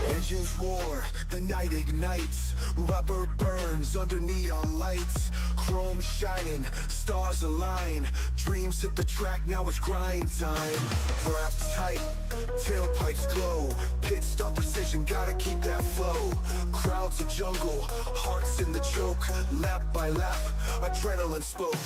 Engines roar, the night ignites, rubber burns under neon lights, chrome shining, stars align, dreams hit the track, now it's grind time. Wrapped tight, tailpipes glow, pit stop precision, gotta keep that flow. Crowds a jungle, hearts in the choke, lap by lap, adrenaline spoke.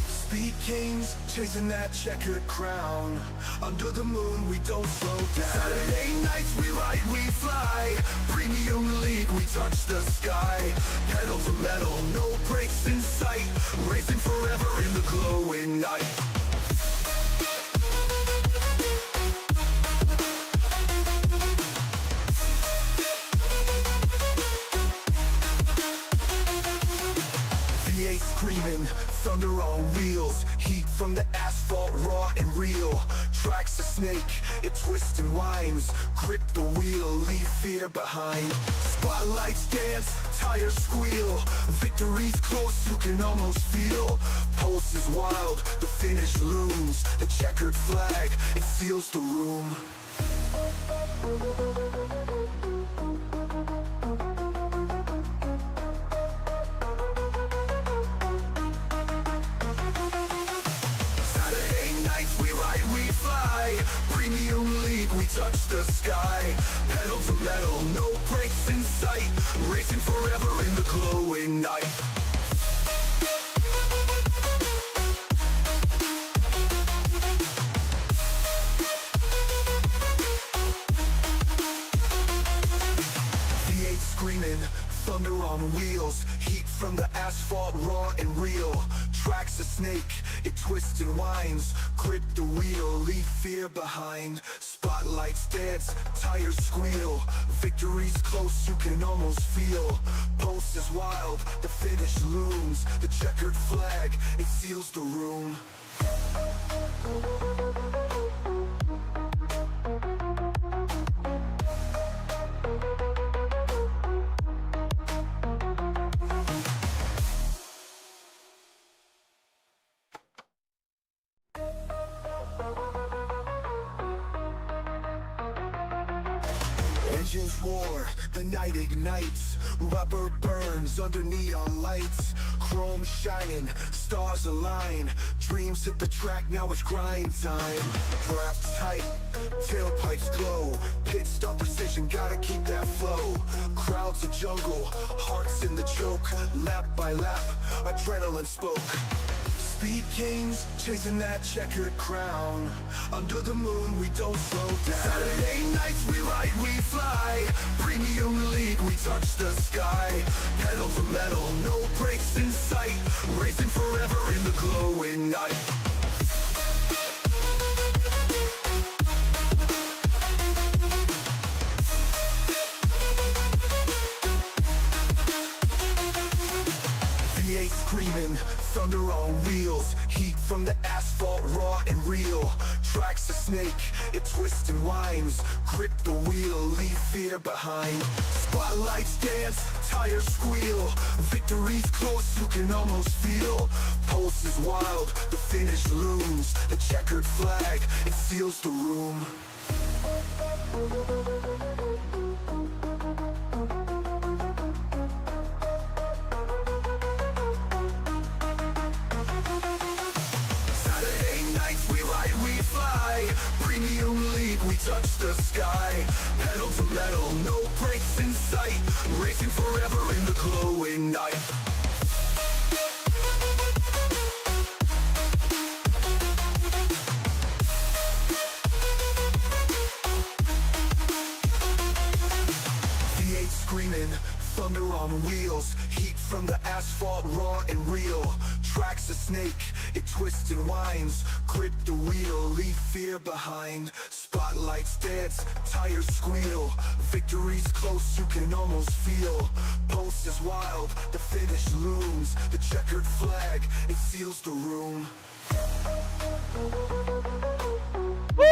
Speed kings, chasing that checkered crown. Under the moon, we don't slow down. Saturday nights, we ride, we fly. Premium league, we touch the sky. Pedal to metal, no brakes in sight. Racing forever in the glowing night. V8 screaming, thunder on wheels, heat from the asphalt raw and real. Tracks a snake, it twists and winds, grip the wheel, leave fear behind. Spotlights dance, tires squeal, victory's close, you can almost feel. Pulse is wild, the finish looms, the checkered flag, it seals the room. Premium league, we touch the sky. Pedal to metal, no brakes in sight. Racing forever in the glowing night. V8 screaming, thunder on wheels, heat from the asphalt raw and real. Tracks a snake, it twists and winds, grip the wheel, leave fear behind. Spotlights dance, tires squeal, victory's close, you can almost feel. Pulse is wild, the finish looms, the checkered flag, it seals the room. Engines roar, the night ignites, rubber burns under neon lights, chrome shining, stars align, dreams hit the track, now it's grind time. Wrapped tight, tailpipes glow, pit stop precision, gotta keep that flow. Crowds a jungle, hearts in the choke, lap by lap, adrenaline spoke. Speed kings, chasing that checkered crown. Under the moon, we don't slow down. Saturday nights, we ride, we fly. Premium league, we touch the sky. Pedal to metal, no brakes in sight. Racing forever in the glowing night. V8 screaming, thunder on wheels, heat from the asphalt raw and real. Tracks a snake, it twists and winds, grip the wheel, leave fear behind. Spotlights dance, tires squeal, victory's close, you can almost feel. Pulse is wild, the finish looms, the checkered flag, it seals the room. Premium league, we touch the sky. Pedal to metal, no brakes in sight. Racing forever in the glowing night. V8 screaming, thunder on wheels, heat from the asphalt raw and real. Tracks a snake, it twists and winds, grip the wheel, leave fear behind. Spotlights dance, tires squeal, victory's close, you can almost feel. Pulse is wild, the finish looms, the checkered flag, it seals the room. Woo!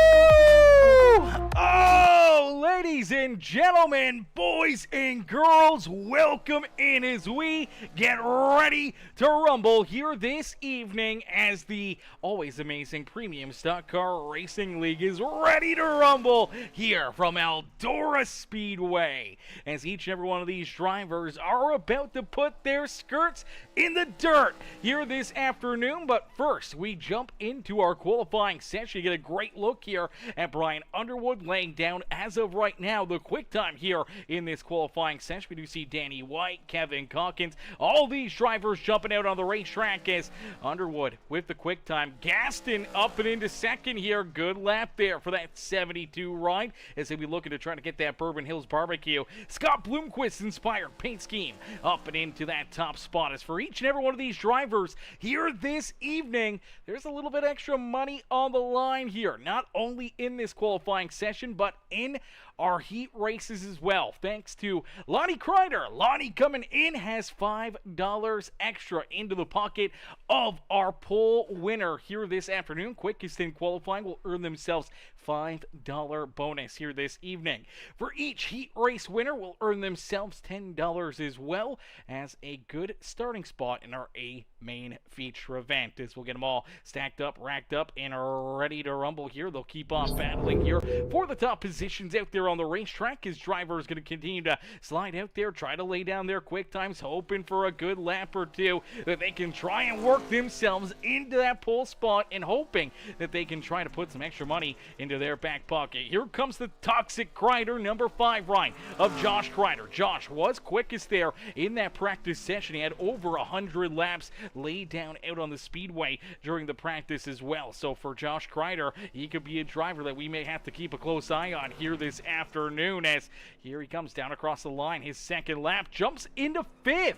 Oh, ladies Ladies and gentlemen, boys and girls, welcome in as we get ready to rumble here this evening as the always amazing Premium Stock Car Racing League is ready to rumble here from Eldora Speedway. As each and every one of these drivers are about to put their skirts in the dirt here this afternoon. But first, we jump into our qualifying session. You get a great look here at Brian Underwood laying down, as of right now, the quick time here in this qualifying session. We do see Danny White, Kevin Calkins, all these drivers jumping out on the racetrack as Underwood with the quick time. Gaston up and into second here. Good lap there for that 72 ride as they'll be looking to try to get that Bourbon Hills barbecue. Scott Bloomquist's inspired paint scheme up and into that top spot. As for each and every one of these drivers here this evening, there's a little bit extra money on the line here, not only in this qualifying session, but in our heat races as well, thanks to Lonnie Kreider. Lonnie coming in has $5 extra into the pocket of our pole winner here this afternoon. Quickest in qualifying will earn themselves $5 bonus here this evening. For each heat race winner will earn themselves $10 as well as a good starting spot in our A main feature event. As we'll get them all stacked up, racked up, and are ready to rumble here. They'll keep on battling here for the top positions out there on the racetrack. His driver is going to continue to slide out there, try to lay down their quick times, hoping for a good lap or two that they can try and work themselves into that pole spot and hoping that they can try to put some extra money into their back pocket. Here comes the toxic Kreider, number 5 ride of Josh Kreider. Josh was quickest there in that practice session. He had over 100 laps laid down out on the speedway during the practice as well. So for Josh Kreider, he could be a driver that we may have to keep a close eye on here this afternoon, as here he comes down across the line. His second lap jumps into 5th.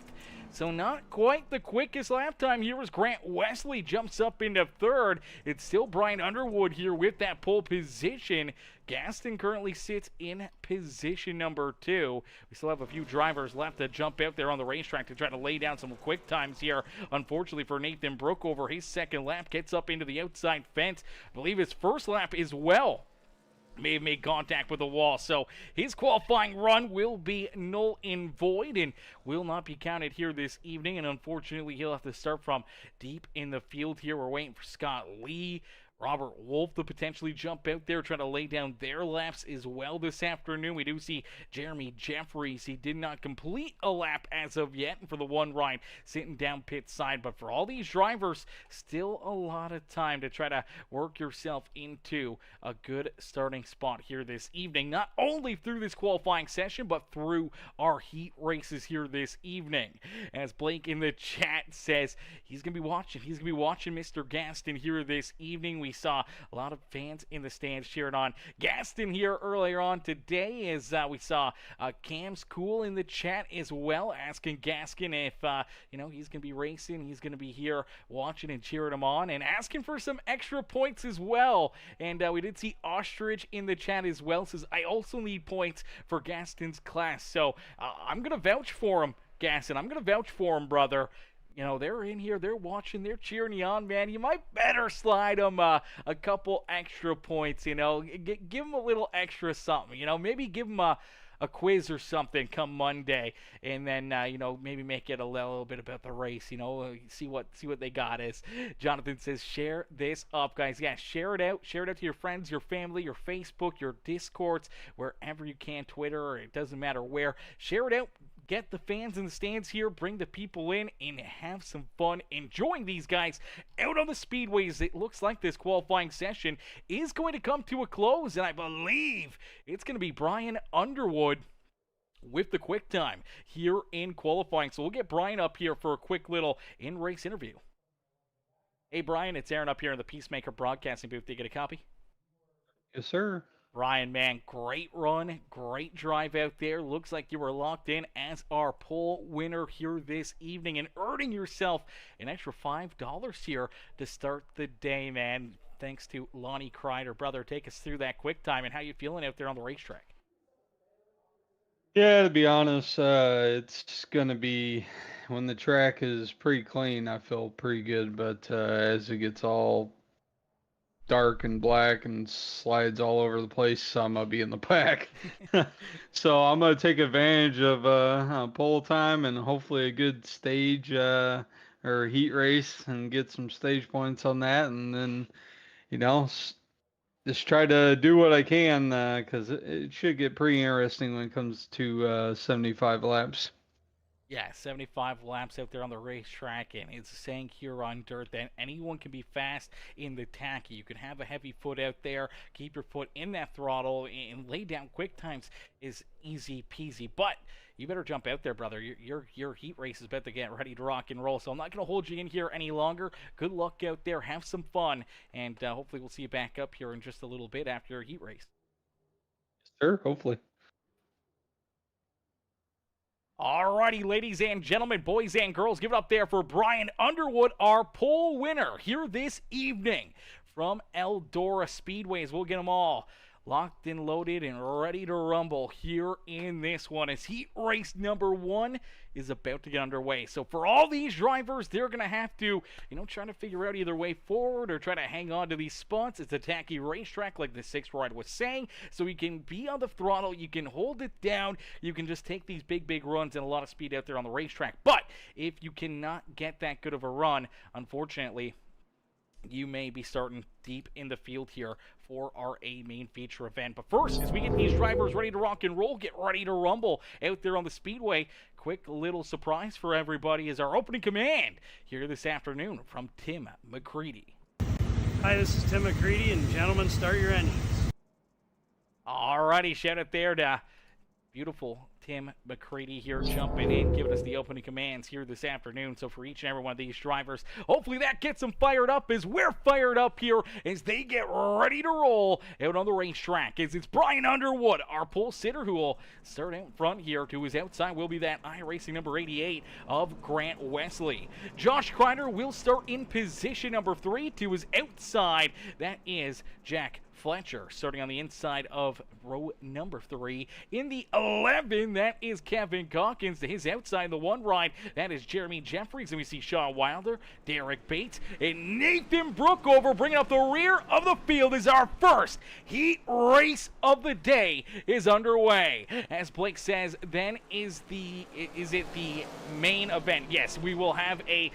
So not quite the quickest lap time here as Grant Wesley jumps up into 3rd. It's still Brian Underwood here with that pole position. Gaston currently sits in position number 2. We still have a few drivers left to jump out there on the racetrack to try to lay down some quick times here. Unfortunately for Nathan Brookover, his second lap gets up into the outside fence. I believe his first lap as well may have made contact with the wall, so his qualifying run will be null and void and will not be counted here this evening, and unfortunately he'll have to start from deep in the field here. We're waiting for Scott Lee, Robert Wolf to potentially jump out there, trying to lay down their laps as well this afternoon. We do see Jeremy Jeffries. He did not complete a lap as of yet for the one ride sitting down pit side. But for all these drivers, still a lot of time to try to work yourself into a good starting spot here this evening. Not only through this qualifying session, but through our heat races here this evening. As Blake in the chat says, he's going to be watching. He's going to be watching Mr. Gaston here this evening. We saw a lot of fans in the stands cheering on Gaston here earlier on today, as we saw Cam's Cool in the chat as well, asking Gaston if he's going to be racing. He's going to be here watching and cheering him on, and asking for some extra points as well. And we did see Ostrich in the chat as well, says I also need points for Gaston's class. So I'm going to vouch for him, Gaston. I'm going to vouch for him, brother. You know, they're in here, they're watching, they're cheering you on, man. You might better slide them a couple extra points, give them a little extra something, maybe give them a quiz or something come Monday, and then, maybe make it a little bit about the race, see what they got. As Jonathan says, share this up, guys. Yeah, share it out to your friends, your family, your Facebook, your Discords, wherever you can, Twitter, or it doesn't matter where. Share it out. Get the fans in the stands here, bring the people in, and have some fun enjoying these guys out on the speedways. It looks like this qualifying session is going to come to a close, and I believe it's going to be Brian Underwood with the quick time here in qualifying. So we'll get Brian up here for a quick little in-race interview. Hey, Brian, it's Aaron up here in the Peacemaker Broadcasting booth. Did you get a copy? Yes, sir. Ryan, man, great run, great drive out there. Looks like you were locked in as our pole winner here this evening and earning yourself an extra $5 here to start the day, man. Thanks to Lonnie Kreider. Brother, take us through that quick time and how you feeling out there on the racetrack. Yeah, to be honest, it's going to be, when the track is pretty clean, I feel pretty good. But as it gets all dark and black and slides all over the place, so I'm gonna be in the back. So I'm gonna take advantage of pole time and hopefully a good stage or heat race and get some stage points on that, and then just try to do what I can because it should get pretty interesting when it comes to 75 laps. Yeah, 75 laps out there on the racetrack, and it's saying here on dirt that anyone can be fast in the tacky. You can have a heavy foot out there, keep your foot in that throttle, and lay down quick times is easy peasy. But you better jump out there, brother. Your heat race is about to get ready to rock and roll, so I'm not going to hold you in here any longer. Good luck out there. Have some fun, and hopefully we'll see you back up here in just a little bit after your heat race. Sure, hopefully. Alrighty, ladies and gentlemen, boys and girls, give it up there for Brian Underwood, our pole winner here this evening from Eldora Speedway. We'll get them all locked and loaded and ready to rumble here in this one as heat race number 1 is about to get underway. So for all these drivers, they're going to have to, try to figure out either way forward or try to hang on to these spots. It's a tacky racetrack like the 6th ride was saying, so you can be on the throttle, you can hold it down, you can just take these big runs and a lot of speed out there on the racetrack. But if you cannot get that good of a run, unfortunately, you may be starting deep in the field here for our main feature event. But first, as we get these drivers ready to rock and roll, get ready to rumble out there on the speedway, quick little surprise for everybody is our opening command here this afternoon from Tim McCready. Hi, this is Tim McCready, and gentlemen, start your engines. Alrighty, shout out there to beautiful Tim McCready here jumping in, giving us the opening commands here this afternoon. So for each and every one of these drivers, hopefully that gets them fired up as we're fired up here as they get ready to roll out on the racetrack. As it's Brian Underwood, our pole sitter, who will start out front here. To his outside will be that iRacing number 88 of Grant Wesley. Josh Kreider will start in position number 3. To his outside, that is Jack Fletcher. Starting on the inside of row number 3. In the 11, that is Kevin Calkins. To his outside, the 1 ride, that is Jeremy Jeffries. And we see Sean Wilder, Derek Bates, and Nathan Brookover bringing up the rear of the field as our first heat race of the day is underway. As Blake says, then is it the main event? Yes, we will have a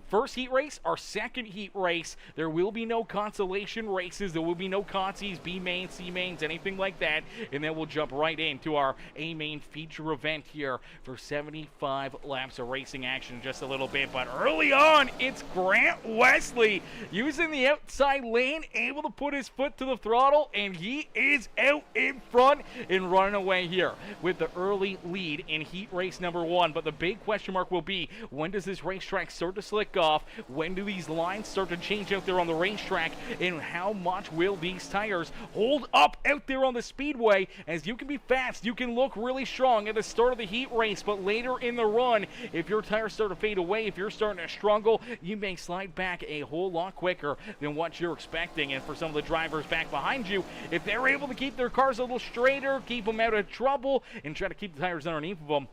first heat race, our second heat race. There will be no consolation races. There will be no consies, B mains, C mains, anything like that. And then we'll jump right into our A main feature event here for 75 laps of racing action in just a little bit. But early on, it's Grant Wesley using the outside lane, able to put his foot to the throttle, and he is out in front and running away here with the early lead in heat race number 1. But the big question mark will be, when does this racetrack start to slick off? When do these lines start to change out there on the racetrack? And how much will these tires hold up out there on the speedway? As you can be fast, you can look really strong at the start of the heat race, but later in the run, if your tires start to fade away, if you're starting to struggle, you may slide back a whole lot quicker than what you're expecting. And for some of the drivers back behind you, if they're able to keep their cars a little straighter, keep them out of trouble, and try to keep the tires underneath of them,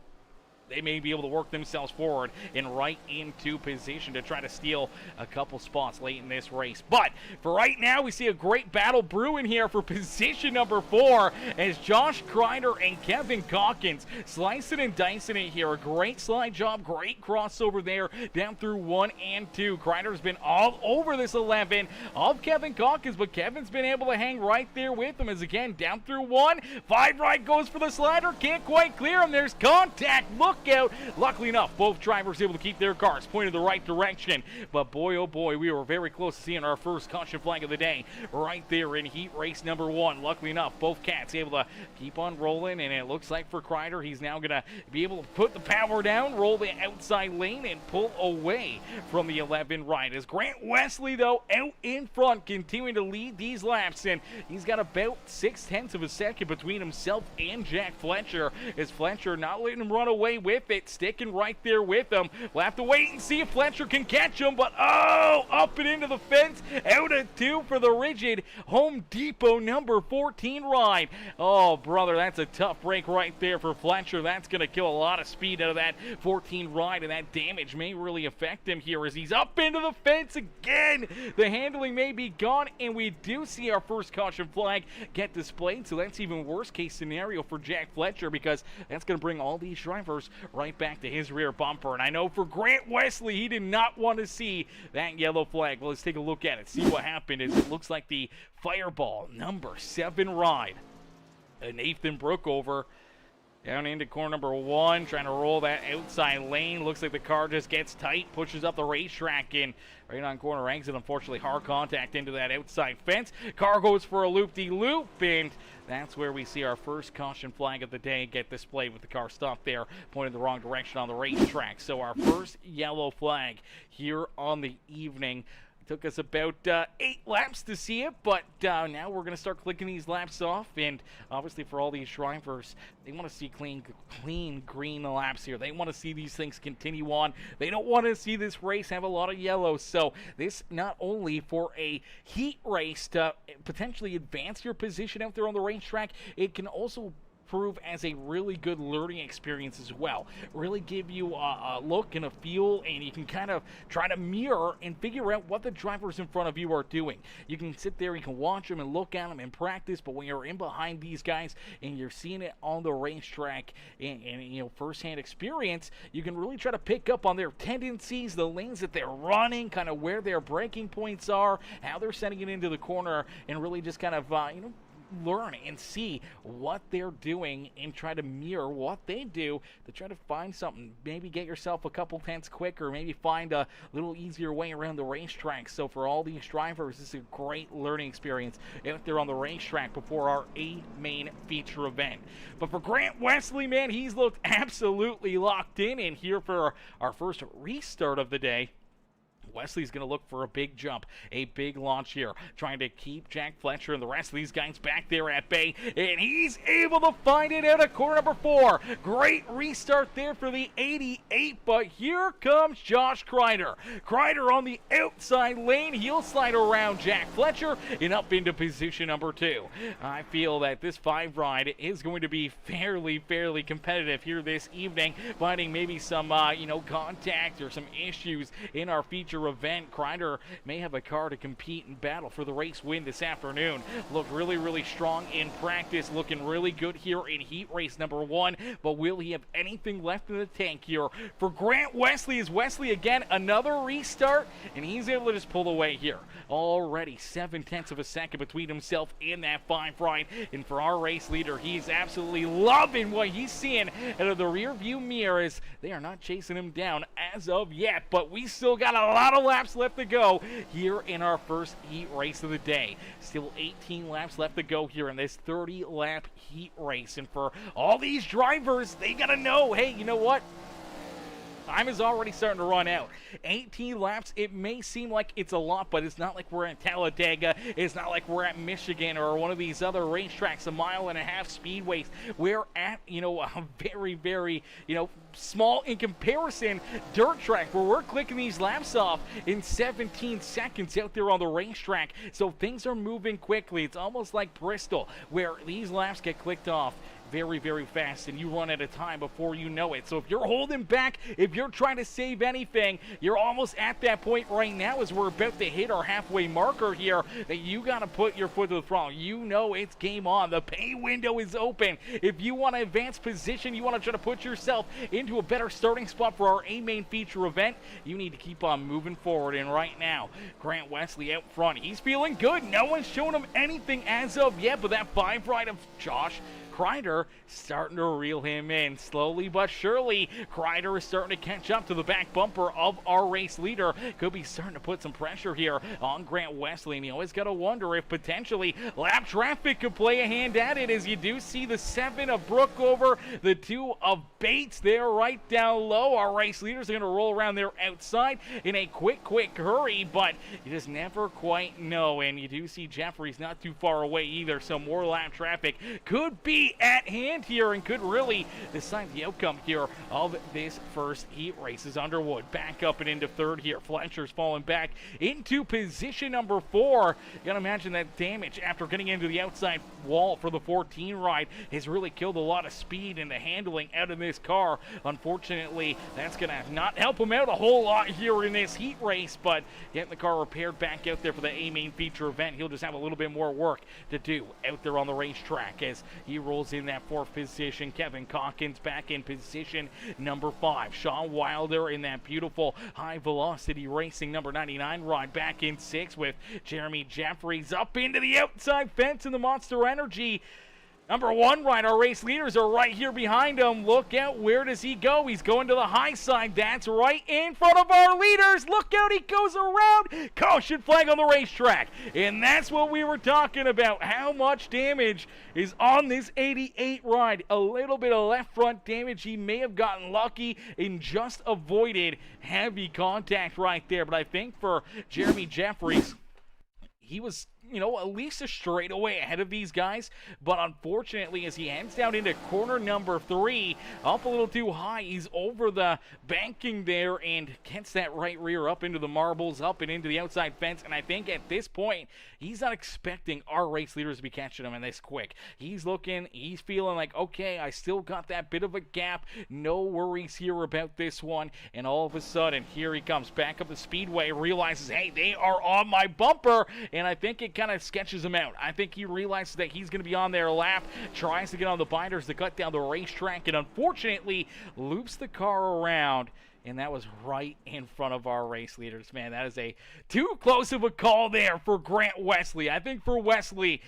they may be able to work themselves forward and right into position to try to steal a couple spots late in this race. But for right now, we see a great battle brewing here for position number 4 as Josh Kreider and Kevin Calkins slicing and dicing it here. A great slide job, great crossover there down through 1 and 2. Kreider's been all over this 11 of Kevin Calkins, but Kevin's been able to hang right there with him as again down through 1. 5 right goes for the slider, can't quite clear him. There's contact. Look out. Luckily enough, both drivers able to keep their cars pointed the right direction. But boy, oh boy, we were very close to seeing our first caution flag of the day right there in heat race number 1. Luckily enough, both cats able to keep on rolling, and it looks like for Kreider, he's now going to be able to put the power down, roll the outside lane, and pull away from the 11 right. As Grant Wesley, though, out in front, continuing to lead these laps, and he's got about 0.6 of a second between himself and Jack Fletcher, as Fletcher not letting him run away staying with it, sticking right there with him. We'll have to wait and see if Fletcher can catch him, but oh, up and into the fence, out at 2 for the rigid Home Depot number 14 ride. Oh, brother, that's a tough break right there for Fletcher. That's going to kill a lot of speed out of that 14 ride, and that damage may really affect him here as he's up into the fence again. The handling may be gone, and we do see our first caution flag get displayed, so that's even worse case scenario for Jack Fletcher, because that's going to bring all these drivers right back to his rear bumper. And I know for Grant Wesley, he did not want to see that yellow flag. Well, let's take a look at it, see what happened. It looks like the Fireball number 7 ride, Nathan Brookover, down into corner number 1, trying to roll that outside lane. Looks like the car just gets tight, pushes up the racetrack in right on corner exit. Unfortunately, hard contact into that outside fence. Car goes for a loop-de-loop, and that's where we see our first caution flag of the day get displayed with the car stopped there, pointing the wrong direction on the racetrack. So our first yellow flag here on the evening. Took us about 8 laps to see it, but now we're going to start clicking these laps off, and obviously for all these drivers, they want to see clean green laps here. They want to see these things continue on. They don't want to see this race have a lot of yellow. So this not only for a heat race to potentially advance your position out there on the racetrack, it can also prove as a really good learning experience as well. Really give you a look and a feel, and you can kind of try to mirror and figure out what the drivers in front of you are doing. You can sit there, you can watch them and look at them and practice, but when you're in behind these guys and you're seeing it on the racetrack and you know, firsthand experience, you can really try to pick up on their tendencies, the lanes that they're running, kind of where their braking points are, how they're setting it into the corner, and really just kind of learn and see what they're doing and try to mirror what they do to try to find something. Maybe get yourself a couple tenths quicker, maybe find a little easier way around the racetrack. So for all these drivers, this is a great learning experience out there on the racetrack before our main feature event. But for Grant Wesley, man, he's looked absolutely locked in here for our first restart of the day. Wesley's going to look for a big jump, a big launch here, trying to keep Jack Fletcher and the rest of these guys back there at bay, and he's able to find it out of corner number 4. Great restart there for the 88, but here comes Josh Kreider. Kreider on the outside lane. He'll slide around Jack Fletcher and up into position number 2. I feel that this 5 ride is going to be fairly competitive here this evening, finding maybe some, contact or some issues in our feature event. Kreider may have a car to compete and battle for the race win this afternoon. Looked really strong in practice, looking really good here in heat race number 1, but will he have anything left in the tank here for Grant Wesley? Is Wesley again another restart, and he's able to just pull away here. Already 7/10 of a second between himself and that 5 ride, and for our race leader, he's absolutely loving what he's seeing out of the rear view mirrors. They are not chasing him down as of yet, but we still got a lot of laps left to go here in our first heat race of the day. Still 18 laps left to go here in this 30-lap heat race. And for all these drivers, they got to know, hey, you know what? Time is already starting to run out. 18 laps, it may seem like it's a lot, but it's not like we're at Talladega. It's not like we're at Michigan or one of these other racetracks, 1.5 mile speedways. We're at, a very, small in comparison dirt track where we're clicking these laps off in 17 seconds out there on the racetrack. So things are moving quickly. It's almost like Bristol, where these laps get clicked off very fast, and you run out of time before you know it. So if you're holding back, if you're trying to save anything, you're almost at that point right now as we're about to hit our halfway marker here that you got to put your foot to the throttle. You know it's game on. The pay window is open. If you want to advance position, you want to try to put yourself into a better starting spot for our main feature event, you need to keep on moving forward. And right now, Grant Wesley out front. He's feeling good. No one's shown him anything as of yet, but that 5 ride of Josh Kreider starting to reel him in slowly but surely. Kreider is starting to catch up to the back bumper of our race leader. Could be starting to put some pressure here on Grant Wesley, and you always got to wonder if potentially lap traffic could play a hand at it, as you do see the 7 of Brookover, the 2 of Bates there right down low. Our race leaders are going to roll around there outside in a quick hurry, but you just never quite know. And you do see Jeffrey's not too far away either, so more lap traffic could be way at hand here and could really decide the outcome here of this first heat race. As Underwood back up and into third here. Fletcher's falling back into position number 4. You gotta imagine that damage after getting into the outside wall for the 14 ride has really killed a lot of speed and the handling out of this car. Unfortunately, that's gonna not help him out a whole lot here in this heat race, but getting the car repaired back out there for the A main feature event, he'll just have a little bit more work to do out there on the racetrack as he rolls in that 4th position. Kevin Calkins back in position number 5. Sean Wilder in that beautiful high velocity racing number 99 ride back in 6th with Jeremy Jeffries up into the outside fence in the Monster Energy number 1 ride. Our race leaders are right here behind him. Look out, where does he go? He's going to the high side. That's right in front of our leaders. Look out, he goes around. Caution flag on the racetrack. And that's what we were talking about. How much damage is on this 88 ride? A little bit of left front damage. He may have gotten lucky and just avoided heavy contact right there. But I think for Jeremy Jeffries, he was, at least a straightaway ahead of these guys, but unfortunately, as he heads down into corner number 3, up a little too high, he's over the banking there and gets that right rear up into the marbles, up and into the outside fence, and I think at this point, he's not expecting our race leaders to be catching him in this quick. He's feeling like, okay, I still got that bit of a gap, no worries here about this one, and all of a sudden, here he comes back up the speedway, realizes, hey, they are on my bumper, and I think it kind of sketches him out. I think he realizes that he's going to be on their lap, tries to get on the binders to cut down the racetrack, and unfortunately loops the car around, and that was right in front of our race leaders. Man, that is a too close of a call there for Grant Wesley. I think for Wesley,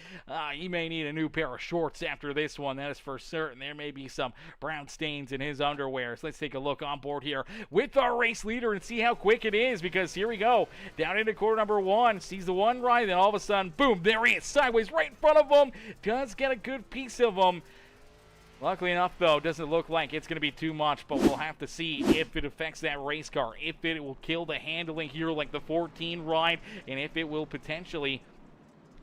he may need a new pair of shorts after this one. That is for certain. There may be some brown stains in his underwear. So let's take a look on board here with our race leader and see how quick it is, because here we go. Down into corner number 1, sees the one ride, then all of a sudden, boom, there he is, sideways right in front of him. Does get a good piece of him. Luckily enough, though, doesn't look like it's going to be too much, but we'll have to see if it affects that race car, if it will kill the handling here like the 14 ride, and if it will potentially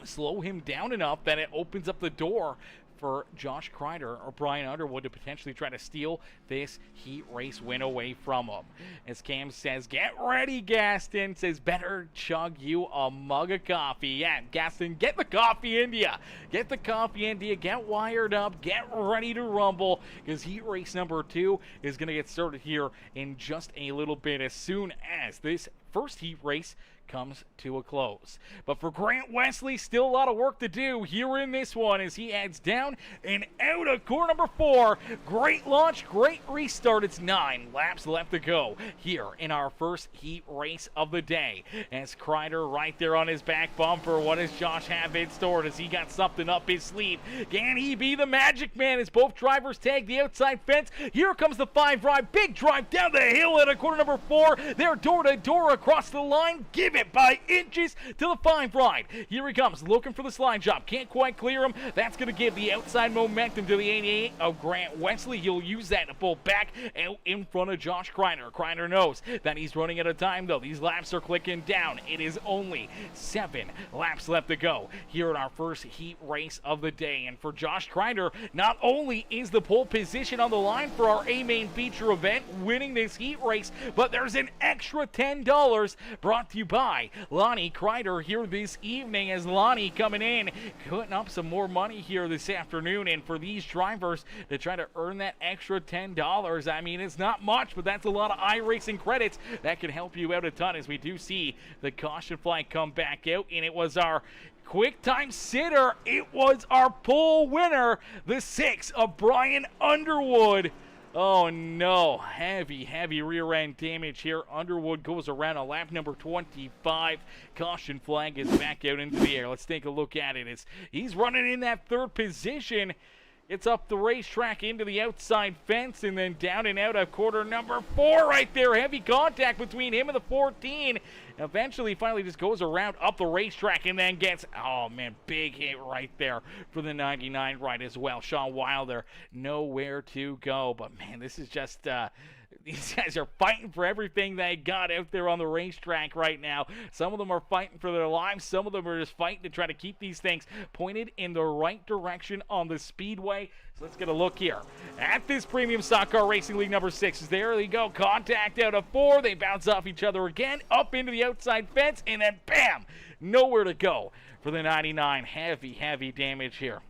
slow him down enough that it opens up the door for Josh Kreider or Brian Underwood to potentially try to steal this heat race win away from him. As Cam says, get ready, Gaston. Says, better chug you a mug of coffee. Yeah, Gaston, get the coffee into ya. Get the coffee into ya. Get wired up. Get ready to rumble, because heat race number 2 is going to get started here in just a little bit as soon as this first heat race comes to a close. But for Grant Wesley, still a lot of work to do here in this one as he heads down and out of corner number 4. Great launch, great restart. It's 9 laps left to go here in our first heat race of the day. As Kreider right there on his back bumper. What does Josh have in store? Does he got something up his sleeve? Can he be the magic man as both drivers tag the outside fence? Here comes the 5 ride. Big drive down the hill at a corner number 4. They're door to door across the line. Give it by inches to the 5 ride. Here he comes, looking for the slide job. Can't quite clear him. That's going to give the outside momentum to the 88 of Grant Wesley. He'll use that to pull back out in front of Josh Kreider. Kreider knows that he's running out of time, though. These laps are clicking down. It is only 7 laps left to go here in our first heat race of the day. And for Josh Kreider, not only is the pole position on the line for our A main feature event, winning this heat race, but there's an extra $10 brought to you by Lonnie Kreider here this evening, as Lonnie coming in, putting up some more money here this afternoon. And for these drivers to try to earn that extra $10, I mean, it's not much, but that's a lot of iRacing credits that can help you out a ton, as we do see the caution flag come back out. And it was our quick time sitter, it was our pole winner, the 6 of Brian Underwood. Oh no, heavy rear end damage here. Underwood goes around on lap number 25. Caution flag is back out into the air. Let's take a look at it. He's running in that 3rd position. It's up the racetrack into the outside fence and then down and out of corner number 4 right there. Heavy contact between him and the 14. Eventually, finally just goes around up the racetrack and then gets, oh man, big hit right there for the 99 ride as well. Sean Wilder, nowhere to go. But man, this is just These guys are fighting for everything they got out there on the racetrack right now. Some of them are fighting for their lives. Some of them are just fighting to try to keep these things pointed in the right direction on the speedway. So let's get a look here at this Premium Stock Car Racing League number 6. There they go. Contact out of 4. They bounce off each other again, up into the outside fence, and then bam! Nowhere to go for the 99. Heavy damage here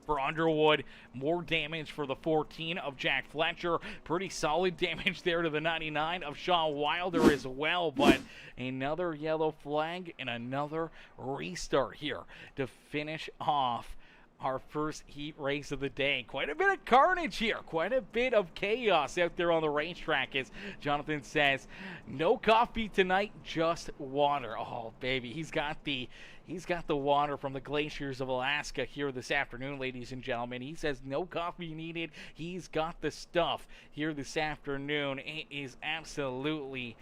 for Underwood. More damage for the 14 of Jack Fletcher. Pretty solid damage there to the 99 of Sean Wilder as well. But another yellow flag and another restart here to finish off our first heat race of the day. Quite a bit of carnage here. Quite a bit of chaos out there on the racetrack, as Jonathan says. No coffee tonight, just water. Oh, baby. He's got the water from the glaciers of Alaska here this afternoon, ladies and gentlemen. He says no coffee needed. He's got the stuff here this afternoon. It is absolutely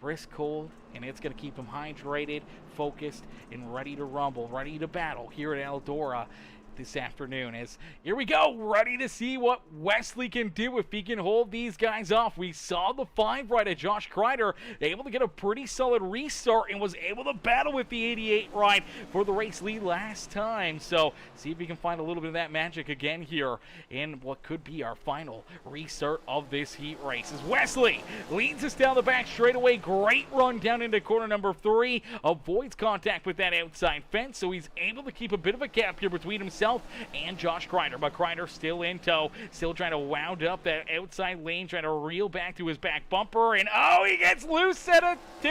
brisk cold, and it's going to keep him hydrated, focused, and ready to rumble, ready to battle here at Eldora this afternoon. As here we go, ready to see what Wesley can do if he can hold these guys off. We saw the 5 ride of Josh Kreider able to get a pretty solid restart and was able to battle with the 88 ride for the race lead last time. So see if we can find a little bit of that magic again here in what could be our final restart of this heat race. As Wesley leads us down the back straightaway. Great run down into corner number 3, avoids contact with that outside fence, so he's able to keep a bit of a gap here between himself and Josh Kreider, but Kreider still in tow, still trying to wound up that outside lane, trying to reel back to his back bumper, and oh, he gets loose at a 2.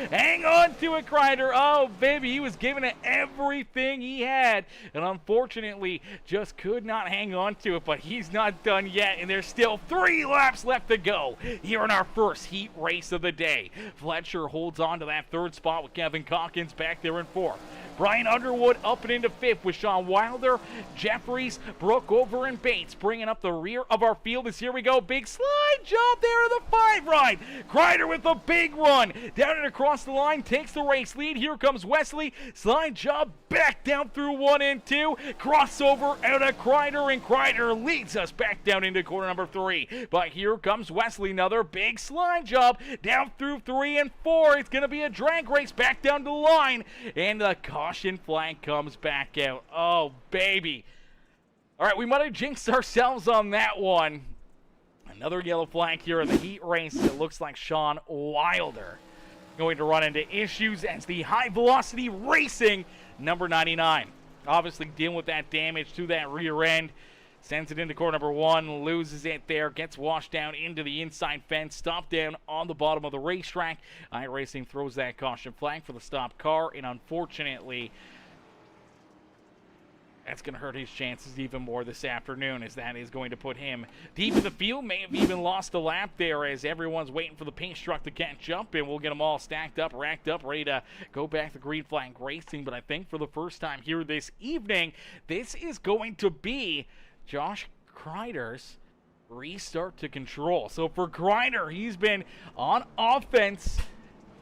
Hang on to it, Kreider. Oh, baby, he was giving it everything he had, and unfortunately just could not hang on to it, but he's not done yet, and there's still 3 laps left to go here in our first heat race of the day. Fletcher holds on to that 3rd spot with Kevin Calkins back there in 4th. Brian Underwood up and into 5th with Sean Wilder, Jeffries, Brookover, and Bates bringing up the rear of our field. As here we go, big slide job there in the 5 ride. Kreider with a big run down and across the line, takes the race lead. Here comes Wesley, slide job back down through 1 and 2, crossover out of Kreider, and Kreider leads us back down into corner number 3. But here comes Wesley, another big slide job down through 3 and 4. It's going to be a drag race back down the line, and the caution flag comes back out. Oh, baby. All right, we might have jinxed ourselves on that one. Another yellow flag here in the heat race. It looks like Sean Wilder going to run into issues as the high velocity racing number 99. Obviously dealing with that damage to that rear end. Sends it into corner number 1, loses it there, gets washed down into the inside fence, stopped down on the bottom of the racetrack. iRacing throws that caution flag for the stopped car, and unfortunately, that's going to hurt his chances even more this afternoon, as that is going to put him deep in the field. May have even lost a lap there as everyone's waiting for the paint truck to catch up, and we'll get them all stacked up, racked up, ready to go back to green flag racing. But I think for the first time here this evening, this is going to be Josh Kreider's restart to control. So for Kreider, he's been on offense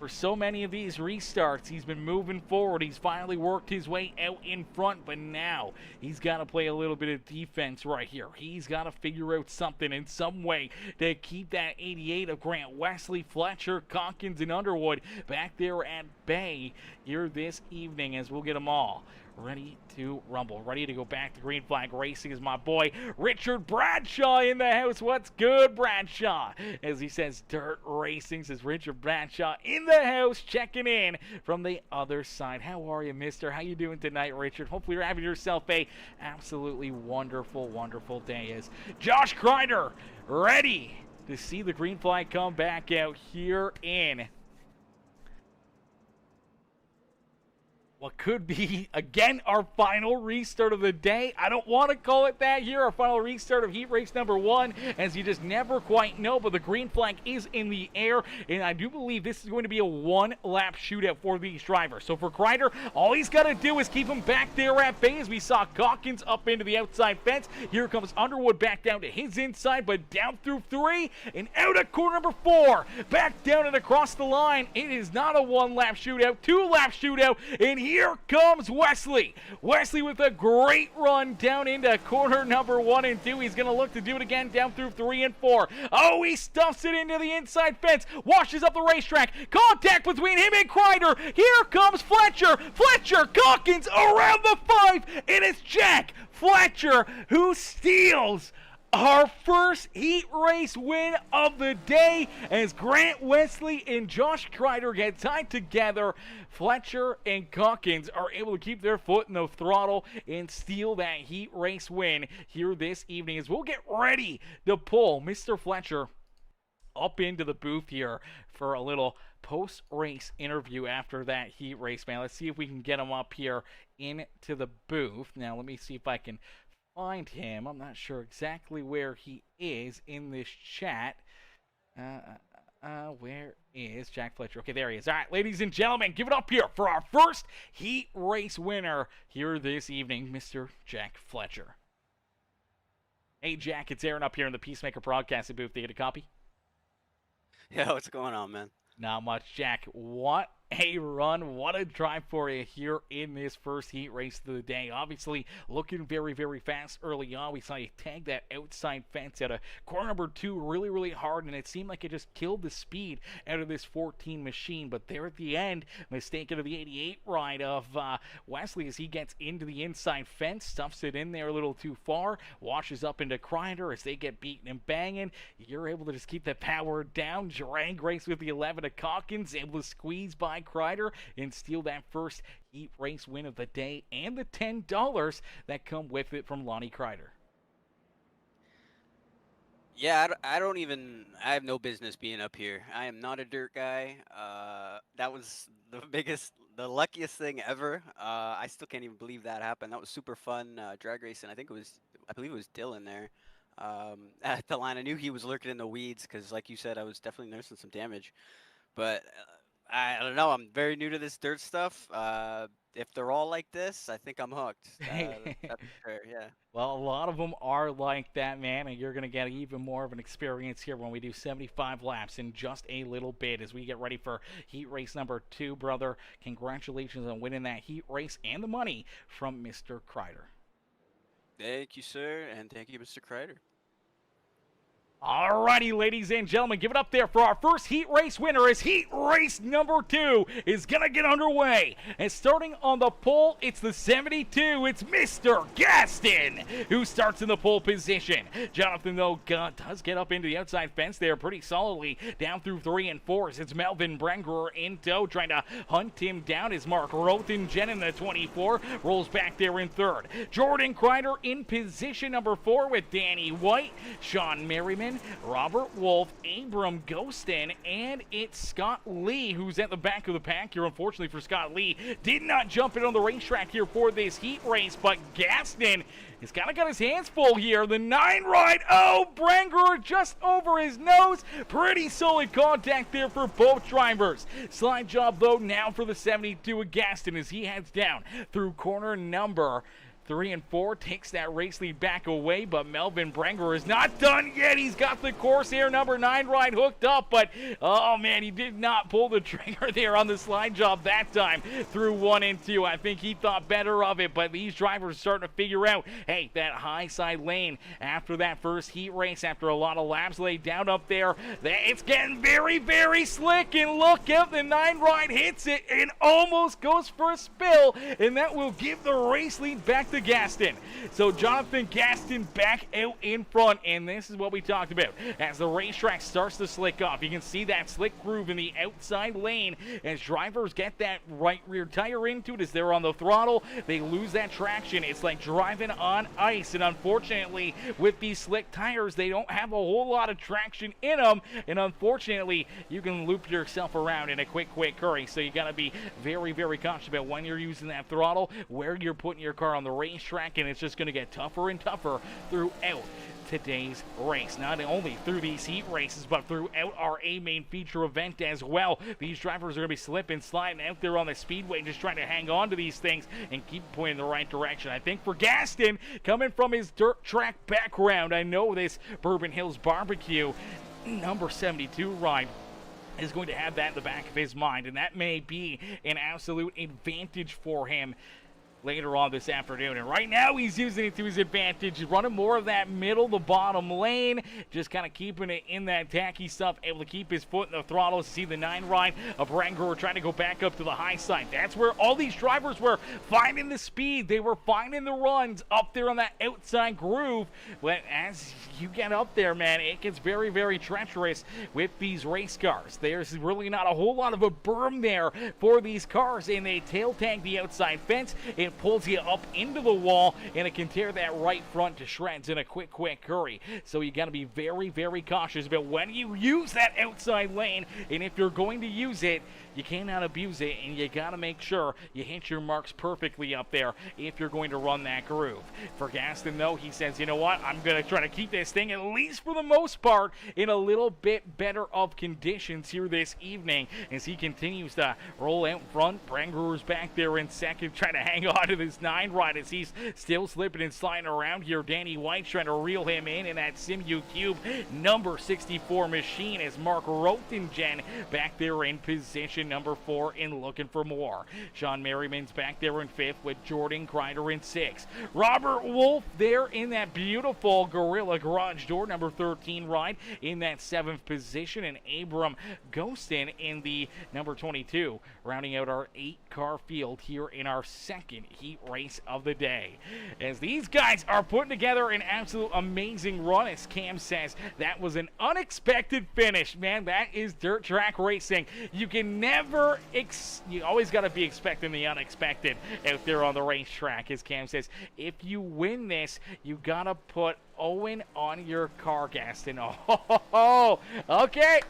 for so many of these restarts. He's been moving forward. He's finally worked his way out in front, but now he's got to play a little bit of defense right here. He's got to figure out something in some way to keep that 88 of Grant Wesley, Fletcher, Calkins, and Underwood back there at bay here this evening, as we'll get them all ready to rumble, ready to go back to green flag racing. Is my boy Richard Bradshaw in the house. What's good, Bradshaw? As he says, dirt racing, says Richard Bradshaw in the house, checking in from the other side. How are you, mister? How you doing tonight, Richard? Hopefully you're having yourself a absolutely wonderful, wonderful day. As Josh Kreider ready to see the green flag come back out here in what could be, again, our final restart of the day. I don't want to call it that here, our final restart of heat race number 1, as you just never quite know, but the green flag is in the air, and I do believe this is going to be a 1-lap shootout for these drivers. So for Kreider, all he's got to do is keep him back there at bay, as we saw Calkins up into the outside fence. Here comes Underwood back down to his inside, but down through 3 and out of corner number 4. Back down and across the line. It is not a 1-lap shootout, 2-lap shootout, and he here comes Wesley. Wesley with a great run down into corner number 1 and 2. He's going to look to do it again down through 3 and 4. Oh, he stuffs it into the inside fence, washes up the racetrack. Contact between him and Kreider. Here comes Fletcher. Fletcher, Calkins around the 5, and it's Jack Fletcher who steals our first heat race win of the day as Grant Wesley and Josh Kreider get tied together. Fletcher and Calkins are able to keep their foot in the throttle and steal that heat race win here this evening as we'll get ready to pull Mr. Fletcher up into the booth here for a little post-race interview after that heat race, man. Let's see if we can get him up here into the booth. Now, let me see if I can find him. I'm not sure exactly where he is in this chat. Where is Jack Fletcher? Okay, there he is. All right, ladies and gentlemen, give it up here for our first heat race winner here this evening, Mr. Jack Fletcher. Hey, Jack, it's Aaron up here in the Peacemaker broadcasting booth. Do you get a copy? Yeah, what's going on, man? Not much, Jack. What a run. What a drive for you here in this first heat race of the day. Obviously, looking very, very fast early on. We saw you tag that outside fence at a corner number 2 really, really hard, and it seemed like it just killed the speed out of this 14 machine. But there at the end, mistake into the 88 ride of Wesley as he gets into the inside fence, stuffs it in there a little too far, washes up into Kreider as they get beaten and banging. You're able to just keep the power down. Drag race with the 11 of Calkins, able to squeeze by Kreider and steal that first heat race win of the day and the $10 that come with it from Lonnie Kreider. Yeah, I have no business being up here. I am not a dirt guy. That was the luckiest thing ever. I still can't even believe that happened. That was super fun drag racing. I believe it was Dylan there at the line. I knew he was lurking in the weeds because, like you said, I was definitely nursing some damage. But I don't know. I'm very new to this dirt stuff. If they're all like this, I think I'm hooked. That's fair, yeah. Well, a lot of them are like that, man, and you're going to get even more of an experience here when we do 75 laps in just a little bit as we get ready for heat race number 2, brother. Congratulations on winning that heat race and the money from Mr. Kreider. Thank you, sir, and thank you, Mr. Kreider. Alrighty, ladies and gentlemen, give it up there for our first heat race winner as heat race number 2 is going to get underway. And starting on the pole, it's the 72. It's Mr. Gaston who starts in the pole position. Jonathan, though, does get up into the outside fence there pretty solidly down through 3 and 4s. It's Melvin Brengerer in tow trying to hunt him down as Mark Rothengen in the 24 rolls back there in 3rd. Jordan Kreider in position number 4 with Danny White, Sean Merriman, Robert Wolf, Abram Ghostin, and it's Scott Lee who's at the back of the pack here. Unfortunately for Scott Lee, did not jump in on the racetrack here for this heat race, but Gaston has kind of got his hands full here. The 9 ride, oh, Brengerer just over his nose. Pretty solid contact there for both drivers. Slide job, though, now for the 72 of Gaston as he heads down through corner number 3 and 4, takes that race lead back away, but Melvin Brengerer is not done yet. He's got the Corsair number 9 ride hooked up, but oh man, he did not pull the trigger there on the slide job that time through 1 and 2. I think he thought better of it, but these drivers are starting to figure out, hey, that high side lane after that first heat race, after a lot of laps laid down up there, it's getting very, very slick, and look out, the 9 ride hits it and almost goes for a spill, and that will give the race lead back to Gaston. So Jonathan Gaston back out in front, and this is what we talked about. As the racetrack starts to slick off, you can see that slick groove in the outside lane as drivers get that right rear tire into it as they're on the throttle. They lose that traction. It's like driving on ice, and unfortunately with these slick tires, they don't have a whole lot of traction in them, and unfortunately you can loop yourself around in a quick hurry. So you got to be very, very cautious about when you're using that throttle, where you're putting your car on the racetrack, and it's just going to get tougher and tougher throughout today's race. Not only through these heat races, but throughout our A main feature event as well. These drivers are going to be slipping, sliding out there on the speedway, just trying to hang on to these things and keep pointing in the right direction. I think for Gaston, coming from his dirt track background, I know this Bourbon Hills Barbecue number 72 ride is going to have that in the back of his mind, and that may be an absolute advantage for him later on this afternoon. And right now he's using it to his advantage, running more of that middle to bottom lane, just kind of keeping it in that tacky stuff, able to keep his foot in the throttle. See the 9 ride of Rangrower trying to go back up to the high side. That's where all these drivers were finding the speed. They were finding the runs up there on that outside groove. But as you get up there, man, it gets very, very treacherous with these race cars. There's really not a whole lot of a berm there for these cars, and they tail tag the outside fence. It pulls you up into the wall, and it can tear that right front to shreds in a quick hurry. So you got to be very, very cautious about when you use that outside lane, and if you're going to use it, you cannot abuse it, and you got to make sure you hit your marks perfectly up there if you're going to run that groove. For Gaston, though, he says, you know what, I'm going to try to keep this thing, at least for the most part, in a little bit better of conditions here this evening as he continues to roll out front. Brangrower's back there in second, trying to hang on to this 9 ride as he's still slipping and sliding around here. Danny White's trying to reel him in that Simu Cube number 64 machine as Mark Rotingen back there in position number 4 and looking for more. Sean Merriman's back there in 5th with Jordan Kreider in 6th. Robert Wolf there in that beautiful Gorilla Garage Door number 13 ride in that 7th position, and Abram Ghostin in the number 22, rounding out our 8-car field here in our second heat race of the day. As these guys are putting together an absolute amazing run, as Cam says, that was an unexpected finish, man. That is dirt track racing. You can never, you always got to be expecting the unexpected out there on the racetrack. As Cam says, if you win this, you got to put Owen on your car, Gaston. Oh, okay.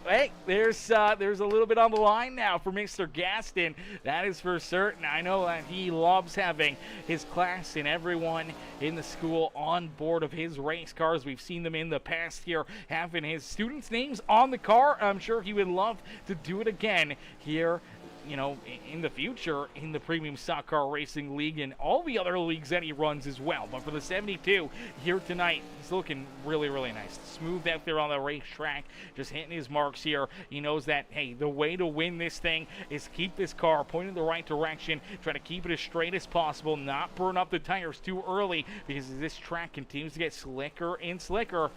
Hey, there's a little bit on the line now for Mr. Gaston. That is for certain. I know that he loves having his class and everyone in the school on board of his race cars. We've seen them in the past here, having his students' names on the car. I'm sure he would love to do it again here, you know, in the future in the Premium Stock Car Racing League and all the other leagues that he runs as well. But for the 72 here tonight, he's looking really, really nice. Smooth out there on the racetrack, just hitting his marks here. He knows that, hey, the way to win this thing is keep this car pointed in the right direction, try to keep it as straight as possible, not burn up the tires too early, because as this track continues to get slicker and slicker,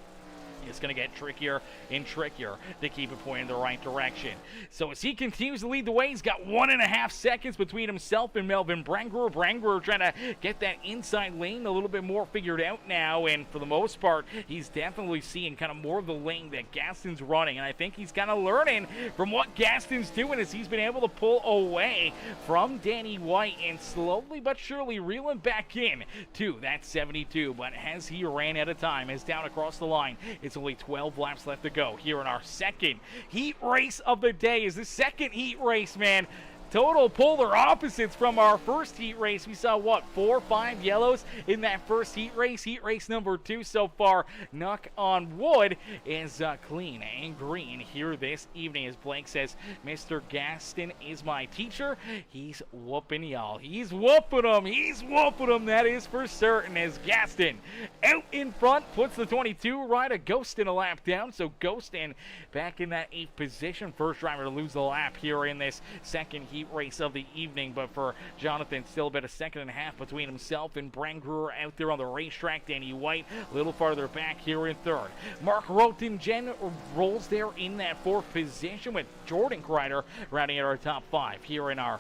it's going to get trickier and trickier to keep it pointing in the right direction. So as he continues to lead the way, he's got 1.5 seconds between himself and Melvin Brangrower. Brangrower trying to get that inside lane a little bit more figured out now, and for the most part, he's definitely seeing kind of more of the lane that Gaston's running, and I think he's kind of learning from what Gaston's doing as he's been able to pull away from Danny White and slowly but surely reeling back in to that 72. But as he ran out of time, as down across the line, it's only 12 laps left to go here in our second heat race of the day. Is the second heat race, man. Total polar opposites from our first heat race. We saw, what, 4 or 5 yellows in that first heat race. Heat race number 2 so far, knock on wood, is clean and green here this evening. As Blake says, Mr. Gaston is my teacher. He's whooping y'all. He's whooping them. He's whooping them. That is for certain. As Gaston out in front puts the 22 right of Ghostin a lap down. So Ghostin back in that 8th position. First driver to lose the lap here in this second heat race of the evening, but for Jonathan, still about a second and a half between himself and Brangrower out there on the racetrack. Danny White a little farther back here in 3rd. Mark Rotingen rolls there in that 4th position with Jordan Kreider rounding out our top 5 here in our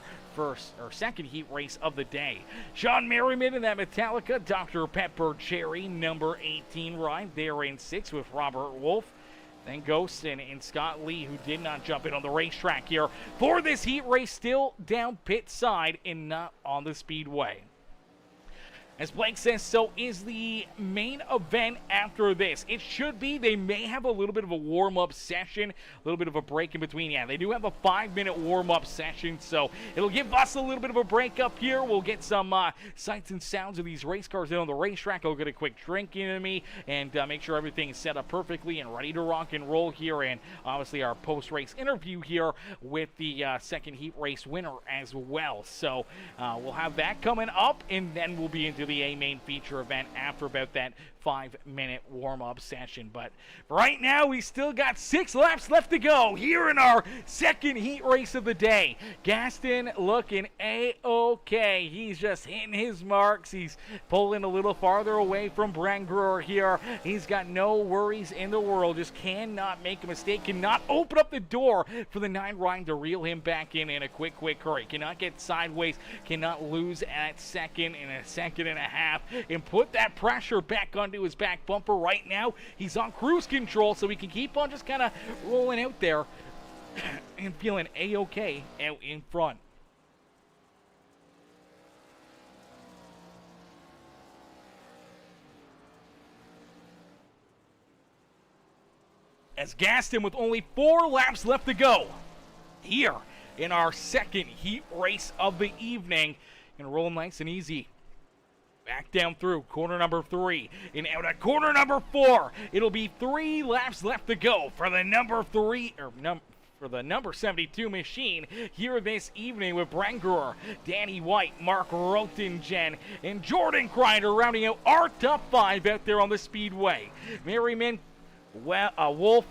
second heat race of the day. Sean Merriman in that Metallica Dr. Pepper Cherry number 18 ride there in 6th with Robert Wolf. Then Ghostin and Scott Lee, who did not jump in on the racetrack here for this heat race, still down pit side and not on the speedway. As Blake says, so is the main event after this. It should be. They may have a little bit of a warm-up session, a little bit of a break in between. Yeah, they do have a 5-minute warm-up session, so it'll give us a little bit of a break up here. We'll get some sights and sounds of these race cars in on the racetrack. I'll get a quick drink into me and make sure everything is set up perfectly and ready to rock and roll here. And obviously our post-race interview here with the second heat race winner as well. So we'll have that coming up, and then we'll be into the A main feature event after about that 5-minute warm-up session. But right now, we still got 6 laps left to go here in our second heat race of the day. Gaston looking A-okay. He's just hitting his marks. He's pulling a little farther away from Brangruer here. He's got no worries in the world. Just cannot make a mistake. Cannot open up the door for the 9 Ryan to reel him back in a quick hurry. Cannot get sideways. Cannot lose at second in a second and a half and put that pressure back onto his back bumper. Right now, he's on cruise control, so he can keep on just kind of rolling out there and feeling A-okay out in front. As Gaston with only 4 laps left to go here in our second heat race of the evening. Gonna roll nice and easy. Back down through corner number 3 and out at corner number 4. It'll be 3 laps left to go for the number 72 machine here this evening with Brangruer, Danny White, Mark Rotingen, and Jordan Kreider rounding out our top 5 out there on the Speedway. Merriman, Wolf.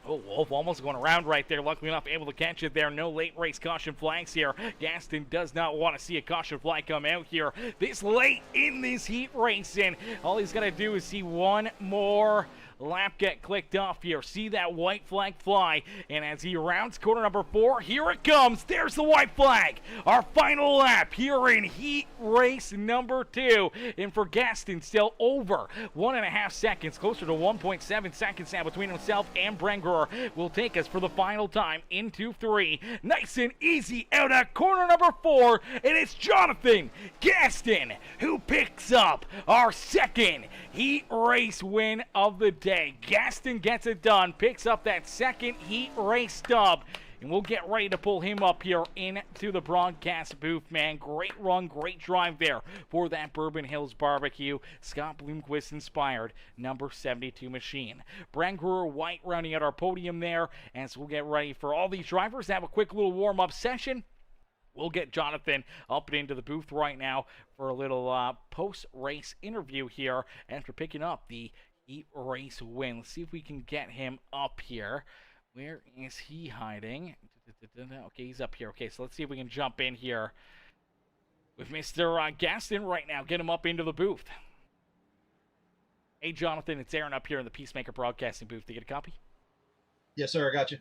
Oh, Wolf almost going around right there. Luckily enough, able to catch it there. No late race caution flags here. Gaston does not want to see a caution flag come out here this late in this heat race. And all he's got to do is see one more lap get clicked off here. See that white flag fly. And as he rounds corner number 4, here it comes. There's the white flag. Our final lap here in heat race number 2. And for Gaston, still over 1.5 seconds, closer to 1.7 seconds now between himself and Brangruer, will take us for the final time into 3. Nice and easy out at corner number 4. And it's Jonathan Gaston who picks up our second heat race win of the day. Gaston gets it done, picks up that second heat race dub, and we'll get ready to pull him up here into the broadcast booth, man. Great run, great drive there for that Bourbon Hills Barbecue. Scott Bloomquist inspired number 72 machine. Brangruer White rounding out our podium there, as we'll get ready for all these drivers to have a quick little warm-up session. We'll get Jonathan up and into the booth right now for a little post-race interview here after picking up the heat race win. Let's see if we can get him up here. Where is he hiding? Okay, he's up here. Okay, so let's see if we can jump in here with Mr. Gaston right now. Get him up into the booth. Hey, Jonathan, it's Aaron up here in the Peacemaker Broadcasting booth. Did you get a copy? Yes, sir. I got you.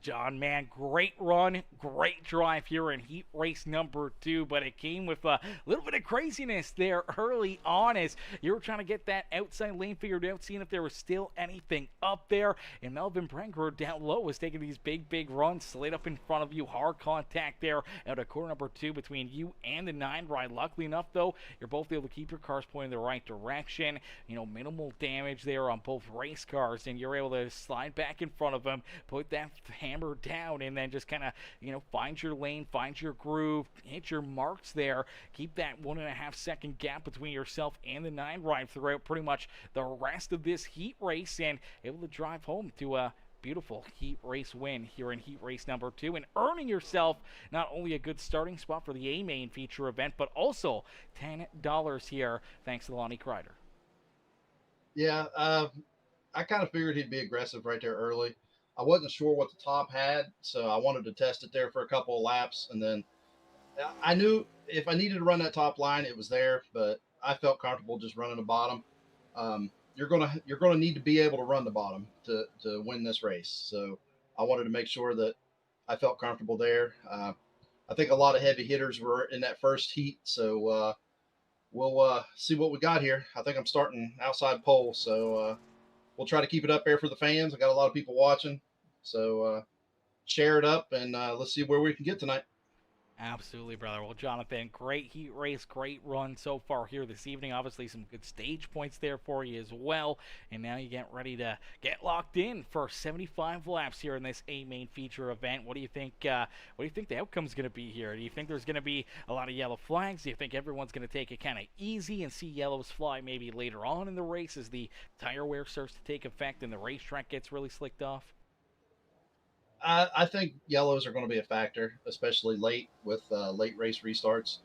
John, man, great run, great drive here in heat race number 2, but it came with a little bit of craziness there early on as you were trying to get that outside lane figured out, seeing if there was still anything up there, and Melvin Brangruer down low was taking these big runs, slid up in front of you, hard contact there out of corner number 2 between you and the 9 ride. Luckily enough, though, you're both able to keep your cars pointing in the right direction, minimal damage there on both race cars, and you're able to slide back in front of them, put that hammer down, and then just kind of find your lane, find your groove, hit your marks there, keep that 1.5 second gap between yourself and the 9 ride throughout pretty much the rest of this heat race, and able to drive home to a beautiful heat race win here in heat race number 2, and earning yourself not only a good starting spot for the A main feature event, but also $10 here thanks to Lonnie Kreider. Yeah, I kind of figured he'd be aggressive right there early. I wasn't sure what the top had, so I wanted to test it there for a couple of laps, and then I knew if I needed to run that top line, it was there, but I felt comfortable just running the bottom. You're gonna need to be able to run the bottom to win this race, so I wanted to make sure that I felt comfortable there. I think a lot of heavy hitters were in that first heat, so we'll see what we got here. I think I'm starting outside pole, so we'll try to keep it up there for the fans. I got a lot of people watching, so share it up, and let's see where we can get tonight. Absolutely, brother. Well, Jonathan, great heat race, great run so far here this evening. Obviously, some good stage points there for you as well. And now you get ready to get locked in for 75 laps here in this A main feature event. What do you think? What do you think the outcome's going to be here? Do you think there's going to be a lot of yellow flags? Do you think everyone's going to take it kind of easy and see yellows fly maybe later on in the race as the tire wear starts to take effect and the racetrack gets really slicked off? I think yellows are going to be a factor, especially late with late race restarts.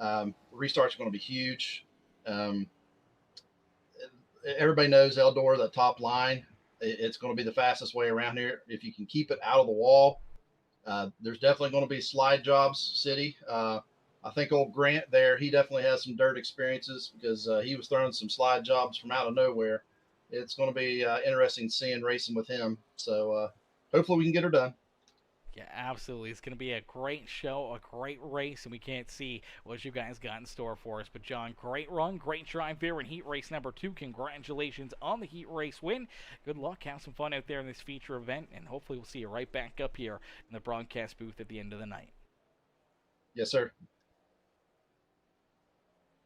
Restarts are going to be huge. everybody knows Eldora, the top line. It's going to be the fastest way around here. If you can keep it out of the wall, there's definitely going to be slide jobs, City. I think old Grant there, he definitely has some dirt experiences because he was throwing some slide jobs from out of nowhere. It's going to be interesting seeing racing with him. So hopefully we can get her done. Yeah, absolutely. It's going to be a great show, a great race, and we can't see what you guys got in store for us. But, John, great run, great drive there in heat race number 2. Congratulations on the heat race win. Good luck. Have some fun out there in this feature event, and hopefully we'll see you right back up here in the broadcast booth at the end of the night. Yes, sir.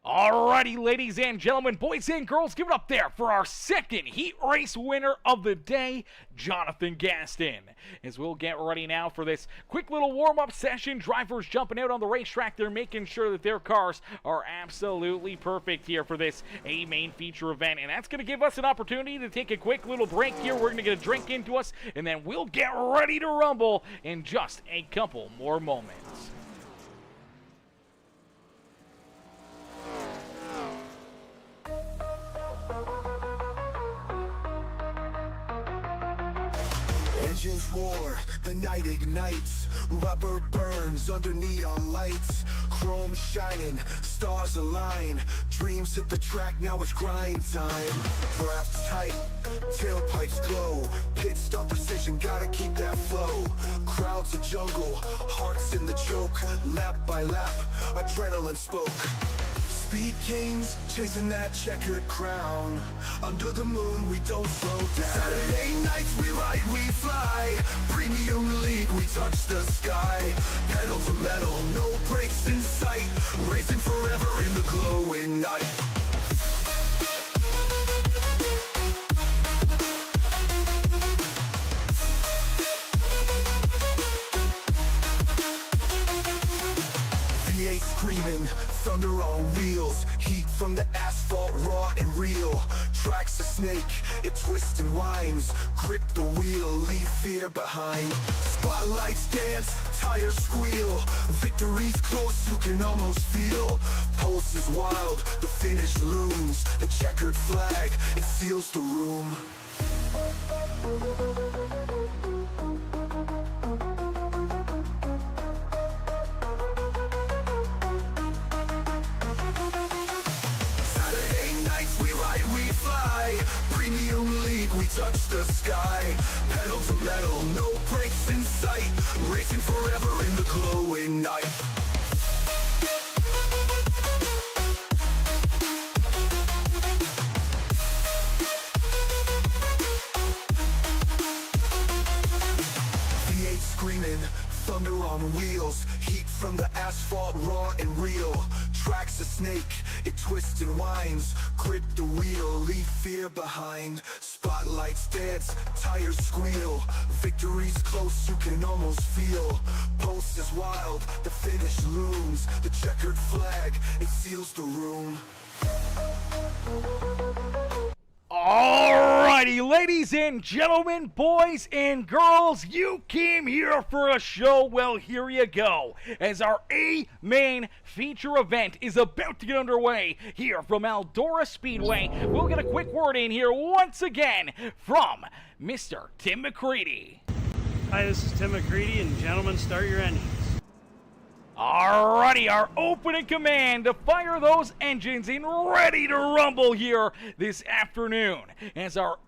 Alrighty, ladies and gentlemen, boys and girls, give it up there for our second heat race winner of the day, Jonathan Gaston. As we'll get ready now for this quick little warm-up session, drivers jumping out on the racetrack, they're making sure that their cars are absolutely perfect here for this main feature event, and that's going to give us an opportunity to take a quick little break here. We're going to get a drink into us, and then we'll get ready to rumble in just a couple more moments. Engines roar, the night ignites, rubber burns under neon lights, chrome shining, stars align, dreams hit the track, now it's grind time. Wrapped tight, tailpipes glow, pit stop precision, gotta keep that flow. Crowds a jungle, hearts in the choke, lap by lap, adrenaline spoke. Speed kings, chasing that checkered crown. Under the moon, we don't slow down. Saturday nights, we ride, we fly. Premium league, we touch the sky. Pedal to metal, no brakes in sight. Racing forever in the glowing night. V8 screaming, thunder on wheels, heat from the asphalt raw and real. Tracks a snake, it twists and winds, grip the wheel, leave fear behind. Spotlights dance, tires squeal, victory's close, you can almost feel. Pulse is wild, the finish looms, the checkered flag, it seals the room. Premium league, we touch the sky. Pedal to metal, no brakes in sight. Racing forever in the glowing night. V8 screaming, thunder on wheels, heat from the asphalt raw and real. Tracks a snake, it twists and winds, grip the wheel, leave fear behind. Spotlights dance, tires squeal, victory's close, you can almost feel. Pulse is wild, the finish looms, the checkered flag, it seals the room. Alrighty, ladies and gentlemen, boys and girls, you came here for a show. Well, here you go, as our main feature event is about to get underway here from Eldora Speedway. We'll get a quick word in here once again from Mr. Tim McCready. Hi, this is Tim McCready, and gentlemen, start your engines. Alrighty, our opening command to fire those engines and ready to rumble here this afternoon as our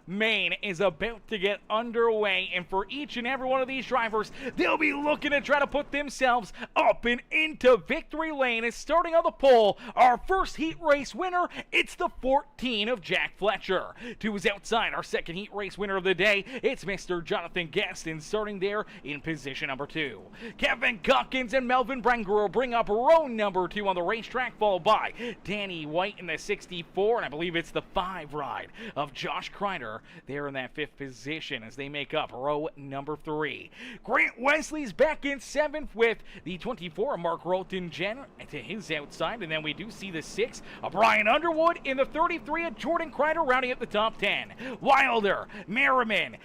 main is about to get underway. And for each and every one of these drivers, they'll be looking to try to put themselves up and into victory lane. And starting on the pole, our first heat race winner, it's the 14 of Jack Fletcher. To his outside, our second heat race winner of the day, it's Mr. Jonathan Gaston, starting there in position number 2. Kevin Calkins and Melvin Brenger will bring up row number 2 on the racetrack, followed by Danny White in the 64, and I believe it's the 5 ride of Josh Kreider there in that 5th position as they make up row number 3. Grant Wesley's back in 7th with the 24, Mark Rolton Jen to his outside, and then we do see the 6 of Brian Underwood in the 33 of Jordan Kreider rounding up the top 10. Wilder, Merriman,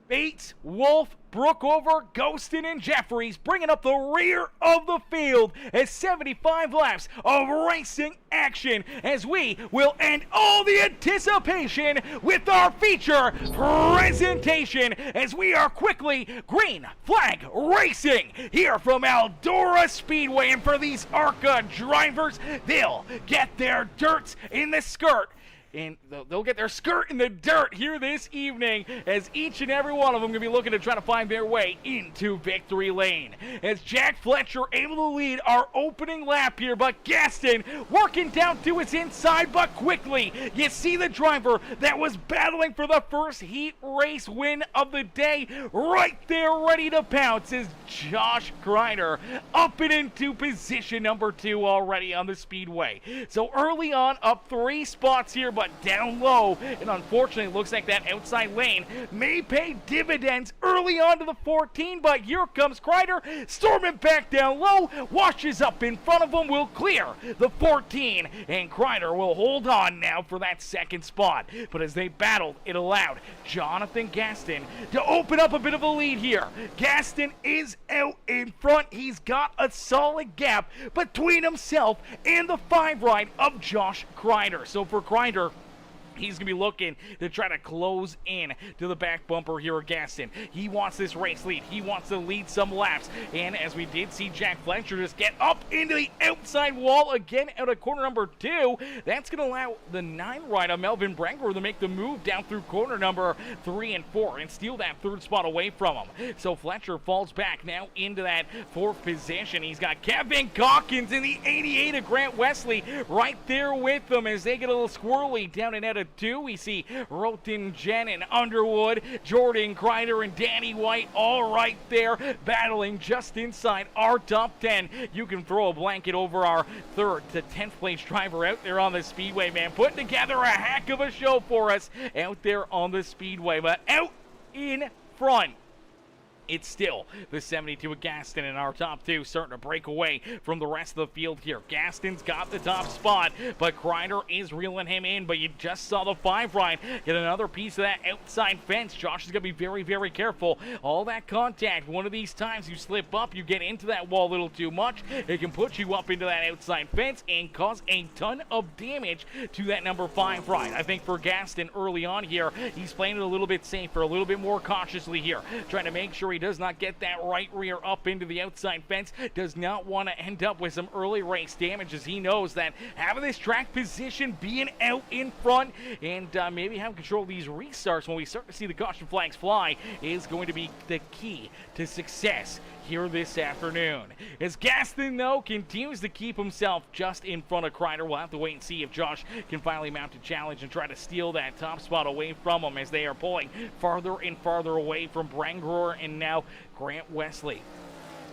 Bates, Wolf, Brookover, Ghostin, and Jeffries bringing up the rear of the field as 75 laps of racing action as we will end all the anticipation with our feature presentation as we are quickly green flag racing here from Eldora Speedway. And for these ARCA drivers, they'll get their dirts in the skirt. And they'll get their skirt in the dirt here this evening as each and every one of them going to be looking to try to find their way into victory lane. As Jack Fletcher able to lead our opening lap here, but Gaston working down to his inside, but quickly you see the driver that was battling for the first heat race win of the day right there ready to pounce is Josh Kreiner up and into position number 2 already on the speedway. So early on, up 3 spots here, but down low, and unfortunately it looks like that outside lane may pay dividends early on to the 14, but here comes Kreiner storming back down low, washes up in front of him, will clear the 14, and Kreiner will hold on now for that second spot. But as they battled, it allowed Jonathan Gaston to open up a bit of a lead here. Gaston is out in front. He's got a solid gap between himself and the 5 ride of Josh Kreiner. So for Kreiner, he's going to be looking to try to close in to the back bumper here at Gaston. He wants this race lead. He wants to lead some laps. And as we did see Jack Fletcher just get up into the outside wall again out of corner number 2, that's going to allow the 9 rider Melvin Branker to make the move down through corner number 3 and 4 and steal that 3rd spot away from him. So Fletcher falls back now into that 4th position. He's got Kevin Calkins in the 88 of Grant Wesley right there with them as they get a little squirrely down and out of 2. We see Roten, Jen, and Underwood, Jordan Kreiner, and Danny White all right there battling just inside our top 10. You can throw a blanket over our 3rd to 10th place driver out there on the speedway, man. Putting together a heck of a show for us out there on the speedway. But out in front, it's still the 72 of Gaston in our top 2, starting to break away from the rest of the field here. Gaston's got the top spot, but Kreiner is reeling him in. But you just saw the 5 ride get another piece of that outside fence. Josh is going to be very, very careful. All that contact, one of these times you slip up, you get into that wall a little too much, it can put you up into that outside fence and cause a ton of damage to that number 5 ride. I think for Gaston early on here, he's playing it a little bit safer, a little bit more cautiously here, trying to make sure he does not get that right rear up into the outside fence, does not want to end up with some early race damage as he knows that having this track position, being out in front, and maybe having control of these restarts when we start to see the caution flags fly is going to be the key to success here this afternoon. As Gaston, though, continues to keep himself just in front of Kreiner. We'll have to wait and see if Josh can finally mount a challenge and try to steal that top spot away from him as they are pulling farther and farther away from Brangroer and now Grant Wesley.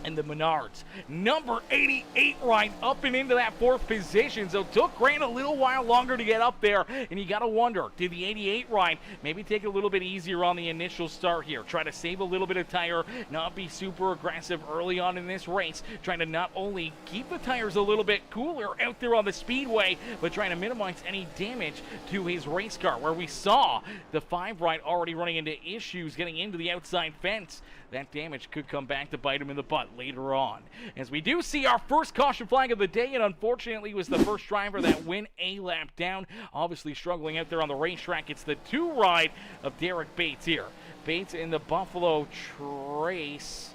And the Menards, number 88 ride up and into that 4th position. So it took Grant a little while longer to get up there, and you got to wonder, did the 88 ride maybe take it a little bit easier on the initial start here? Try to save a little bit of tire, not be super aggressive early on in this race, trying to not only keep the tires a little bit cooler out there on the speedway, but trying to minimize any damage to his race car, where we saw the 5 ride already running into issues getting into the outside fence. That damage could come back to bite him in the butt later on. As we do see our first caution flag of the day, and unfortunately was the first driver that went a lap down. Obviously struggling out there on the racetrack. It's the 2 ride of Derek Bates here. Bates in the Buffalo Trace.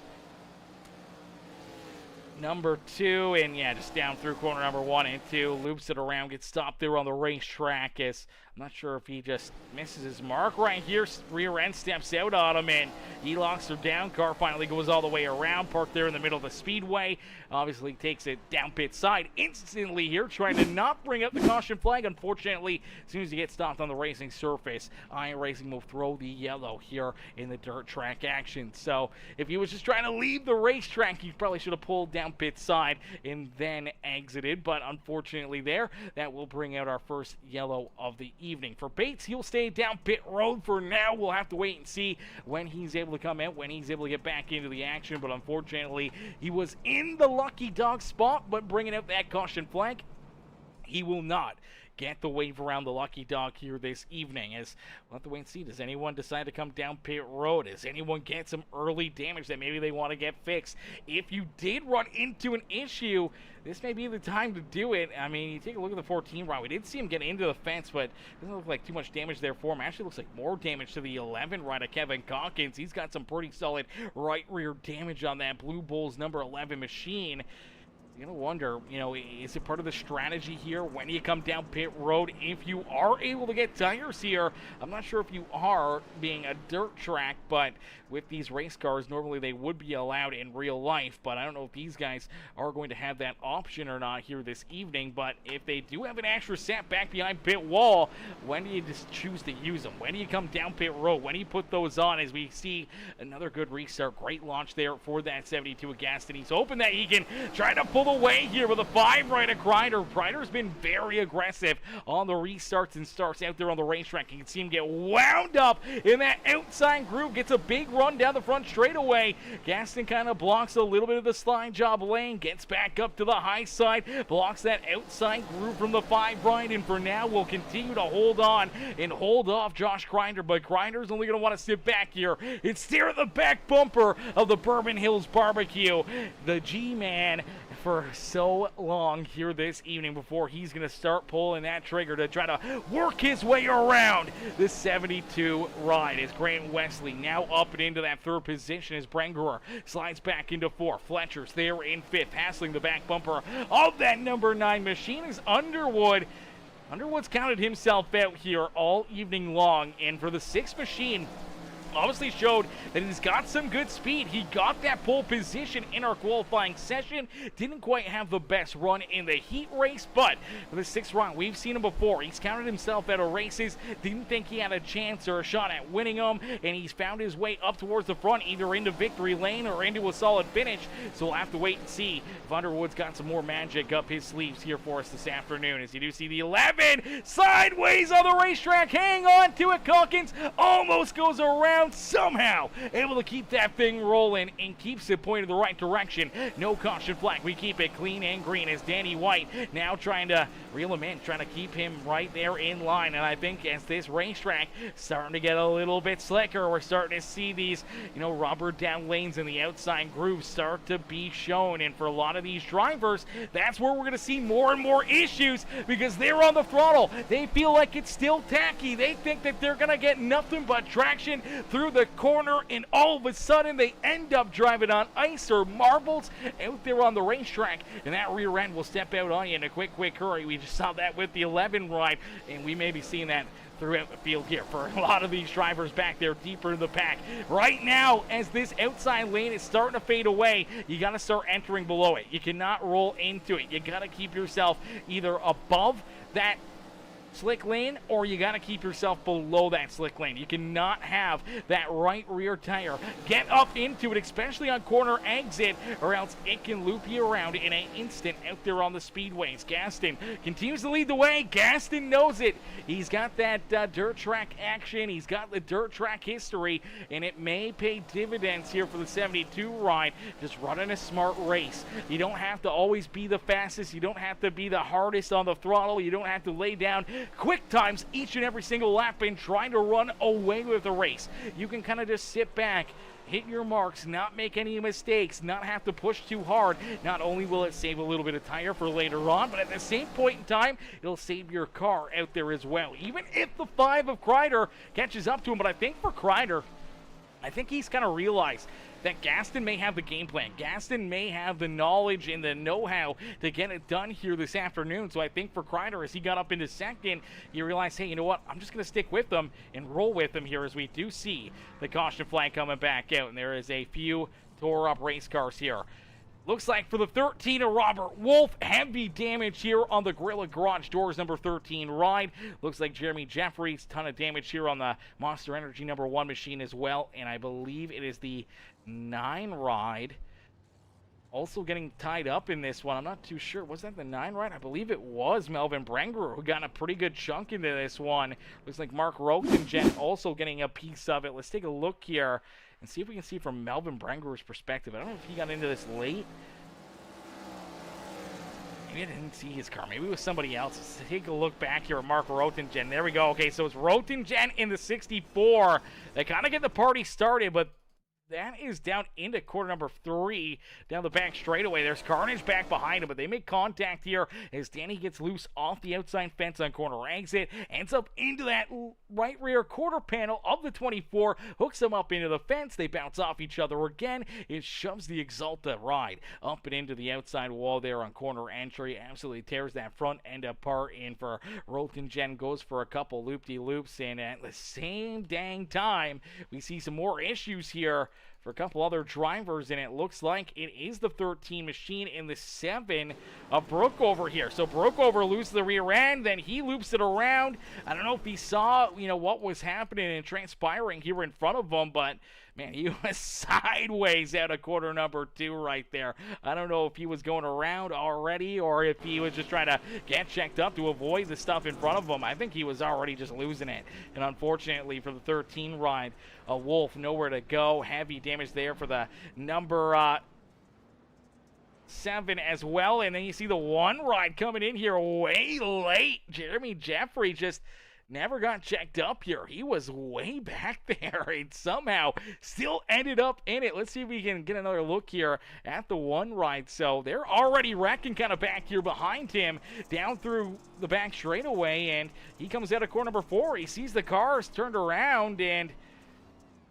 Number 2, and yeah, just down through corner number 1 and 2, loops it around, gets stopped there on the racetrack as I'm not sure if he just misses his mark right here. Rear end steps out on him, and he locks her down. Car finally goes all the way around, parked there in the middle of the speedway. Obviously takes it down pit side instantly here, trying to not bring up the caution flag. Unfortunately, as soon as he gets stopped on the racing surface, iRacing will throw the yellow here in the dirt track action. So if he was just trying to leave the racetrack, he probably should have pulled down pit side and then exited. But unfortunately there, that will bring out our first yellow of the evening. For Bates, he'll stay down pit road for now. We'll have to wait and see when he's able to come out, when he's able to get back into the action. But unfortunately, he was in the lucky dog spot, but bringing out that caution flag, he will not get the wave around the lucky dog here this evening. As we'll have to wait and see. Does anyone decide to come down pit road? Does anyone get some early damage that maybe they want to get fixed? If you did run into an issue, this may be the time to do it. I mean, you take a look at the 14 ride. We did see him get into the fence, but it doesn't look like too much damage there for him. Actually looks like more damage to the 11 rider, Kevin Calkins. He's got some pretty solid right rear damage on that Blue Bulls number 11 machine. You're going to wonder, you know, is it part of the strategy here when you come down pit road? If you are able to get tires here, I'm not sure if you are, being a dirt track, but with these race cars, normally they would be allowed in real life, but I don't know if these guys are going to have that option or not here this evening. But if they do have an extra set back behind pit wall, when do you just choose to use them? When do you come down pit road? When do you put those on? As we see another good restart, great launch there for that 72 of Gaston. He's hoping that he can try to pull away here with a 5 right at Kreider. Kreider's been very aggressive on the restarts and starts out there on the racetrack. You can see him get wound up in that outside groove, gets a big run down the front straightaway. Gaston kind of blocks a little bit of the slide job lane, gets back up to the high side, blocks that outside groove from the 5 right, and for now will continue to hold on and hold off Josh Kreider, but Kreider's only going to want to sit back here and stare at the back bumper of the Bourbon Hills Barbecue. The G-Man for so long here this evening before he's going to start pulling that trigger to try to work his way around the 72 ride. As Grant Wesley now up and into that 3rd position as Brengerer slides back into 4th. Fletcher's there in 5th, hassling the back bumper of that number 9 machine is Underwood. Underwood's counted himself out here all evening long, and for the 6th machine, obviously showed that he's got some good speed. He got that pole position in our qualifying session. Didn't quite have the best run in the heat race, but for the 6th round, we've seen him before. He's counted himself out of races. Didn't think he had a chance or a shot at winning them, and he's found his way up towards the front, either into victory lane or into a solid finish. So we'll have to wait and see if Underwood's got some more magic up his sleeves here for us this afternoon. As you do see the 11 sideways on the racetrack. Hang on to it, Calkins. Almost goes around. Somehow able to keep that thing rolling and keeps it pointed the right direction. No caution flag. We keep it clean and green as Danny White now trying to reel him in, trying to keep him right there in line. And I think as this racetrack starting to get a little bit slicker, we're starting to see these, you know, rubber down lanes in the outside grooves start to be shown. And for a lot of these drivers, that's where we're going to see more and more issues because they're on the throttle. They feel like it's still tacky. They think that they're going to get nothing but traction through the corner, and all of a sudden they end up driving on ice or marbles out there on the racetrack, and that rear end will step out on you in a quick hurry. We just saw that with the 11 ride, and we may be seeing that throughout the field here for a lot of these drivers back there deeper in the pack. Right now, as this outside lane is starting to fade away, you got to start entering below it. You cannot roll into it. You got to keep yourself either above that slick lane, or you got to keep yourself below that slick lane. You cannot have that right rear tire get up into it, especially on corner exit, or else it can loop you around in an instant out there on the speedways. Gaston continues to lead the way. Gaston knows it. He's got that dirt track action. He's got the dirt track history, and it may pay dividends here for the 72 ride. Just running a smart race. You don't have to always be the fastest. You don't have to be the hardest on the throttle. You don't have to lay down quick times each and every single lap and trying to run away with the race. You can kind of just sit back, hit your marks, not make any mistakes, not have to push too hard. Not only will it save a little bit of tire for later on, but at the same point in time, it'll save your car out there as well. Even if the 5 of Kreider catches up to him, but I think for Kreider, I think he's kind of realized that Gaston may have the game plan. Gaston may have the knowledge and the know-how to get it done here this afternoon. So I think for Kreider, as he got up into second, he realized, hey, you know what? I'm just going to stick with them and roll with them here, as we do see the caution flag coming back out. And there is a few tore-up race cars here. Looks like for the 13 of Robert Wolf, heavy damage here on the Gorilla Garage Doors number 13 ride. Looks like Jeremy Jeffries, ton of damage here on the Monster Energy number 1 machine as well. And I believe it is the 9 ride also getting tied up in this one. I'm not too sure. Was that the 9 ride? I believe it was Melvin Brengerer who got a pretty good chunk into this one. Looks like Mark Rotengen also getting a piece of it. Let's take a look here and see if we can see from Melvin Brengerer's perspective. I don't know if he got into this late. Maybe I didn't see his car. Maybe it was somebody else. Let's take a look back here at Mark Rotingen. There we go. Okay, so it's Rotingen in the 64. They kind of get the party started, but that is down into quarter number 3, down the back straightaway. There's Carnage back behind him, but they make contact here as Danny gets loose off the outside fence on corner exit, ends up into that right rear quarter panel of the 24, hooks him up into the fence. They bounce off each other again. It shoves the Exalta ride up and into the outside wall there on corner entry. Absolutely tears that front end apart, and for Rotingen goes for a couple loop-de-loops, and at the same dang time, we see some more issues here for a couple other drivers, and it looks like it is the 13 machine in the 7 of Brookover here. So Brookover loses the rear end, then he loops it around. I don't know if he saw, what was happening and transpiring here in front of him, but man, he was sideways out of quarter number 2 right there. I don't know if he was going around already or if he was just trying to get checked up to avoid the stuff in front of him. I think he was already just losing it. And unfortunately for the 13 ride, Wolf nowhere to go. Heavy damage there for the number 7 as well. And then you see the 1 ride coming in here way late. Jeremy Jeffrey just never got checked up here. He was way back there and somehow still ended up in it. Let's see if we can get another look here at the 1 ride. So they're already wrecking kind of back here behind him down through the back straightaway, and he comes out of corner number 4. He sees the cars turned around, and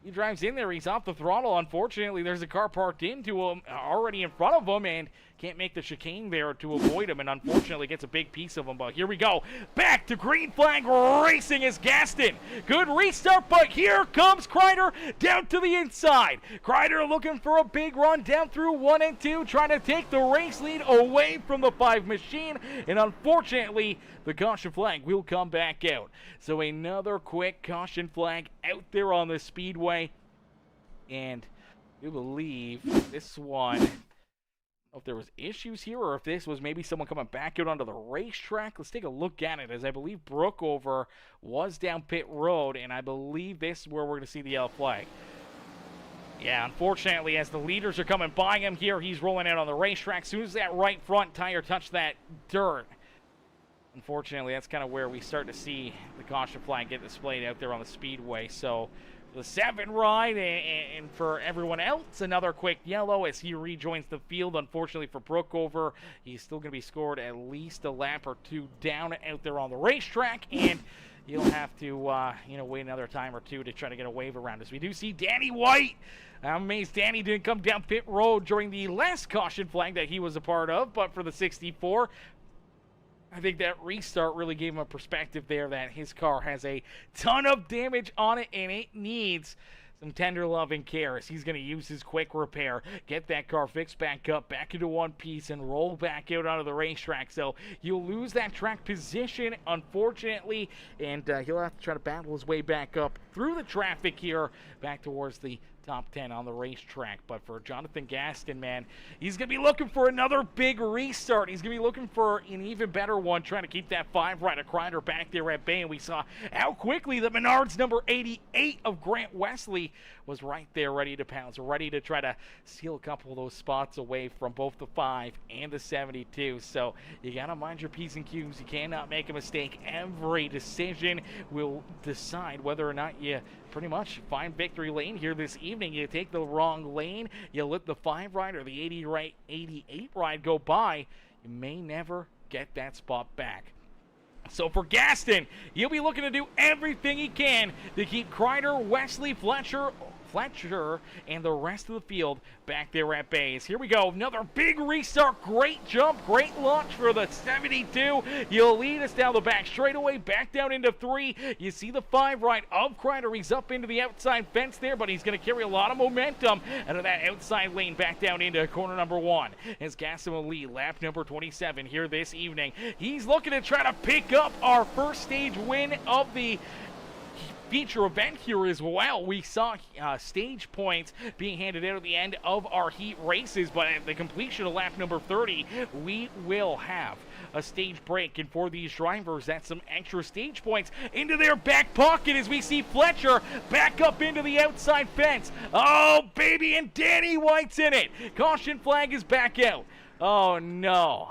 he drives in there. He's off the throttle. Unfortunately, there's a car parked into him already in front of him, and can't make the chicane there to avoid him, and unfortunately gets a big piece of him. But here we go. Back to green flag racing is Gaston. Good restart, but here comes Kreider down to the inside. Kreider looking for a big run down through 1 and 2, trying to take the race lead away from the 5 machine, and unfortunately, the caution flag will come back out. So another quick caution flag out there on the speedway, and we believe this one, I don't know if there was issues here or if this was maybe someone coming back out onto the racetrack. Let's take a look at it, as I believe Brookover was down pit road, and I believe this is where we're going to see the yellow flag. Yeah, unfortunately, as the leaders are coming by him here, he's rolling out on the racetrack. As soon as that right front tire touched that dirt, unfortunately, that's kind of where we start to see the caution flag get displayed out there on the speedway. So the 7 ride, and for everyone else, another quick yellow as he rejoins the field. Unfortunately for Brookover, he's still going to be scored at least a lap or 2 down out there on the racetrack, and he'll have to, wait another time or 2 to try to get a wave around us. We do see Danny White. I'm amazed Danny didn't come down pit road during the last caution flag that he was a part of, but for the 64, I think that restart really gave him a perspective there that his car has a ton of damage on it, and it needs some tender love and care as he's going to use his quick repair, get that car fixed back up, back into one piece, and roll back out onto the racetrack. So he'll lose that track position, unfortunately, and he'll have to try to battle his way back up through the traffic here, back towards the top 10 on the racetrack. But for Jonathan Gaston, man, he's going to be looking for another big restart. He's going to be looking for an even better one, trying to keep that 5 right of Kreider back there at bay. And we saw how quickly the Menards number 88 of Grant Wesley was right there ready to pounce, ready to try to steal a couple of those spots away from both the 5 and the 72. So you got to mind your P's and Q's. You cannot make a mistake. Every decision will decide whether or not you pretty much find victory lane here this evening. You take the wrong lane, you let the 5 ride or the 88 ride go by, you may never get that spot back. So for Gaston, he'll be looking to do everything he can to keep Kreider, Wesley, Fletcher, and the rest of the field back there at base. Here we go. Another big restart. Great jump. Great launch for the 72. He'll lead us down the back straightaway, back down into 3. You see the 5 right of Kreider. He's up into the outside fence there, but he's going to carry a lot of momentum out of that outside lane back down into corner number 1. As Gaston will lead lap number 27 here this evening. He's looking to try to pick up our first stage win of the feature event here as well. We saw stage points being handed out at the end of our heat races, but at the completion of lap number 30, we will have a stage break, and for these drivers, that's some extra stage points into their back pocket as we see Fletcher back up into the outside fence. Oh, baby, and Danny White's in it. Caution flag is back out. Oh, no.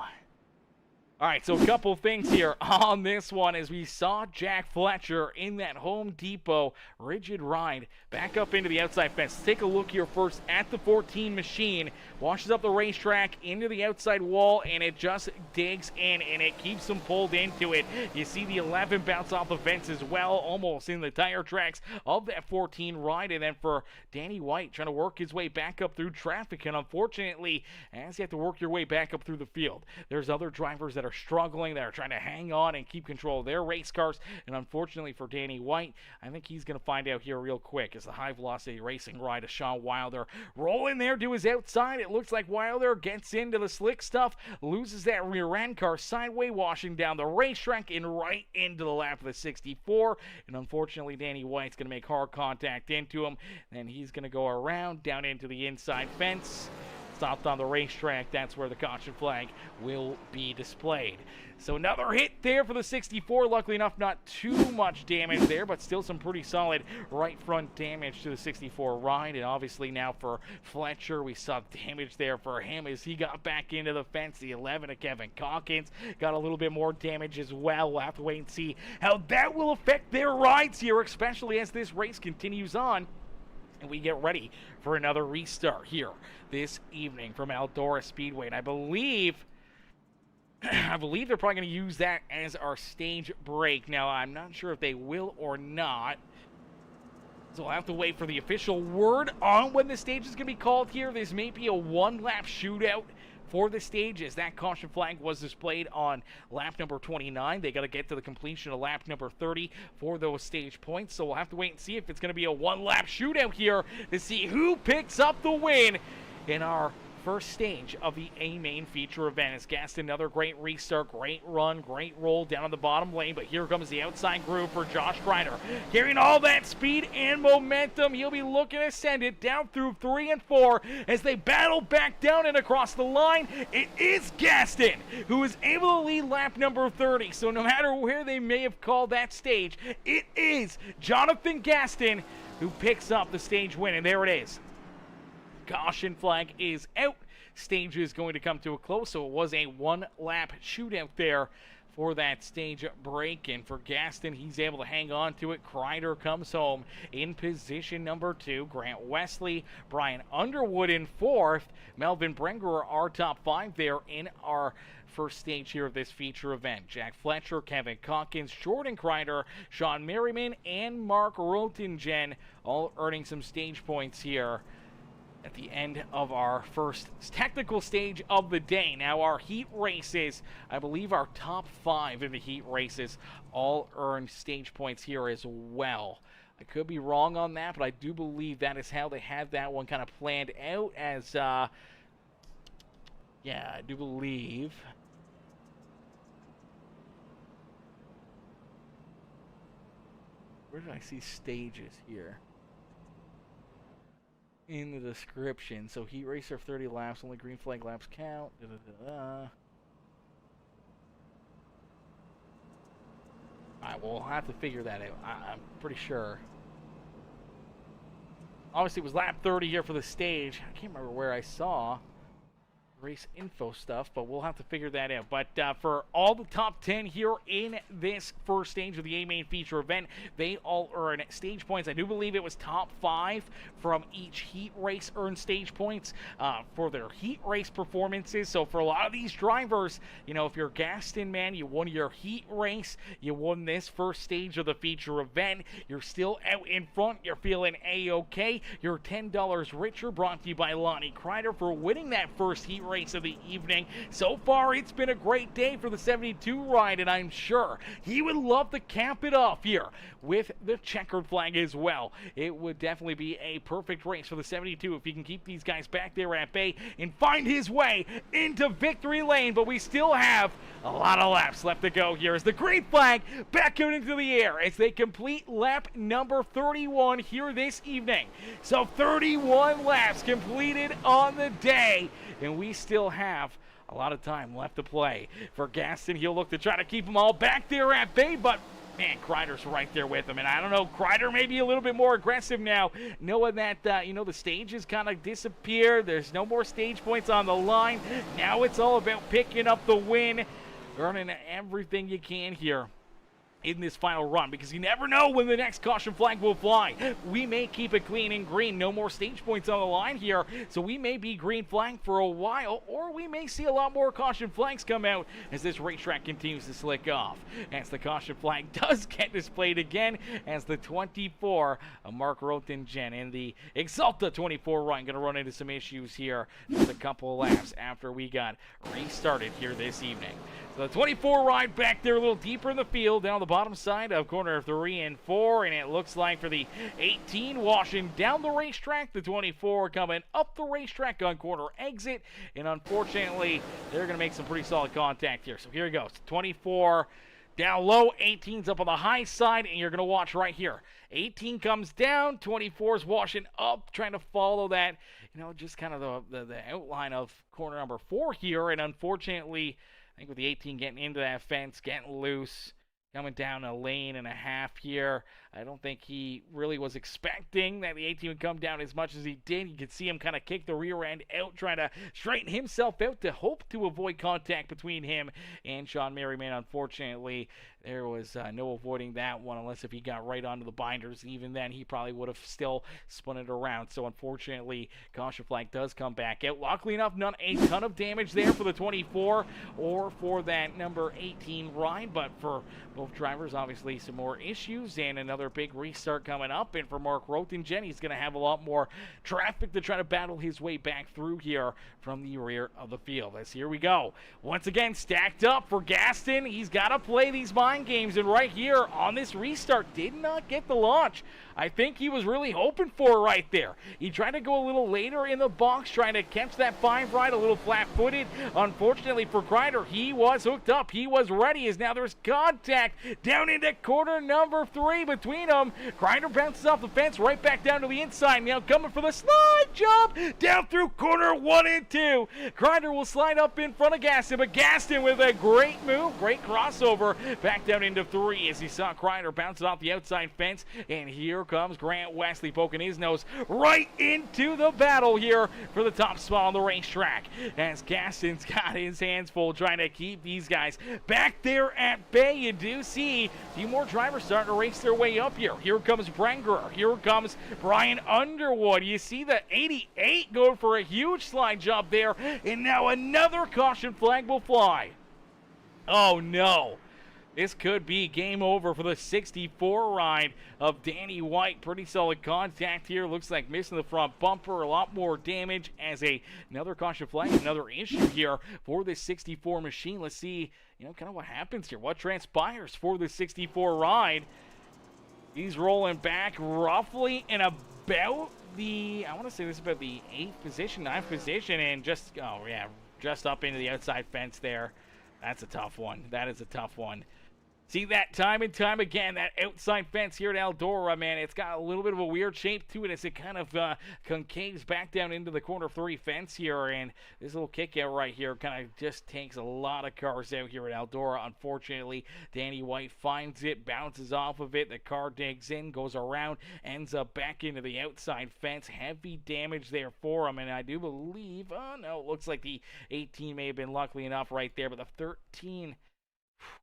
All right, so a couple things here on this one as we saw Jack Fletcher in that Home Depot rigid ride back up into the outside fence. Take a look here first at the 14 machine. Washes up the racetrack into the outside wall, and it just digs in, and it keeps them pulled into it. You see the 11 bounce off the fence as well, almost in the tire tracks of that 14 ride. And then for Danny White trying to work his way back up through traffic, and unfortunately, as you have to work your way back up through the field, there's other drivers that are struggling, that are trying to hang on and keep control of their race cars. And unfortunately for Danny White, I think he's going to find out here real quick as the high velocity racing ride of Sean Wilder rolling there to his outside. It looks like Wilder gets into the slick stuff, loses that rear end car sideway, washing down the racetrack and right into the lap of the 64. And unfortunately, Danny White's going to make hard contact into him. Then he's going to go around down into the inside fence. Stopped on the racetrack. That's where the caution flag will be displayed. So another hit there for the 64. Luckily enough, not too much damage there, but still some pretty solid right front damage to the 64 ride. And obviously now for Fletcher, we saw damage there for him as he got back into the fence. The 11 of Kevin Calkins got a little bit more damage as well. We'll have to wait and see how that will affect their rides here, especially as this race continues on and we get ready for another restart here this evening from Eldora Speedway. And I believe they're probably going to use that as our stage break. Now, I'm not sure if they will or not, so I'll have to wait for the official word on when the stage is going to be called here. This may be a one-lap shootout for the stages. That caution flag was displayed on lap number 29. They got to get to the completion of lap number 30 for those stage points. So we'll have to wait and see if it's going to be a one-lap shootout here to see who picks up the win in our first stage of the A main feature event. As Gaston, another great restart, great run, great roll down on the bottom lane, but here comes the outside groove for Josh Kreider. Carrying all that speed and momentum, he'll be looking to send it down through 3 and 4 as they battle back down and across the line. It is Gaston who is able to lead lap number 30, so no matter where they may have called that stage, it is Jonathan Gaston who picks up the stage win, and there it is. Caution flag is out. Stage is going to come to a close, so it was a one-lap shootout there for that stage break. And for Gaston, he's able to hang on to it. Kreider comes home in position number 2. Grant Wesley, Brian Underwood in 4th. Melvin Brenger, our top 5 there in our first stage here of this feature event. Jack Fletcher, Kevin Calkins, Jordan Kreider, Sean Merriman, and Mark Rotingen all earning some stage points here at the end of our first technical stage of the day. Now our heat races, I believe our top 5 in the heat races all earn stage points here as well. I could be wrong on that, but I do believe that is how they had that one kind of planned out as, yeah, I do believe. Where did I see stages here? In the description. So heat racer 30 laps, only green flag laps count. Alright, we'll have to figure that out. I'm pretty sure. Obviously it was lap 30 here for the stage. I can't remember where I saw race info stuff, but we'll have to figure that out. But for all the top 10 here in this first stage of the A main feature event, they all earn stage points. I do believe it was top 5 from each heat race earned stage points for their heat race performances. So for a lot of these drivers, you know, if you're Gaston, man, you won your heat race, you won this first stage of the feature event, you're still out in front, you're feeling A-okay, you're $10 richer, brought to you by Lonnie Kreider for winning that first heat race of the evening. So far, it's been a great day for the 72 ride, and I'm sure he would love to cap it off here with the checkered flag as well. It would definitely be a perfect race for the 72 if he can keep these guys back there at bay and find his way into victory lane. But we still have a lot of laps left to go here as the green flag back out into the air as they complete lap number 31 here this evening. So 31 laps completed on the day, and we still have a lot of time left to play. For Gaston, he'll look to try to keep them all back there at bay, but man, Kreider's right there with him. And I don't know, Kreider may be a little bit more aggressive now, knowing that, you know, the stage has kind of disappeared. There's no more stage points on the line. Now it's all about picking up the win earning everything you can here in this final run, because you never know when the next caution flag will fly. We may keep it clean and green, no more stage points on the line here, so we may be green flag for a while, or we may see a lot more caution flags come out as this racetrack continues to slick off. As the caution flag does get displayed again, as the 24 of Mark Rotingen and the Exalta 24 run going to run into some issues here just a couple of laps after we got restarted here this evening. So the 24 ride back there a little deeper in the field, down the bottom side of corner 3 and 4, and it looks like for the 18 washing down the racetrack, the 24 coming up the racetrack on corner exit, and unfortunately they're going to make some pretty solid contact here. So here he goes, 24 down low, 18's up on the high side, and you're going to watch right here. 18 comes down, 24's washing up, trying to follow that, just kind of the outline of corner number 4 here, and unfortunately, I think with the 18 getting into that fence, getting loose, coming down a lane and a half here, I don't think he really was expecting that the 18 would come down as much as he did. You could see him kind of kick the rear end out, trying to straighten himself out to hope to avoid contact between him and Sean Merriman. Unfortunately, there was no avoiding that one, unless if he got right onto the binders. Even then, he probably would have still spun it around. So unfortunately, caution flag does come back out. Luckily enough, not a ton of damage there for the 24 or for that number 18 ride, but for both drivers, obviously some more issues and another big restart coming up. And for Mark Rotingen, he's going to have a lot more traffic to try to battle his way back through here from the rear of the field. As here we go. Once again, stacked up for Gaston. He's got to play these mind games, and right here on this restart did not get the launch I think he was really hoping for right there. He tried to go a little later in the box, trying to catch that 5 ride, a little flat-footed. Unfortunately for Kreider, he was hooked up. He was ready, as now there's contact down into corner number 3 between them. Kreider bounces off the fence right back down to the inside. Now coming for the slide jump down through corner 1 and 2. Kreider will slide up in front of Gaston, but Gaston with a great move, great crossover back down into 3 as he saw Kreider bounce it off the outside fence. And here comes Grant Wesley poking his nose right into the battle here for the top spot on the racetrack, as Gaston's got his hands full trying to keep these guys back there at bay. You do see a few more drivers starting to race their way up here. Here comes Brenger. Here comes Brian Underwood. You see the 88 going for a huge slide job there, and now another caution flag will fly. Oh no. This could be game over for the 64 ride of Danny White. Pretty solid contact here. Looks like missing the front bumper. A lot more damage as another caution flag, another issue here for this 64 machine. Let's see, kind of what happens here. What transpires for the 64 ride. He's rolling back roughly in about the, I want to say this is about the 8th position, 9th position, and just up into the outside fence there. That's a tough one. That is a tough one. See that time and time again, that outside fence here at Eldora, man, it's got a little bit of a weird shape to it as it kind of concaves back down into the corner 3 fence here, and this little kick out right here kind of just takes a lot of cars out here at Eldora. Unfortunately, Danny White finds it, bounces off of it, the car digs in, goes around, ends up back into the outside fence. Heavy damage there for him, and I do believe, oh no, it looks like the 18 may have been lucky enough right there, but the 13...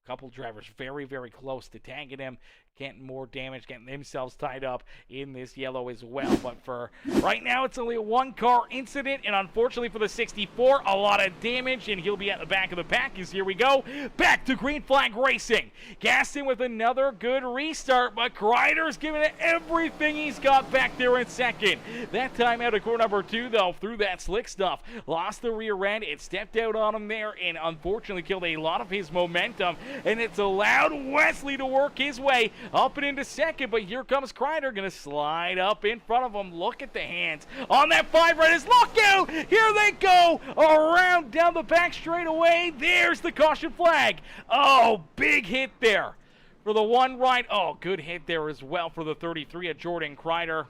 couple drivers very, very close to tagging him, getting more damage, getting themselves tied up in this yellow as well. But for right now, it's only a 1-car incident, and unfortunately for the 64, a lot of damage, and he'll be at the back of the pack. As here we go, back to green flag racing. Gaston with another good restart, but Kreider's giving it everything he's got back there in second. That time out of corner number 2, though, through that slick stuff, lost the rear end. It stepped out on him there, and unfortunately killed a lot of his momentum, and it's allowed Wesley to work his way up and into second. But here comes Kreider, gonna slide up in front of him. Look at the hands on that 5 riders. Look out! Here they go around down the back straightaway. There's the caution flag. Oh, big hit there for the 1 ride. Oh, good hit there as well for the 33 of Jordan Kreider.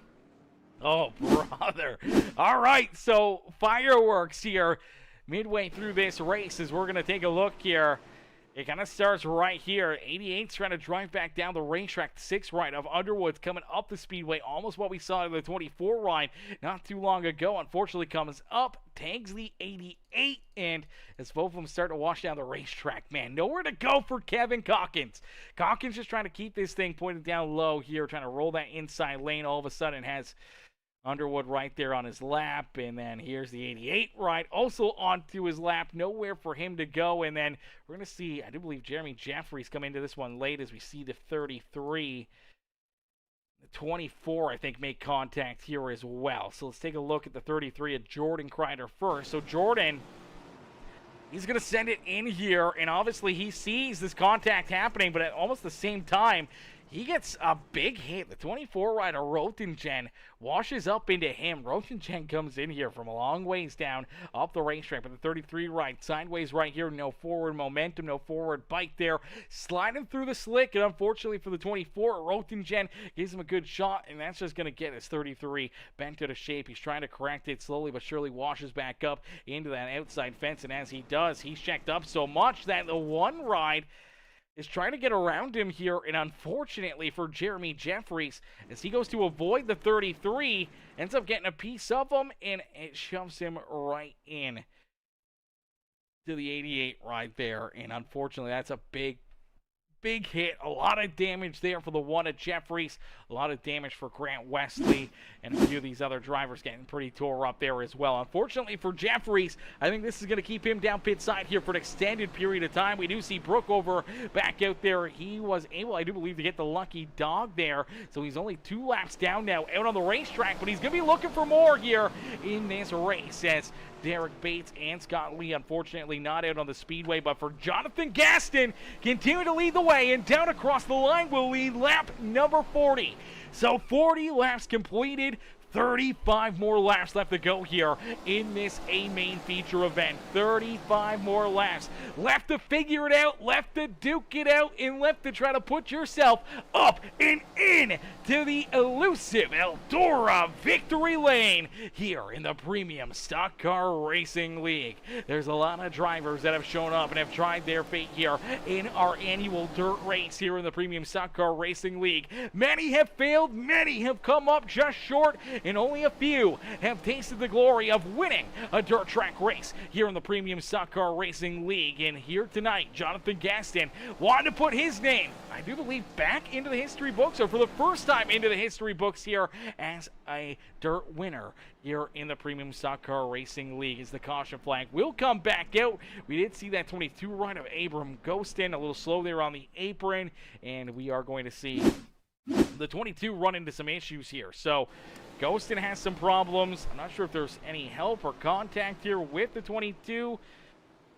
Oh, brother. All right, so fireworks here midway through this race as we're gonna take a look here It kind of starts right here. 88's trying to drive back down the racetrack. The 6 right of Underwood's coming up the speedway. Almost what we saw in the 24 ride not too long ago. Unfortunately comes up, tags the 88, and as both of them start to wash down the racetrack, man, nowhere to go for Kevin Calkins. Calkins just trying to keep this thing pointed down low here, trying to roll that inside lane. All of a sudden has Underwood right there on his lap, and then here's the 88 right also onto his lap. Nowhere for him to go, and then we're going to see, I do believe Jeremy Jeffries come into this one late as we see the 33. The 24, I think, make contact here as well. So let's take a look at the 33 of Jordan Kreider first. So Jordan, he's going to send it in here, and obviously he sees this contact happening, but at almost the same time, he gets a big hit. The 24 rider, Rotingen, washes up into him. Rotingen comes in here from a long ways down up the racetrack, but the 33 right, sideways right here, no forward momentum, no forward bite there. Sliding through the slick, and unfortunately for the 24, Rotingen gives him a good shot, and that's just going to get his 33 bent out of shape. He's trying to correct it slowly, but surely washes back up into that outside fence, and as he does, he's checked up so much that the 1 ride is trying to get around him here, and unfortunately for Jeremy Jeffries, as he goes to avoid the 33, ends up getting a piece of him, and it shoves him right in to the 88 right there, and unfortunately that's a big hit. A lot of damage there for the 1 at Jeffries. A lot of damage for Grant Wesley. And a few of these other drivers getting pretty tore up there as well. Unfortunately for Jeffries, I think this is going to keep him down pit side here for an extended period of time. We do see Brookover back out there. He was able, I do believe, to get the lucky dog there. So he's only 2 laps down now out on the racetrack. But he's going to be looking for more here in this race, as Derek Bates and Scott Lee, unfortunately, not out on the speedway. But for Jonathan Gaston, continue to lead the way, and down across the line will lead lap number 40. So 40 laps completed. 35 more laps left to go here in this A-Main feature event. 35 more laps left to figure it out, left to duke it out, and left to try to put yourself up and in to the elusive Eldora victory lane here in the Premium Stock Car Racing League. There's a lot of drivers that have shown up and have tried their fate here in our annual dirt race here in the Premium Stock Car Racing League. Many have failed, many have come up just short, and only a few have tasted the glory of winning a dirt track race here in the Premium Stock Car Racing League. And here tonight, Jonathan Gaston wanted to put his name, I do believe, back into the history books, or for the first time into the history books here as a dirt winner here in the Premium Stock Car Racing League, as the caution flag will come back out. We did see that 22 right of Abram Ghostin, a little slow there on the apron, and we are going to see the 22 run into some issues here. So Ghostin has some problems. I'm not sure if there's any help or contact here with the 22.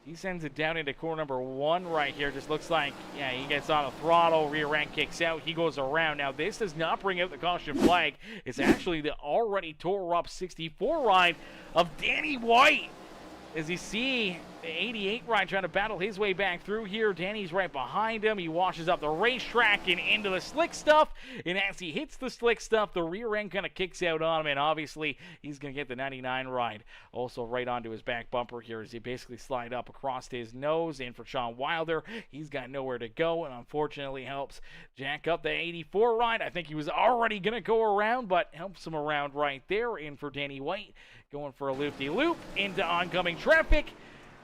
He sends it down into corner number 1 right here. Just looks like, yeah, he gets on a throttle, rear end kicks out, he goes around. Now, this does not bring out the caution flag. It's actually the already tore up 64 ride of Danny White. As you see the 88 ride trying to battle his way back through here. Danny's right behind him. He washes up the racetrack and into the slick stuff. And as he hits the slick stuff, the rear end kind of kicks out on him. And obviously, he's going to get the 99 ride also right onto his back bumper here as he basically slide up across his nose. And for Sean Wilder, he's got nowhere to go, and unfortunately helps jack up the 84 ride. I think he was already going to go around, but helps him around right there. And for Danny White, going for a loop-de-loop into oncoming traffic.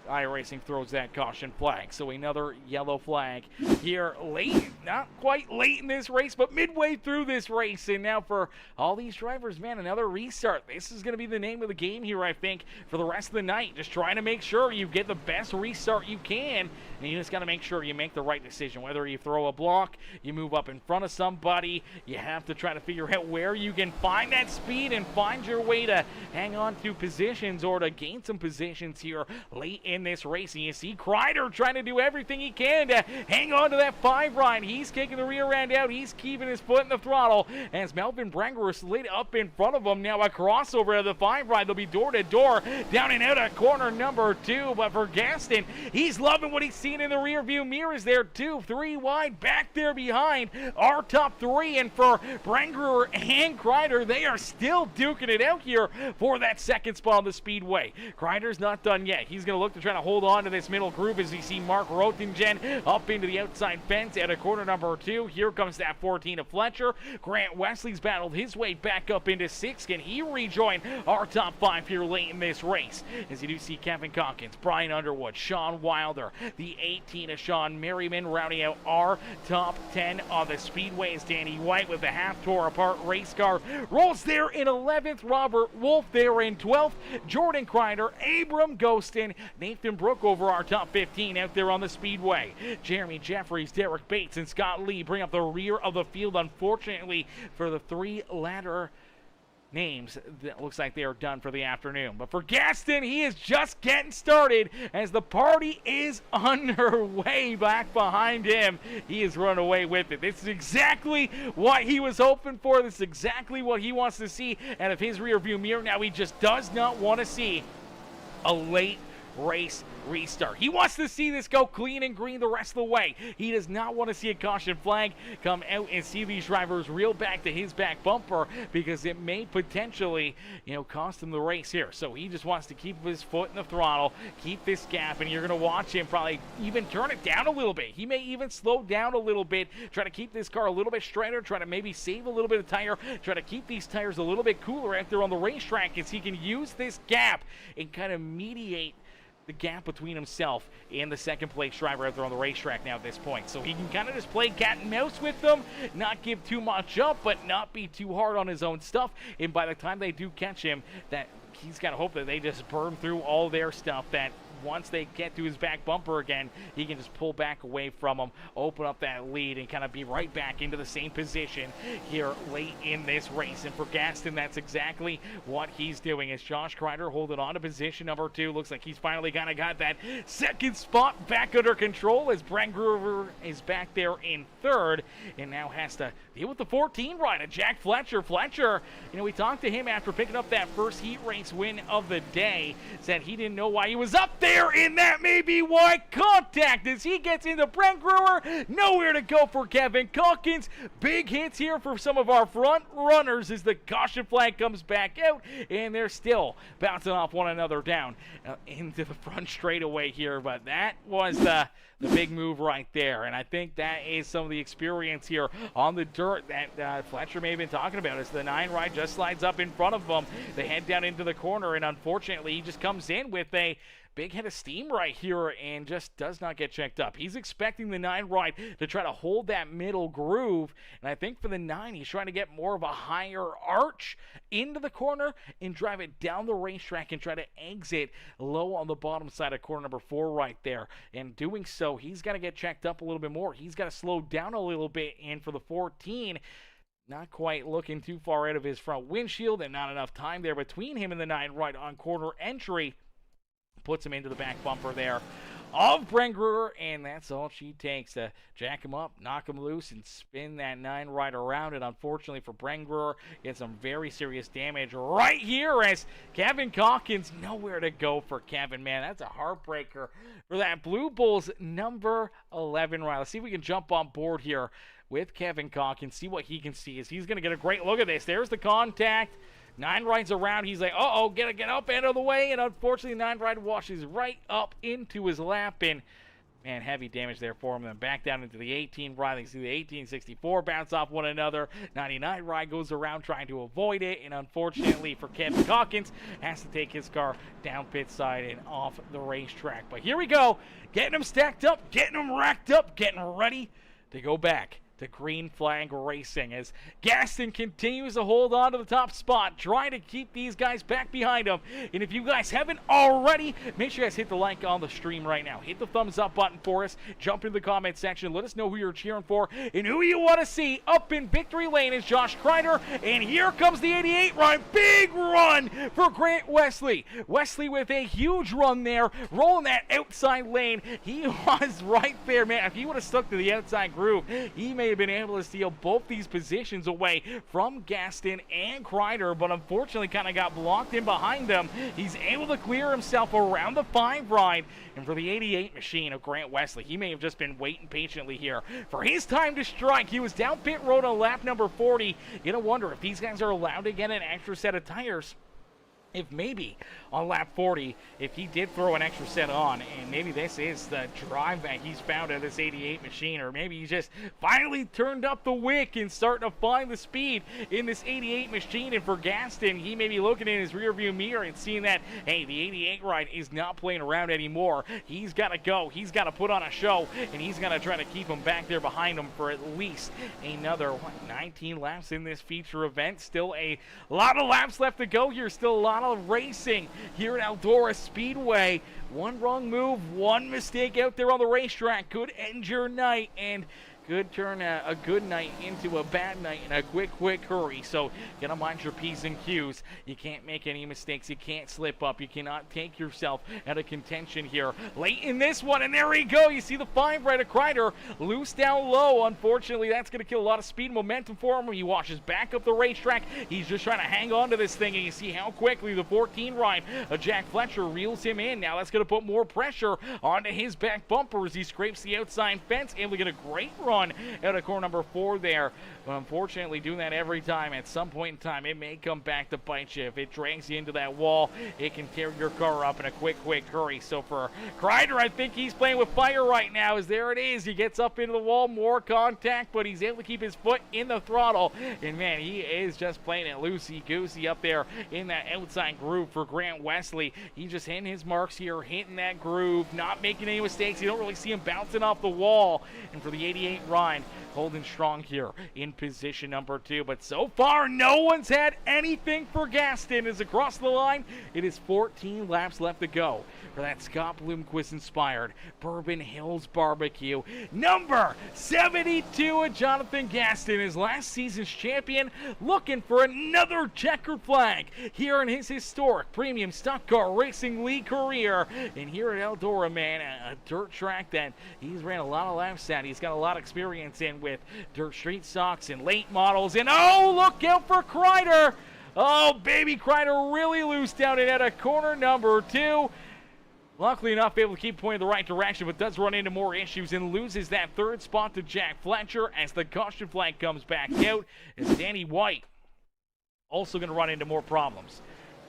iRacing throws that caution flag. So another yellow flag here late, not quite late in this race, but midway through this race. And now for all these drivers, man, another restart. This is going to be the name of the game here, I think, for the rest of the night. Just trying to make sure you get the best restart you can, and you just got to make sure you make the right decision. Whether you throw a block, you move up in front of somebody, you have to try to figure out where you can find that speed and find your way to hang on to positions or to gain some positions here late in this race. And you see Kreider trying to do everything he can to hang on to that 5 ride. He's kicking the rear end out. He's keeping his foot in the throttle as Melvin Brenger slid up in front of him. Now a crossover of the 5 ride. They'll be door to door down and out of corner number 2. But for Gaston, he's loving what he's seeing in the rear view mirrors there. 2, 3 wide back there behind our top 3. And for Brenger and Kreider, they are still duking it out here for that second spot on the speedway. Kreider's not done yet. He's going to look to try trying to hold on to this middle groove as you see Mark Rotingen up into the outside fence at a corner number 2. Here comes that 14 of Fletcher. Grant Wesley's battled his way back up into 6th. Can he rejoin our top 5 here late in this race? As you do see Kevin Calkins, Brian Underwood, Sean Wilder, the 18 of Sean Merriman rounding out our top 10 on the Speedway as Danny White with the half tore apart race car rolls there in 11th. Robert Wolf there in 12th. Jordan Kreider, Abram Ghostin, Nathan Brook over our top 15 out there on the Speedway. Jeremy Jeffries, Derek Bates, and Scott Lee bring up the rear of the field, unfortunately, for the 3 ladder names. That looks like they are done for the afternoon. But for Gaston, he is just getting started as the party is underway back behind him. He is run away with it. This is exactly what he was hoping for. This is exactly what he wants to see out of his rear view mirror. Now he just does not want to see a late race restart. He wants to see this go clean and green the rest of the way. He does not want to see a caution flag come out and see these drivers reel back to his back bumper, because it may potentially, cost him the race here. So he just wants to keep his foot in the throttle, keep this gap, and you're going to watch him probably even turn it down a little bit. He may even slow down a little bit, try to keep this car a little bit straighter, try to maybe save a little bit of tire, try to keep these tires a little bit cooler out there on the racetrack, as he can use this gap and kind of mediate the gap between himself and the second place driver out there on the racetrack now at this point. So he can kind of just play cat and mouse with them, not give too much up, but not be too hard on his own stuff. And by the time they do catch him, that he's got to hope that they just burn through all their stuff, that once they get to his back bumper again, he can just pull back away from them, open up that lead, and kind of be right back into the same position here late in this race. And for Gaston, that's exactly what he's doing, as Josh Kreider holding on to position number 2. Looks like he's finally kind of got that second spot back under control, as Brent Groover is back there in 3rd and now has to deal with the 14 rider, Jack Fletcher. Fletcher, we talked to him after picking up that first heat race win of the day, said he didn't know why he was up there, and that may be why. Contact as he gets into Brent Brewer. Nowhere to go for Kevin Calkins. Big hits here for some of our front runners as the caution flag comes back out, and they're still bouncing off one another down into the front straightaway here. But that was the big move right there, and I think that is some of the experience here on the dirt that Fletcher may have been talking about, as the 9 ride just slides up in front of them. They head down into the corner, and unfortunately he just comes in with a big head of steam right here and just does not get checked up. He's expecting the 9 ride to try to hold that middle groove, and I think for the 9 he's trying to get more of a higher arch into the corner and drive it down the racetrack and try to exit low on the bottom side of corner number 4 right there. And doing so, he's got to get checked up a little bit more. He's got to slow down a little bit, and for the 14, not quite looking too far out of his front windshield, and not enough time there between him and the 9 right on corner entry. Puts him into the back bumper there of Brent Brewer, and that's all she takes to jack him up, knock him loose, and spin that 9 right around. And unfortunately for Brent Brewer, gets some very serious damage right here, as Kevin Calkins, nowhere to go for Kevin, man. That's a heartbreaker for that Blue Bulls number 11 ride. Let's see if we can jump on board here with Kevin Calkins, see what he can see, as he's going to get a great look at this. There's the contact. 9 rides around. He's like, uh-oh, get up out of the way. And unfortunately, 9 ride washes right up into his lap. And, man, heavy damage there for him. Then back down into the 18 ride. You see the 1864 bounce off one another. 99 ride goes around trying to avoid it. And unfortunately for Kevin Calkins, has to take his car down pit side and off the racetrack. But here we go. Getting him stacked up, getting him racked up, getting ready to go back to green flag racing, as Gaston continues to hold on to the top spot, trying to keep these guys back behind him. And if you guys haven't already, make sure you guys hit the like on the stream right now. Hit the thumbs up button for us. Jump into the comment section. Let us know who you're cheering for and who you want to see up in victory lane is Josh Kreider. And here comes the 88 run. Big run for Grant Wesley. Wesley with a huge run there, rolling that outside lane. He was right there, man. If he would have stuck to the outside groove, he may have been able to steal both these positions away from Gaston and Kreider, but unfortunately kind of got blocked in behind them. He's able to clear himself around the 5 ride, and for the 88 machine of Grant Wesley, he may have just been waiting patiently here for his time to strike. He was down pit road on lap number 40. You don't wonder if these guys are allowed to get an extra set of tires if maybe on lap 40, if he did throw an extra set on, and maybe this is the drive that he's found out of this 88 machine, or maybe he just finally turned up the wick and starting to find the speed in this 88 machine. And for Gaston, he may be looking in his rearview mirror and seeing that, hey, the 88 ride is not playing around anymore. He's got to go. He's got to put on a show, and he's going to try to keep him back there behind him for at least another, 19 laps in this feature event. Still a lot of laps left to go here. Still a lot of racing here at Eldora Speedway. One wrong move, one mistake out there on the racetrack could end your night, and could turn a good night into a bad night in a quick hurry. So gotta mind your P's and Q's. You can't make any mistakes. You can't slip up. You cannot take yourself out of contention here late in this one. And there we go. You see the 5 right of Kreider loose down low. Unfortunately, that's gonna kill a lot of speed and momentum for him. He washes back up the racetrack. He's just trying to hang on to this thing, and you see how quickly the 14 ride Jack Fletcher reels him in. Now that's gonna put more pressure onto his back bumper as he scrapes the outside fence, able to get a great run out of corner number 4 there. But unfortunately, doing that every time, at some point in time, it may come back to bite you. If it drags you into that wall, it can tear your car up in a quick hurry. So for Kreider, I think he's playing with fire right now, as there it is. He gets up into the wall, more contact, but he's able to keep his foot in the throttle. And man, he is just playing it loosey-goosey up there in that outside groove for Grant Wesley. He's just hitting his marks here, hitting that groove, not making any mistakes. You don't really see him bouncing off the wall. And for the 88 ride, holding strong here in position number 2. But so far, no one's had anything for Gaston. As across the line, it is 14 laps left to go for that Scott Bloomquist-inspired Bourbon Hills Barbecue. Number 72 of Jonathan Gaston, his last season's champion, looking for another checkered flag here in his historic Premium Stock Car Racing League career. And here at Eldora, man, a dirt track that he's ran a lot of laps at. He's got a lot of experience in with dirt street stocks and late models. And oh, look out for Kreider. Oh, baby, Kreider really loose down and out of corner number 2. Luckily enough, able to keep pointing the right direction, but does run into more issues and loses that 3rd spot to Jack Fletcher as the caution flag comes back out. As Danny White also going to run into more problems.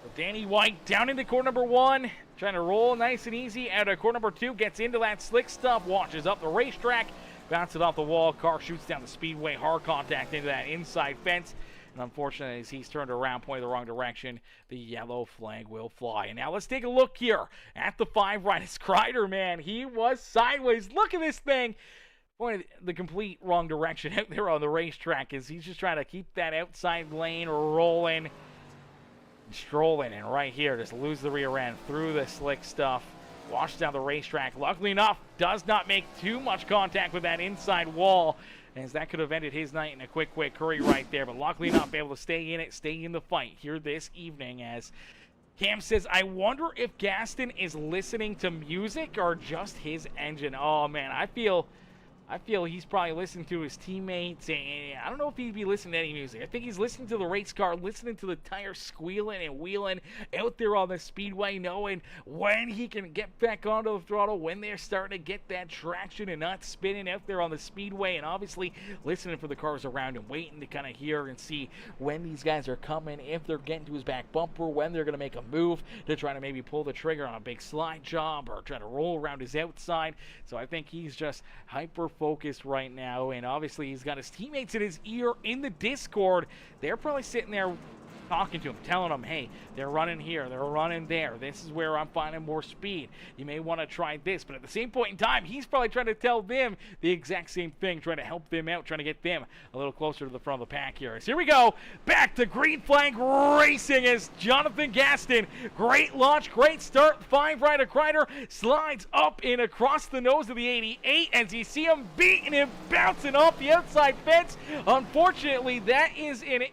So Danny White down into corner number 1, trying to roll nice and easy out of corner number 2, gets into that slick stuff, washes up the racetrack, bounces off the wall, car shoots down the speedway, hard contact into that inside fence. And unfortunately, as he's turned around, pointing the wrong direction, the yellow flag will fly. And now let's take a look here at the 5 right. It's Kreider, man. He was sideways. Look at this thing. Pointed the complete wrong direction out there on the racetrack, as he's just trying to keep that outside lane rolling, strolling. And right here, just lose the rear end through the slick stuff. Washed down the racetrack. Luckily enough, does not make too much contact with that inside wall, as that could have ended his night in a quick hurry right there. But luckily enough, able to stay in it, stay in the fight here this evening. As Cam says, I wonder if Gaston is listening to music or just his engine. Oh man, I feel he's probably listening to his teammates, and I don't know if he'd be listening to any music. I think he's listening to the race car, listening to the tires squealing and wheeling out there on the speedway, knowing when he can get back onto the throttle, when they're starting to get that traction and not spinning out there on the speedway, and obviously listening for the cars around him, waiting to kind of hear and see when these guys are coming, if they're getting to his back bumper, when they're going to make a move to try to maybe pull the trigger on a big slide job or try to roll around his outside. So I think he's just hyper focused right now, and obviously he's got his teammates in his ear in the Discord. They're probably sitting there talking to him, telling him, hey, they're running here, they're running there, this is where I'm finding more speed, you may want to try this. But at the same point in time, he's probably trying to tell them the exact same thing, trying to help them out, trying to get them a little closer to the front of the pack here. So here we go, back to green flag racing as Jonathan Gaston, great launch, great start, 5 right of Kreider, slides up and across the nose of the 88 as you see him beating him, bouncing off the outside fence. Unfortunately, that is an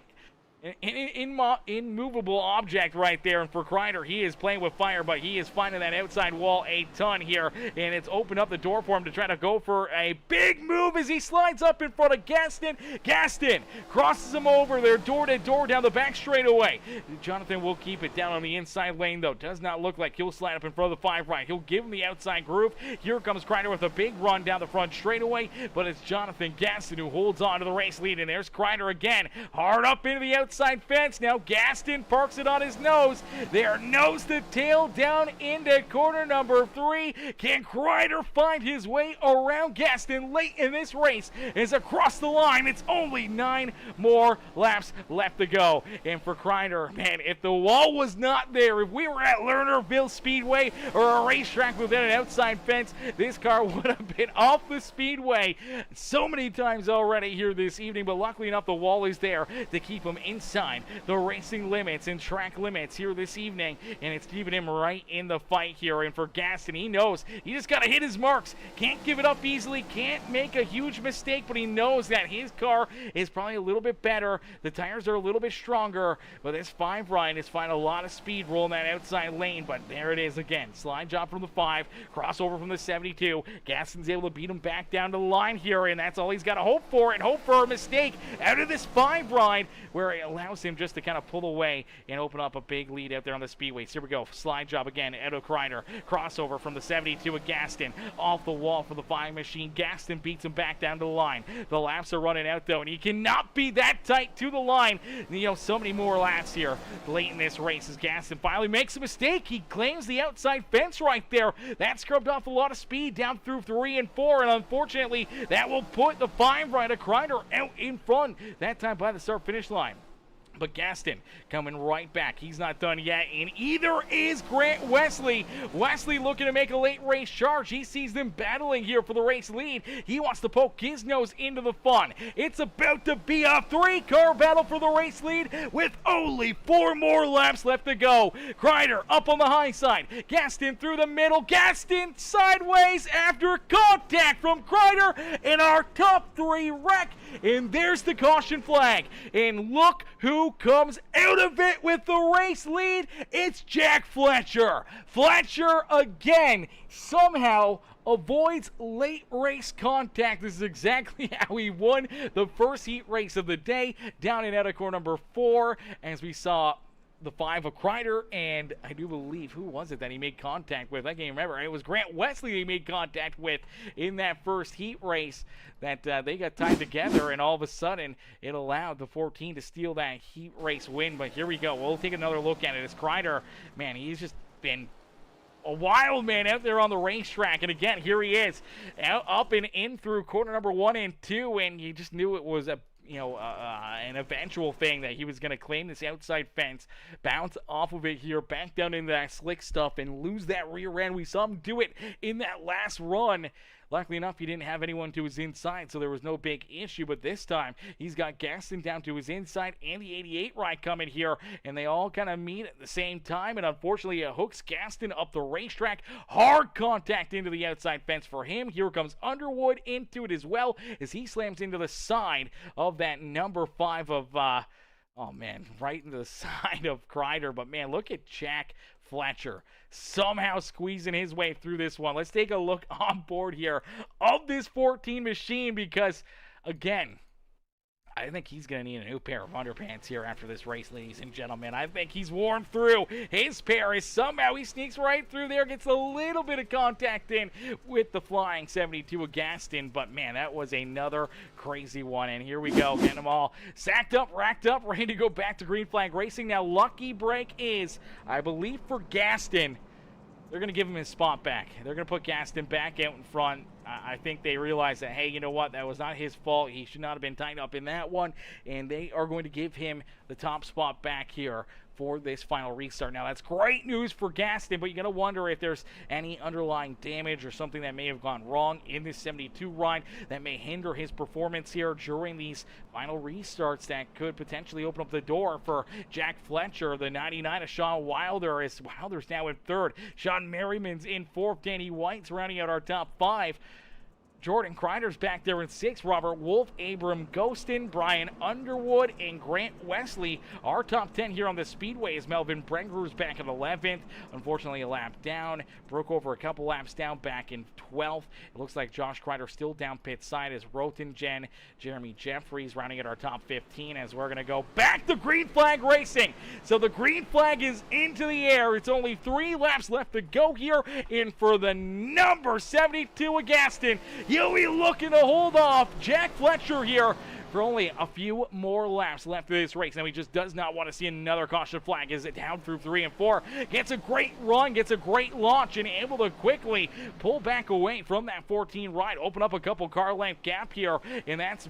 immovable object right there, and for Kreider, he is playing with fire, but he is finding that outside wall a ton here, and it's opened up the door for him to try to go for a big move as he slides up in front of Gaston. Gaston crosses him over there, door to door down the back straightaway. Jonathan will keep it down on the inside lane, though. Does not look like he'll slide up in front of the 5 right. He'll give him the outside groove. Here comes Kreider with a big run down the front straightaway, but it's Jonathan Gaston who holds on to the race lead, and there's Kreider again, hard up into the outside outside fence. Now Gaston parks it on his nose. They're nose to tail down into corner number 3. Can Kreider find his way around Gaston late in this race? Is across the line. It's only 9 more laps left to go. And for Kreider, man, if the wall was not there, if we were at Lernerville Speedway or a racetrack without an outside fence, this car would have been off the speedway so many times already here this evening. But luckily enough, the wall is there to keep him inside the racing limits and track limits here this evening, and it's keeping him right in the fight here. And for Gaston, he knows he just got to hit his marks. Can't give it up easily, can't make a huge mistake, but he knows that his car is probably a little bit better. The tires are a little bit stronger, but this 5 ride is finding a lot of speed rolling that outside lane. But there it is again. Slide job from the 5, crossover from the 72. Gaston's able to beat him back down to the line here, and that's all he's got to hope for, and hope for a mistake out of this 5 ride where it allows him just to kind of pull away and open up a big lead out there on the speedways. Here we go. Slide job again. Edo Kreider. Crossover from the 72 with Gaston. Off the wall for the 5 machine. Gaston beats him back down to the line. The laps are running out though, and he cannot be that tight to the line. You know, so many more laps here late in this race as Gaston finally makes a mistake. He claims the outside fence right there. That scrubbed off a lot of speed down through 3 and 4, and unfortunately that will put the 5 ride of Kreider out in front, that time by the start-finish line. But Gaston coming right back. He's not done yet, and either is Grant Wesley. Wesley looking to make a late race charge. He sees them battling here for the race lead. He wants to poke his nose into the fun. It's about to be a 3-car battle for the race lead with only 4 more laps left to go. Kreider up on the high side. Gaston through the middle. Gaston sideways after contact from Kreider in our top 3 wreck. And there's the caution flag. And look who comes out of it with the race lead. It's Jack Fletcher. Fletcher again somehow avoids late race contact. This is exactly how he won the first heat race of the day down in out corner number 4, as we saw the 5 of Kreider, and I do believe, who was it that he made contact with? I can't remember. It was Grant Wesley he made contact with in that first heat race that they got tied together, and all of a sudden it allowed the 14 to steal that heat race win. But here we go. We'll take another look at it as Kreider, man, he's just been a wild man out there on the racetrack. And again, here he is out, up and in through corner number 1 and 2, and you just knew it was a an eventual thing that he was going to claim this outside fence, bounce off of it here, back down into that slick stuff, and lose that rear end. We saw him do it in that last run. Luckily enough, he didn't have anyone to his inside, so there was no big issue. But this time, he's got Gaston down to his inside and the 88 ride coming here, and they all kind of meet at the same time. And unfortunately, it hooks Gaston up the racetrack. Hard contact into the outside fence for him. Here comes Underwood into it as well, as he slams into the side of that number 5 of, oh man, right into the side of Kreider. But man, look at Jack Fletcher somehow squeezing his way through this one. Let's take a look on board here of this 14 machine, because again, I think he's going to need a new pair of underpants here after this race, ladies and gentlemen. I think he's worn through his pair. Is somehow he sneaks right through there, gets a little bit of contact in with the flying 72 of Gaston. But man, that was another crazy one. And here we go, getting them all sacked up, racked up, ready to go back to green flag racing. Now, lucky break is, I believe, for Gaston. They're going to give him his spot back. They're going to put Gaston back out in front. I think they realize that, hey, you know what? That was not his fault. He should not have been tied up in that one. And they are going to give him the top spot back here for this final restart. Now, that's great news for Gaston, but you're going to wonder if there's any underlying damage or something that may have gone wrong in this 72 ride that may hinder his performance here during these final restarts that could potentially open up the door for Jack Fletcher. The 99 of Sean Wilder, is Wilder's now in 3rd. Sean Merriman's in 4th. Danny White's rounding out our top 5. Jordan Kreider's back there in 6th. Robert Wolf, Abram Ghostin, Brian Underwood, and Grant Wesley. Our top 10 here on the Speedway is Melvin Brenger's back in 11th. Unfortunately, a lap down. Broke over a couple laps down back in 12th. It looks like Josh Kreider still down pit side as Roten Jeremy Jeffries rounding at our top 15, as we're going to go back to green flag racing. So the green flag is into the air. It's only 3 laps left to go here. And for the number 72 of Gaston, he'll be looking to hold off Jack Fletcher here for only a few more laps left of this race. Now he just does not want to see another caution flag as it down through 3 and 4. Gets a great run, gets a great launch, and able to quickly pull back away from that 14 ride. Open up a couple car length gap here, and that's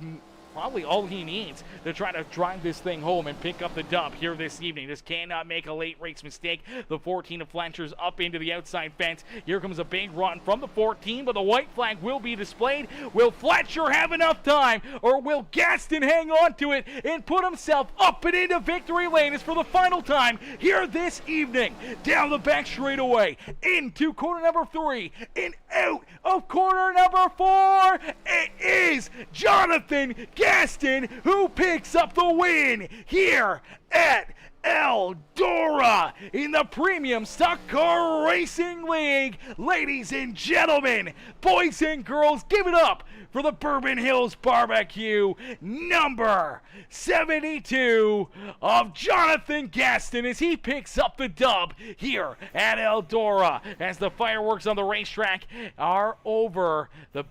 probably all he needs to try to drive this thing home and pick up the dub here this evening. Just cannot make a late race mistake. The 14 of Fletcher's up into the outside fence. Here comes a big run from the 14, but the white flag will be displayed. Will Fletcher have enough time, or will Gaston hang on to it and put himself up and into victory lane? As for the final time here this evening, down the back straightaway, into corner number 3, and out of corner number 4, it is Jonathan Gaston who picks up the win here at Eldora in the Premium Stock Car Racing League. Ladies and gentlemen, boys and girls, give it up for the Bourbon Hills Barbecue number 72 of Jonathan Gaston as he picks up the dub here at Eldora as the fireworks on the racetrack are over. The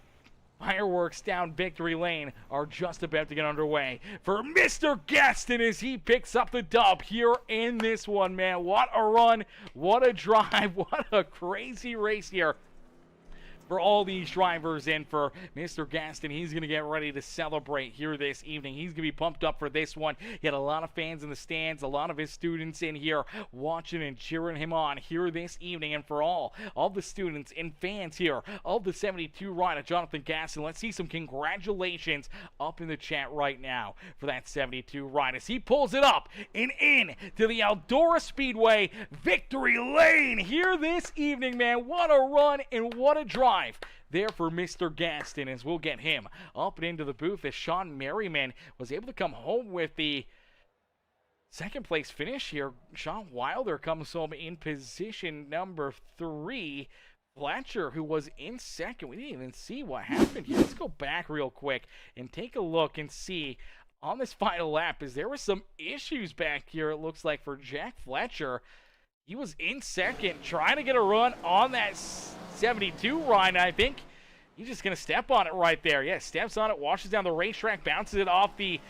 fireworks down victory lane are just about to get underway for Mr. Gaston as he picks up the dub here in this one, man. What a run, what a drive, what a crazy race here for all these drivers, and for Mr. Gaston, he's going to get ready to celebrate here this evening. He's going to be pumped up for this one. He had a lot of fans in the stands, a lot of his students in here watching and cheering him on here this evening. And for all the students and fans here of the 72 ride of Jonathan Gaston, let's see some congratulations up in the chat right now for that 72 ride as he pulls it up and in to the Eldora Speedway victory lane here this evening, man. What a run and what a drive there for Mr. Gaston, as we'll get him up and into the booth as Sean Merriman was able to come home with the second place finish here. Sean Wilder comes home in position number 3. Fletcher, who was in second, we didn't even see what happened here. Let's go back real quick and take a look and see on this final lap, as there were some issues back here, it looks like, for Jack Fletcher. He was in second, trying to get a run on that 72 ride. I think he's just going to step on it right there. Yeah, steps on it, washes down the racetrack, bounces it off the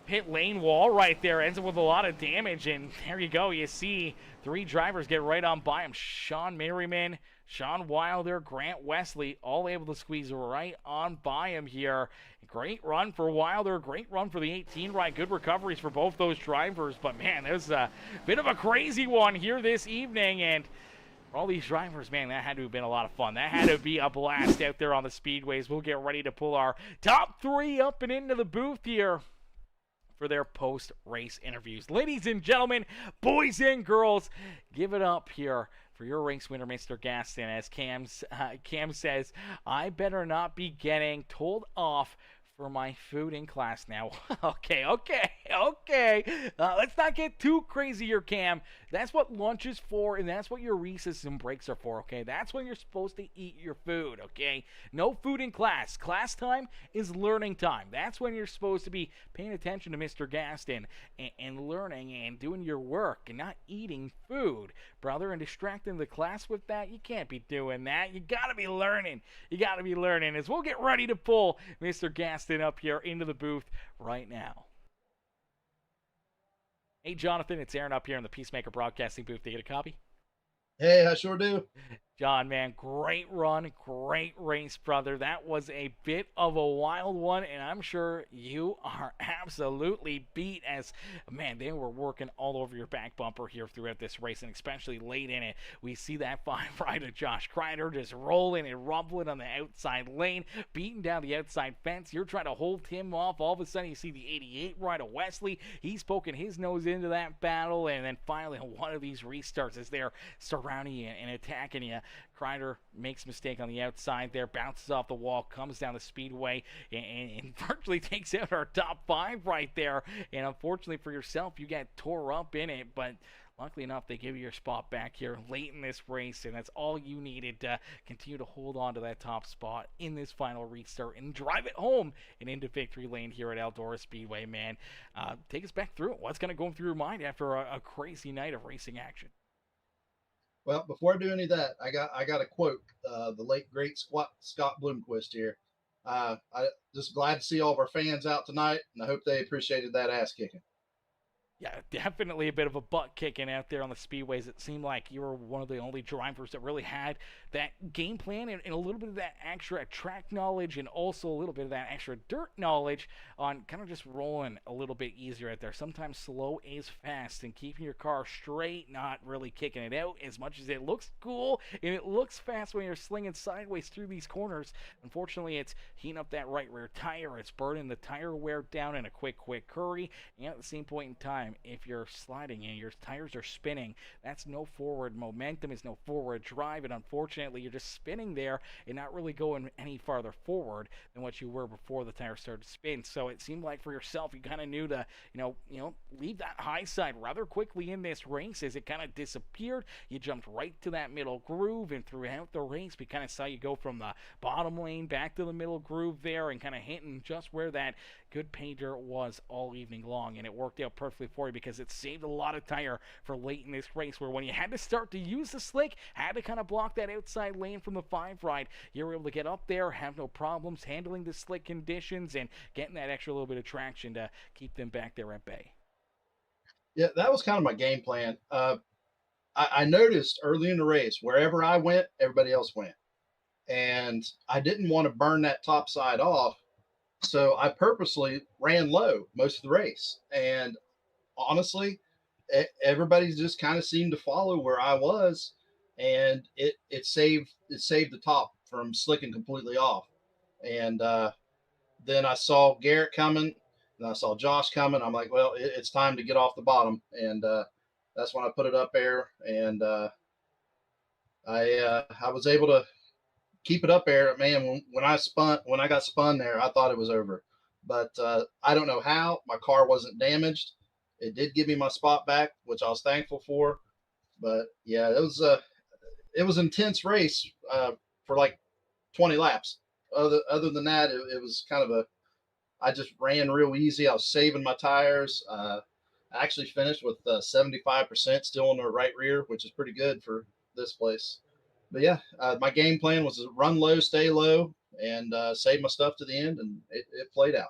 pit lane wall right there, ends up with a lot of damage, and there you go. You see 3 drivers get right on by him. Sean Merriman, Sean Wilder, Grant Wesley, all able to squeeze right on by him here. Great run for Wilder, great run for the 18 ride. Good recoveries for both those drivers, but man, there's a bit of a crazy one here this evening, and for all these drivers, man, that had to have been a lot of fun. That had to be a blast out there on the speedways. We'll get ready to pull our top 3 up and into the booth here for their post-race interviews. Ladies and gentlemen, boys and girls, give it up here for your race winner, Mr. Gaston, as Cam says, I better not be getting told off for my food in class now. Okay. Let's not get too crazy here, Cam. That's what lunch is for, and that's what your recess and breaks are for, okay? That's when you're supposed to eat your food, okay? No food in class. Class time is learning time. That's when you're supposed to be paying attention to Mr. Gaston and learning and doing your work and not eating food, brother, and distracting the class with that. You can't be doing that. You gotta be learning. As we'll get ready to pull Mr. Gaston up here into the booth right now. Hey, Jonathan, it's Aaron up here in the Peacemaker Broadcasting booth. Do you get a copy? Hey, I sure do. John, man, great run, great race, brother. That was a bit of a wild one, and I'm sure you are absolutely beat as, man, they were working all over your back bumper here throughout this race, and especially late in it. We see that 5 ride of Josh Kreider just rolling and rumbling on the outside lane, beating down the outside fence. You're trying to hold him off. All of a sudden, you see the 88 ride of Wesley. He's poking his nose into that battle, and then finally, one of these restarts as they're surrounding you and attacking you. Kreider makes a mistake on the outside there, bounces off the wall, comes down the speedway, and virtually takes out our top 5 right there. And unfortunately for yourself, you got tore up in it, but luckily enough, they give you your spot back here late in this race, and that's all you needed to continue to hold on to that top spot in this final restart and drive it home and into victory lane here at Eldora Speedway, man. Take us back through it. What's going to go through your mind after a crazy night of racing action? Well, before I do any of that, I got a quote, the late great Scott Bloomquist here. I just glad to see all of our fans out tonight, and I hope they appreciated that ass kicking. Yeah, definitely a bit of a butt kicking out there on the speedways. It seemed like you were one of the only drivers that really had that game plan and a little bit of that extra track knowledge and also a little bit of that extra dirt knowledge on kind of just rolling a little bit easier out there. Sometimes slow is fast and keeping your car straight, not really kicking it out as much as it looks cool and it looks fast when you're slinging sideways through these corners. Unfortunately, it's heating up that right rear tire. It's burning the tire wear down in a quick hurry. And at the same point in time, if you're sliding and your tires are spinning, that's no forward momentum, is no forward drive, and unfortunately you're just spinning there and not really going any farther forward than what you were before the tires started to spin. So it seemed like for yourself you kind of knew to leave that high side rather quickly in this race. As it kind of disappeared, you jumped right to that middle groove, and throughout the race we kind of saw you go from the bottom lane back to the middle groove there and kind of hitting just where that good painter was all evening long, and it worked out perfectly for you because it saved a lot of tire for late in this race, where when you had to start to use the slick, had to kind of block that outside lane from the 5 ride, you were able to get up there, have no problems handling the slick conditions and getting that extra little bit of traction to keep them back there at bay. Yeah, that was kind of my game plan. I noticed early in the race, wherever I went, everybody else went. And I didn't want to burn that top side off. So I purposely ran low most of the race. And honestly, everybody just kind of seemed to follow where I was. And it saved the top from slicking completely off. And then I saw Garrett coming, and I saw Josh coming. I'm like, well, it's time to get off the bottom. And that's when I put it up there. And I was able to keep it up there, man. When I got spun there, I thought it was over, but I don't know how. My car wasn't damaged. It did give me my spot back, which I was thankful for. But yeah, it was an intense race for like 20 laps. Other than that, it was kind of I just ran real easy. I was saving my tires. I actually finished with 75% still in the right rear, which is pretty good for this place. But yeah, my game plan was to run low, stay low, and save my stuff to the end, and it played out.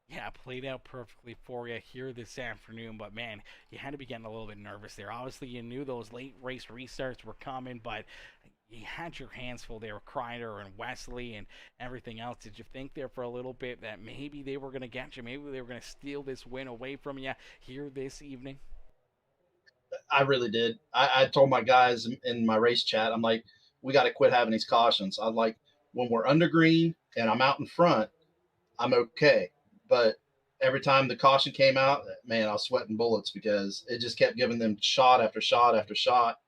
Yeah, played out perfectly for you here this afternoon, but man, you had to be getting a little bit nervous there. Obviously, you knew those late race restarts were coming, but you had your hands full there with Kreider and Wesley and everything else. Did you think there for a little bit that maybe they were going to get you, maybe they were going to steal this win away from you here this evening? I really did. I told my guys in my race chat, I'm like, we got to quit having these cautions. I'm like, when we're under green and I'm out in front, I'm okay. But every time the caution came out, man, I was sweating bullets because it just kept giving them shot after shot after shot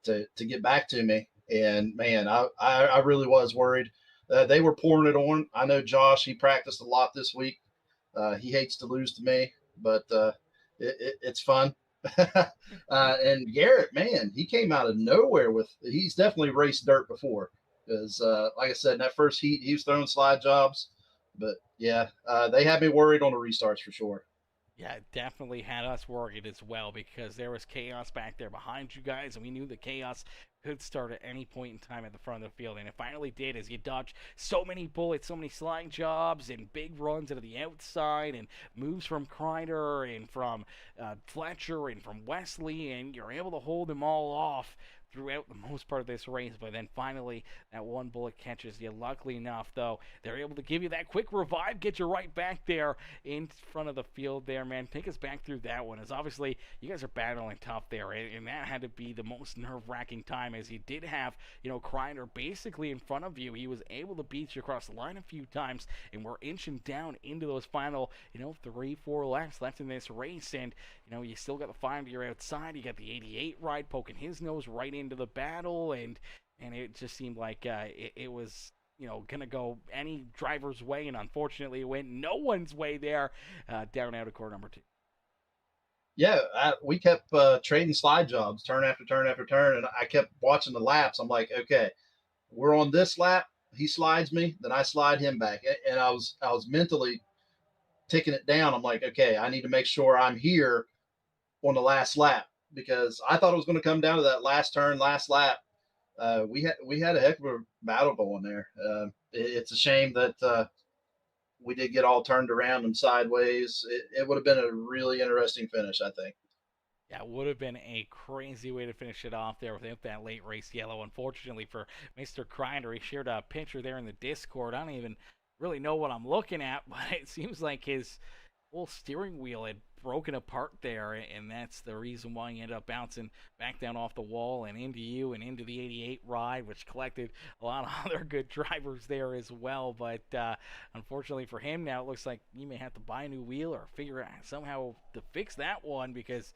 to get back to me. And man, I really was worried. They were pouring it on. I know Josh, he practiced a lot this week. He hates to lose to me, but it's fun. And Garrett, man, he came out of nowhere he's definitely raced dirt before because, like I said, in that first heat, he was throwing slide jobs. But yeah, they had me worried on the restarts for sure. Yeah, it definitely had us worried as well because there was chaos back there behind you guys, and we knew the chaos could start at any point in time at the front of the field, and it finally did as you dodged so many bullets, so many slide jobs, and big runs out of the outside, and moves from Kreider and from Fletcher and from Wesley, and you're able to hold them all off throughout the most part of this race, but then finally that one bullet catches you. Luckily enough, though, they're able to give you that quick revive, get you right back there in front of the field there, man. Take us back through that one, as obviously you guys are battling tough there, and that had to be the most nerve-wracking time, as you did have, Kreider basically in front of you. He was able to beat you across the line a few times, and we're inching down into those final, 3-4 laps left in this race, and, you still got the 5 to your outside. You got the 88 ride poking his nose right into the battle, and it just seemed like it was gonna go any driver's way, and unfortunately it went no one's way there down out of core number 2. Yeah, we kept trading slide jobs, turn after turn after turn, and I kept watching the laps. I'm like, okay, we're on this lap. He slides me, then I slide him back, and I was mentally ticking it down. I'm like, okay, I need to make sure I'm here on the last lap because I thought it was going to come down to that last turn, last lap. We had a heck of a battle going there. It's a shame that we did get all turned around and sideways. It would have been a really interesting finish, I think. Yeah, it would have been a crazy way to finish it off there without that late race yellow. Unfortunately for Mr. Kreiner, he shared a picture there in the Discord. I don't even really know what I'm looking at, but it seems like his whole steering wheel had broken apart there, and that's the reason why he ended up bouncing back down off the wall and into you and into the 88 ride, which collected a lot of other good drivers there as well. But unfortunately for him, now it looks like he may have to buy a new wheel or figure out somehow to fix that one, because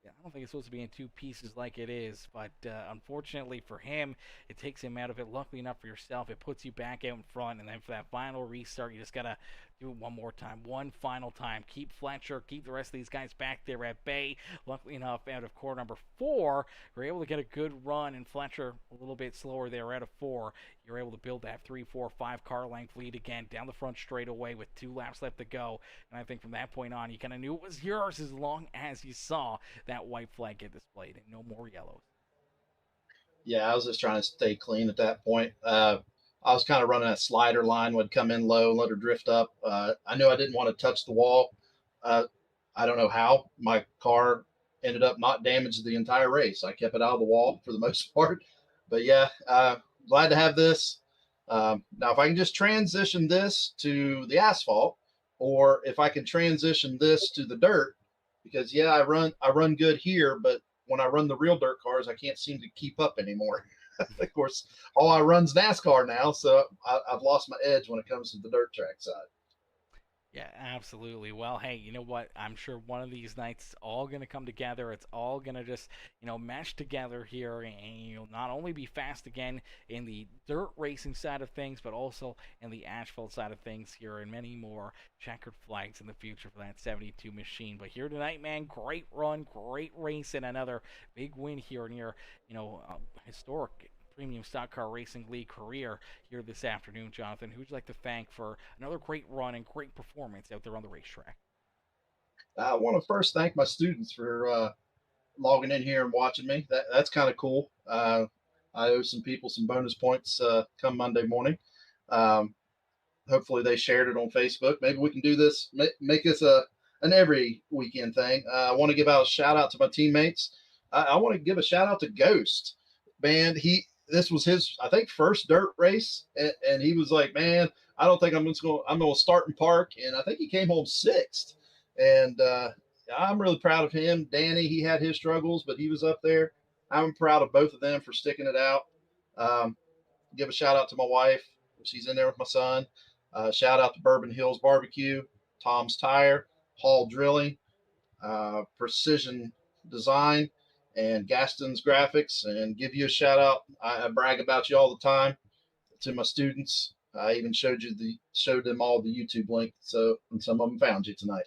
yeah, I don't think it's supposed to be in two pieces like it is, but unfortunately for him, it takes him out of it. Luckily enough for yourself, it puts you back out in front, and then for that final restart, you just got to do it one more time, one final time. Keep Fletcher, keep the rest of these guys back there at bay. Luckily enough, out of core number 4, we're able to get a good run, and Fletcher a little bit slower there out of 4. You're able to build that 3, 4, 5 car length lead again down the front straightaway with 2 laps left to go. And I think from that point on, you kind of knew it was yours as long as you saw that white flag get displayed and no more yellows. Yeah, I was just trying to stay clean at that point. I was kind of running a slider line, would come in low and let her drift up. I knew I didn't want to touch the wall. Uh, I don't know how my car ended up not damaged the entire race. I kept it out of the wall for the most part. But yeah, glad to have this. Now, if I can just transition this to the asphalt, or if I can transition this to the dirt, because yeah, I run good here, but when I run the real dirt cars, I can't seem to keep up anymore. Of course, all I run's NASCAR now, so I've lost my edge when it comes to the dirt track side. Yeah, absolutely. Well, hey, you know what? I'm sure one of these nights it's all going to come together. It's all going to just, mesh together here, and you'll not only be fast again in the dirt racing side of things, but also in the asphalt side of things here, and many more checkered flags in the future for that 72 machine. But here tonight, man, great run, great race, and another big win here in your, historic Premium Stock Car Racing League career here this afternoon, Jonathan. Who would you like to thank for another great run and great performance out there on the racetrack? I want to first thank my students for logging in here and watching me. That's kind of cool. I owe some people some bonus points come Monday morning. Um, Hopefully they shared it on Facebook. Maybe we can do this, make this an every weekend thing. I want to give out a shout out to my teammates. I want to give a shout out to Ghost. Man, this was his, I think, first dirt race, and he was like, "Man, I don't think I'm going to start and park." And I think he came home 6th. And I'm really proud of him. Danny, he had his struggles, but he was up there. I'm proud of both of them for sticking it out. Give a shout out to my wife. She's in there with my son. Shout out to Bourbon Hills Barbecue, Tom's Tire, Hall Drilling, Precision Design, and Gaston's Graphics. And give you a shout out. I brag about you all the time to my students. I even showed them all the YouTube link, so and some of them found you tonight.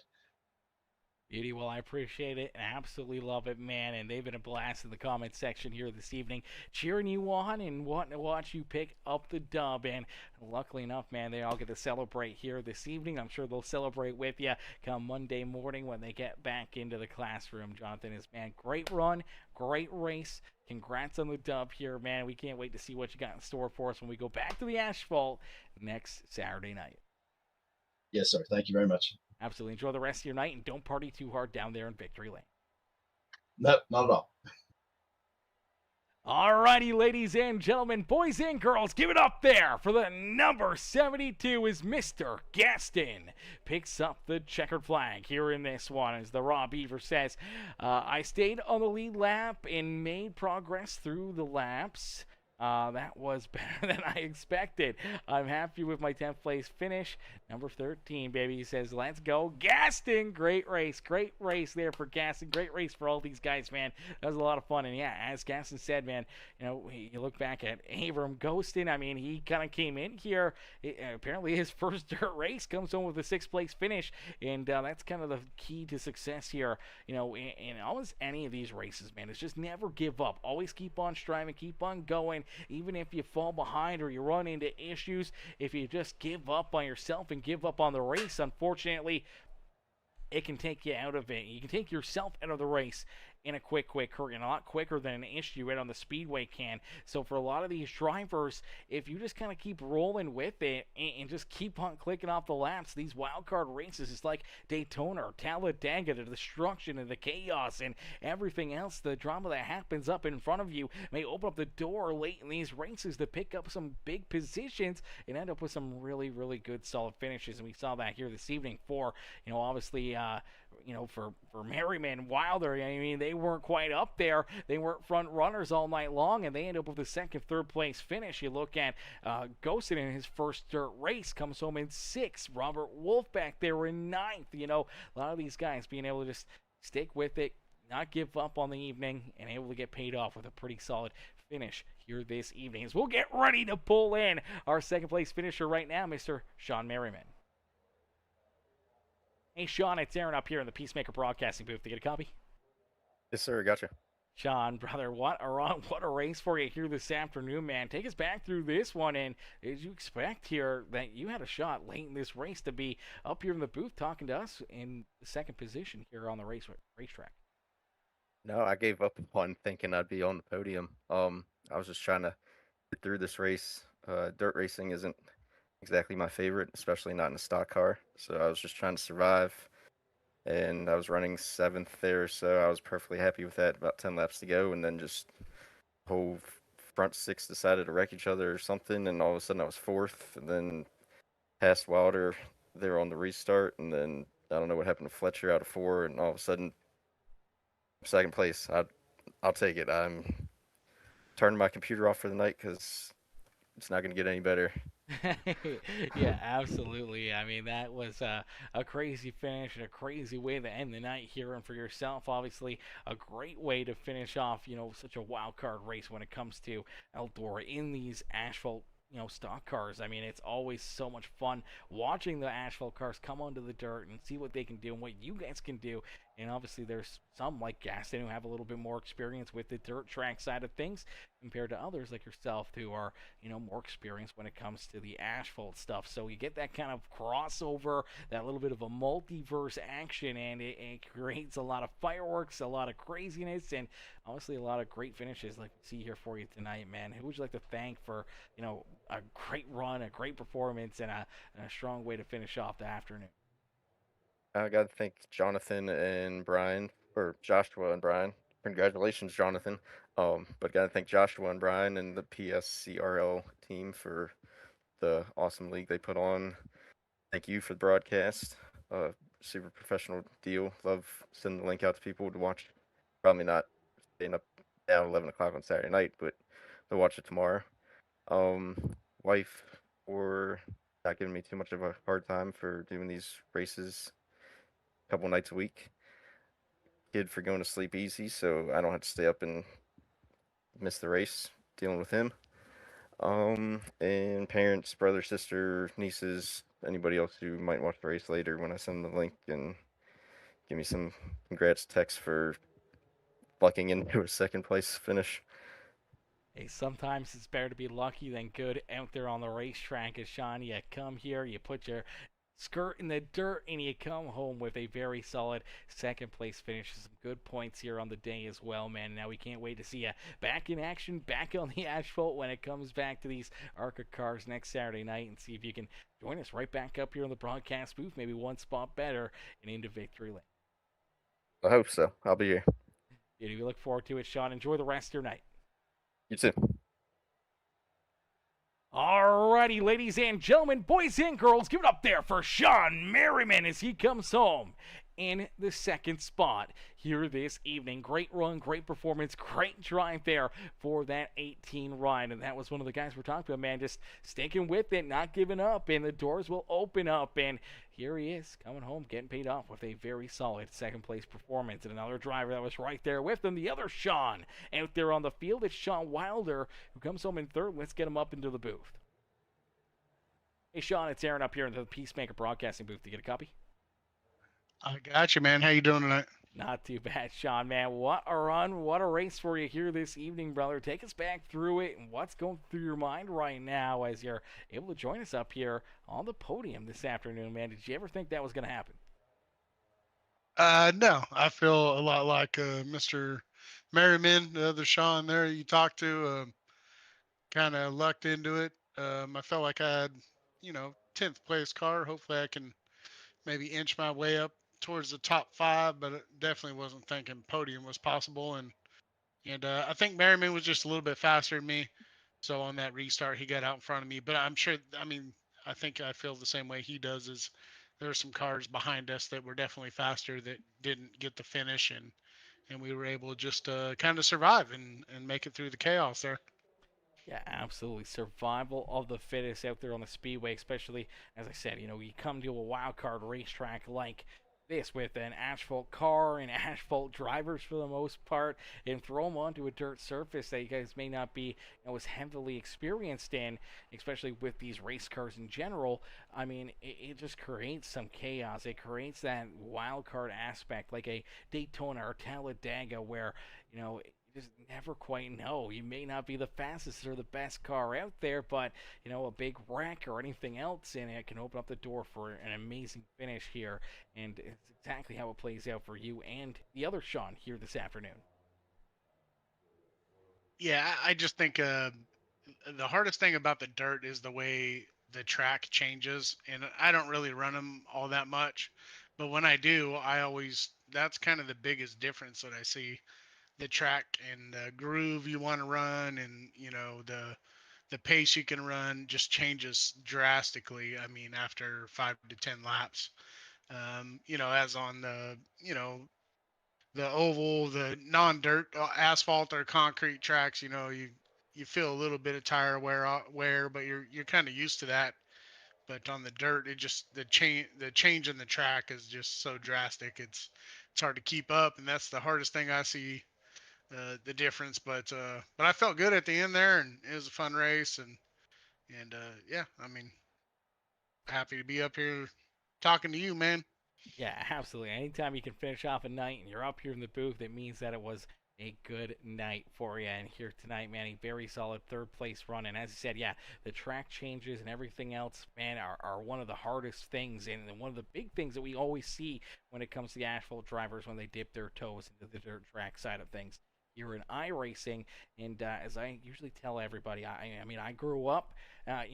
Beauty, well, I appreciate it and absolutely love it, man. And they've been a blast in the comment section here this evening, cheering you on and wanting to watch you pick up the dub. And luckily enough, man, they all get to celebrate here this evening. I'm sure they'll celebrate with you come Monday morning when they get back into the classroom. Jonathan is, man, great run, great race. Congrats on the dub here, man. We can't wait to see what you got in store for us when we go back to the asphalt next Saturday night. Yes, sir. Thank you very much. Absolutely. Enjoy the rest of your night and don't party too hard down there in Victory Lane. No, not at all. Alrighty, ladies and gentlemen, boys and girls, give it up there for the number 72 is Mr. Gaston. Picks up the checkered flag here in this one, as the Raw Beaver says. I stayed on the lead lap and made progress through the laps. That was better than I expected. I'm happy with my 10th place finish. Number 13, baby, he says, let's go. Gaston, great race there for Gaston. Great race for all these guys, man. That was a lot of fun. And yeah, as Gaston said, man, you look back at Abram Ghostin. I mean, he kind of came in here. Apparently his first dirt race comes home with a 6th place finish. And that's kind of the key to success here. In almost any of these races, man, is just never give up. Always keep on striving, keep on going. Even if you fall behind or you run into issues, if you just give up on yourself and give up on the race, unfortunately, it can take you out of it. You can take yourself out of the race, in a quick hurry, and a lot quicker than an issue right on the speedway can. So for a lot of these drivers, if you just kind of keep rolling with it and just keep on clicking off the laps, these wild card races is like Daytona or Talladega, the destruction and the chaos and everything else, the drama that happens up in front of you may open up the door late in these races to pick up some big positions and end up with some really, really good solid finishes. And we saw that here this evening for, obviously, for Merriman, Wilder. I mean, they weren't quite up there. They weren't front runners all night long, and they end up with a second, third place finish. You look at Gosen in his first dirt race, comes home in 6th. Robert Wolf back there in 9th. A lot of these guys being able to just stick with it, not give up on the evening, and able to get paid off with a pretty solid finish here this evening. As we'll get ready to pull in our second place finisher right now, Mr. Sean Merriman. Hey, Sean, it's Aaron up here in the Peacemaker Broadcasting booth. To get a copy? Yes, sir. Gotcha. Sean, brother, what a race for you here this afternoon, man. Take us back through this one, and did you expect here that you had a shot late in this race to be up here in the booth talking to us in the second position here on the racetrack? No, I gave up upon thinking I'd be on the podium. I was just trying to get through this race. Dirt racing isn't exactly my favorite, especially not in a stock car. So I was just trying to survive, and I was running 7th there, so I was perfectly happy with that. About 10 laps to go, and then just whole front 6 decided to wreck each other or something, and all of a sudden I was 4th, and then passed Wilder there on the restart, and then I don't know what happened to Fletcher out of 4, and all of a sudden second place. I'll take it. I'm turning my computer off for the night because it's not going to get any better. Yeah, absolutely. I mean, that was a crazy finish and a crazy way to end the night here. And for yourself, obviously, a great way to finish off, such a wild card race when it comes to Eldora in these asphalt, stock cars. I mean, it's always so much fun watching the asphalt cars come onto the dirt and see what they can do and what you guys can do. And obviously, there's some like Gaston who have a little bit more experience with the dirt track side of things compared to others like yourself who are, more experienced when it comes to the asphalt stuff. So you get that kind of crossover, that little bit of a multiverse action, and it creates a lot of fireworks, a lot of craziness, and honestly, a lot of great finishes like we see here for you tonight, man. Who would you like to thank for, a great run, a great performance, and a strong way to finish off the afternoon? I got to thank Jonathan and Brian, or Joshua and Brian. Congratulations, Jonathan. But got to thank Joshua and Brian and the PSCRL team for the awesome league they put on. Thank you for the broadcast. Super professional deal. Love sending the link out to people to watch. Probably not staying up down 11 o'clock on Saturday night, but they'll watch it tomorrow. Wife for not giving me too much of a hard time for doing these races a couple nights a week. Kid for going to sleep easy, so I don't have to stay up and miss the race dealing with him. And parents, brother, sister, nieces, anybody else who might watch the race later when I send the link, and give me some congrats text for lucking into a second place finish. Hey, sometimes it's better to be lucky than good out there on the racetrack. As Sean, you come here, you put your skirt in the dirt, and you come home with a very solid second place finish. Some good points here on the day as well, man. Now we can't wait to see you back in action, back on the asphalt when it comes back to these ARCA cars next Saturday night, and see if you can join us right back up here in the broadcast booth, maybe one spot better and into victory lane. I hope so. I'll be here. Yeah, we look forward to it, Sean. Enjoy the rest of your night. You too. Alrighty, ladies and gentlemen, boys and girls, give it up there for Sean Merriman as he comes home in the second spot here this evening. Great run, great performance, great drive there for that 18 ride. And that was one of the guys we're talking about, man, just sticking with it, not giving up, and the doors will open up. And here he is coming home, getting paid off with a very solid second place performance. And another driver that was right there with him, the other Sean out there on the field. It's Sean Wilder who comes home in third. Let's get him up into the booth. Hey, Sean, it's Aaron up here in the Peacemaker Broadcasting booth. To get a copy? I got you, man. How you doing tonight? Not too bad, Sean, man. What a run, what a race for you here this evening, brother. Take us back through it and what's going through your mind right now as you're able to join us up here on the podium this afternoon, man. Did you ever think that was going to happen? No, I feel a lot like Mr. Merriman, the other Sean there you talked to. Kind of lucked into it. I felt like I had, 10th place car. Hopefully, I can maybe inch my way up towards the top five, but it definitely wasn't thinking podium was possible. And I think Merriman was just a little bit faster than me. So on that restart, he got out in front of me. But I'm sure, I think I feel the same way he does. Is there were some cars behind us that were definitely faster that didn't get the finish, and we were able to just kind of survive and make it through the chaos there. Yeah, absolutely. Survival of the fittest out there on the speedway, especially as I said, you come to a wild card racetrack like this with an asphalt car and asphalt drivers for the most part, and throw them onto a dirt surface that you guys may not be as heavily experienced in, especially with these race cars in general. I mean, it just creates some chaos. It creates that wild card aspect, like a Daytona or Talladega, where you just never quite know. You may not be the fastest or the best car out there, but a big wreck or anything else in it can open up the door for an amazing finish here. And it's exactly how it plays out for you and the other Sean here this afternoon. Yeah, I just think the hardest thing about the dirt is the way the track changes, and I don't really run them all that much, but when I do, I always that's kind of the biggest difference that I see. The track and the groove you want to run, and the pace you can run just changes drastically. I mean, after 5 to 10 laps, as on the oval, the non-dirt, asphalt or concrete tracks, you feel a little bit of tire wear, but you're kind of used to that. But on the dirt, it just the change in the track is just so drastic. It's hard to keep up, and that's the hardest thing I see, the difference. But I felt good at the end there, and it was a fun race, and yeah, happy to be up here talking to you, man. Yeah, absolutely. Anytime you can finish off a night and you're up here in the booth, it means that it was a good night for you. And here tonight, man, a very solid third place run. And as you said, yeah, the track changes and everything else, man, are one of the hardest things and one of the big things that we always see when it comes to the asphalt drivers when they dip their toes into the dirt track side of things. You're in iRacing, and as I usually tell everybody, I mean, I grew up at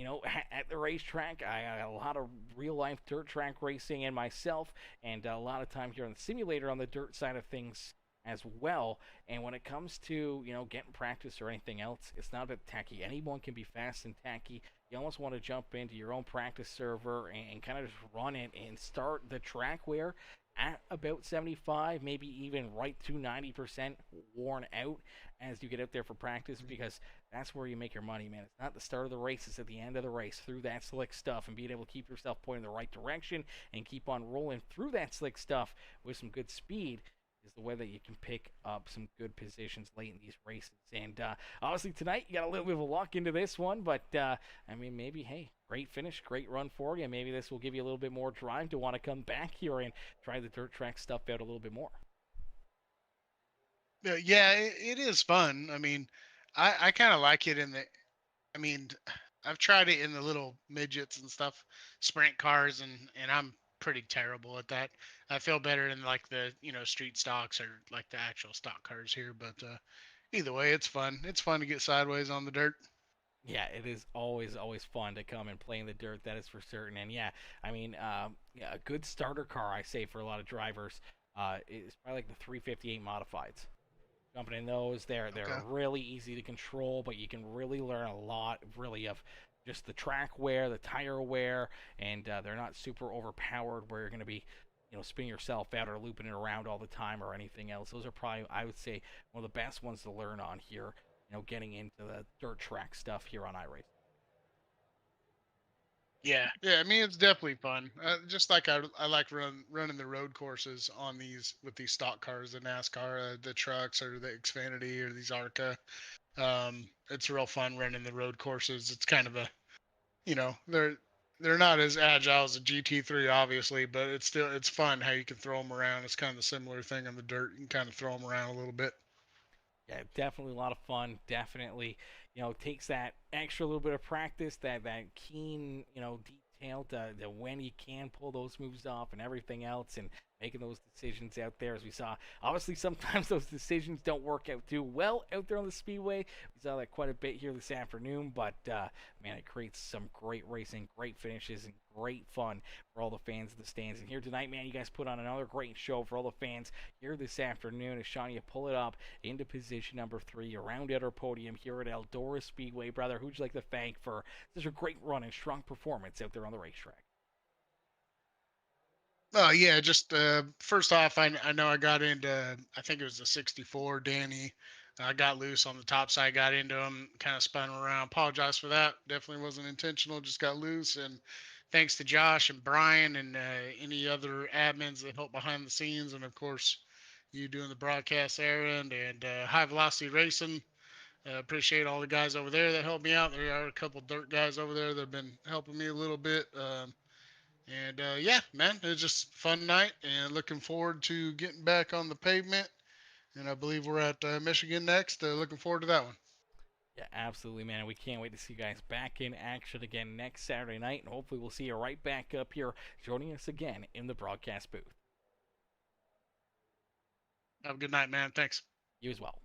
the racetrack. I got a lot of real life dirt track racing in myself, and a lot of time here on the simulator on the dirt side of things as well. And when it comes to getting practice or anything else, it's not about tacky. Anyone can be fast and tacky. You almost want to jump into your own practice server and kind of just run it and start the track where at about 75, maybe even right to 90% worn out as you get out there for practice, because that's where you make your money, man. It's not the start of the race, it's at the end of the race through that slick stuff, and being able to keep yourself pointing in the right direction and keep on rolling through that slick stuff with some good speed is the way that you can pick up some good positions late in these races. And obviously tonight you got a little bit of a luck into this one, but I mean, maybe, hey, great finish, great run for you. Maybe this will give you a little bit more drive to want to come back here and try the dirt track stuff out a little bit more. Yeah, it is fun. I kind of like it in the. I mean, I've tried it in the little midgets and stuff, sprint cars, and I'm pretty terrible at that. I feel better in like the street stocks or like the actual stock cars here. But either way, it's fun. It's fun to get sideways on the dirt. Yeah, it is always fun to come and play in the dirt. That is for certain. And yeah, I mean, yeah, a good starter car, I say, for a lot of drivers, is probably like the 358 modifieds. Jumping in those, they're Okay. really easy to control, but you can really learn a lot, really, of just the track wear, the tire wear, and they're not super overpowered where you're going to be, spinning yourself out or looping it around all the time or anything else. Those are probably, I would say, one of the best ones to learn on here. Getting into the dirt track stuff here on iRacing. Yeah. It's definitely fun. Just like I like running the road courses on these with these stock cars, the NASCAR, the trucks, or the Xfinity, or these ARCA. It's real fun running the road courses. It's kind of a, they're not as agile as a GT3, obviously, but it's fun how you can throw them around. It's kind of a similar thing on the dirt. You can kind of throw them around a little bit. Yeah, definitely a lot of fun. Definitely, takes that extra little bit of practice, that keen, detail to when you can pull those moves off and everything else. And making those decisions out there, as we saw. Obviously, sometimes those decisions don't work out too well out there on the Speedway. We saw that quite a bit here this afternoon, but man, it creates some great racing, great finishes, and great fun for all the fans of the stands. And here tonight, man, you guys put on another great show for all the fans here this afternoon. As Sean, you pull it up into position number 3. You round out our podium here at Eldora Speedway. Brother, who'd you like to thank for such a great run and strong performance out there on the racetrack? Oh yeah, just first off, I know I got into, I think it was the 64. Danny, I got loose on the top side, got into him, kind of spun him around. Apologize for that. Definitely wasn't intentional. Just got loose. And thanks to Josh and Brian and any other admins that help behind the scenes, and of course you doing the broadcast errand and High Velocity Racing. Appreciate all the guys over there that helped me out. There are a couple dirt guys over there that have been helping me a little bit. And yeah, man, it was just a fun night and looking forward to getting back on the pavement. And I believe we're at Michigan next. Looking forward to that one. Yeah, absolutely, man. We can't wait to see you guys back in action again next Saturday night. And hopefully we'll see you right back up here joining us again in the broadcast booth. Have a good night, man. Thanks. You as well.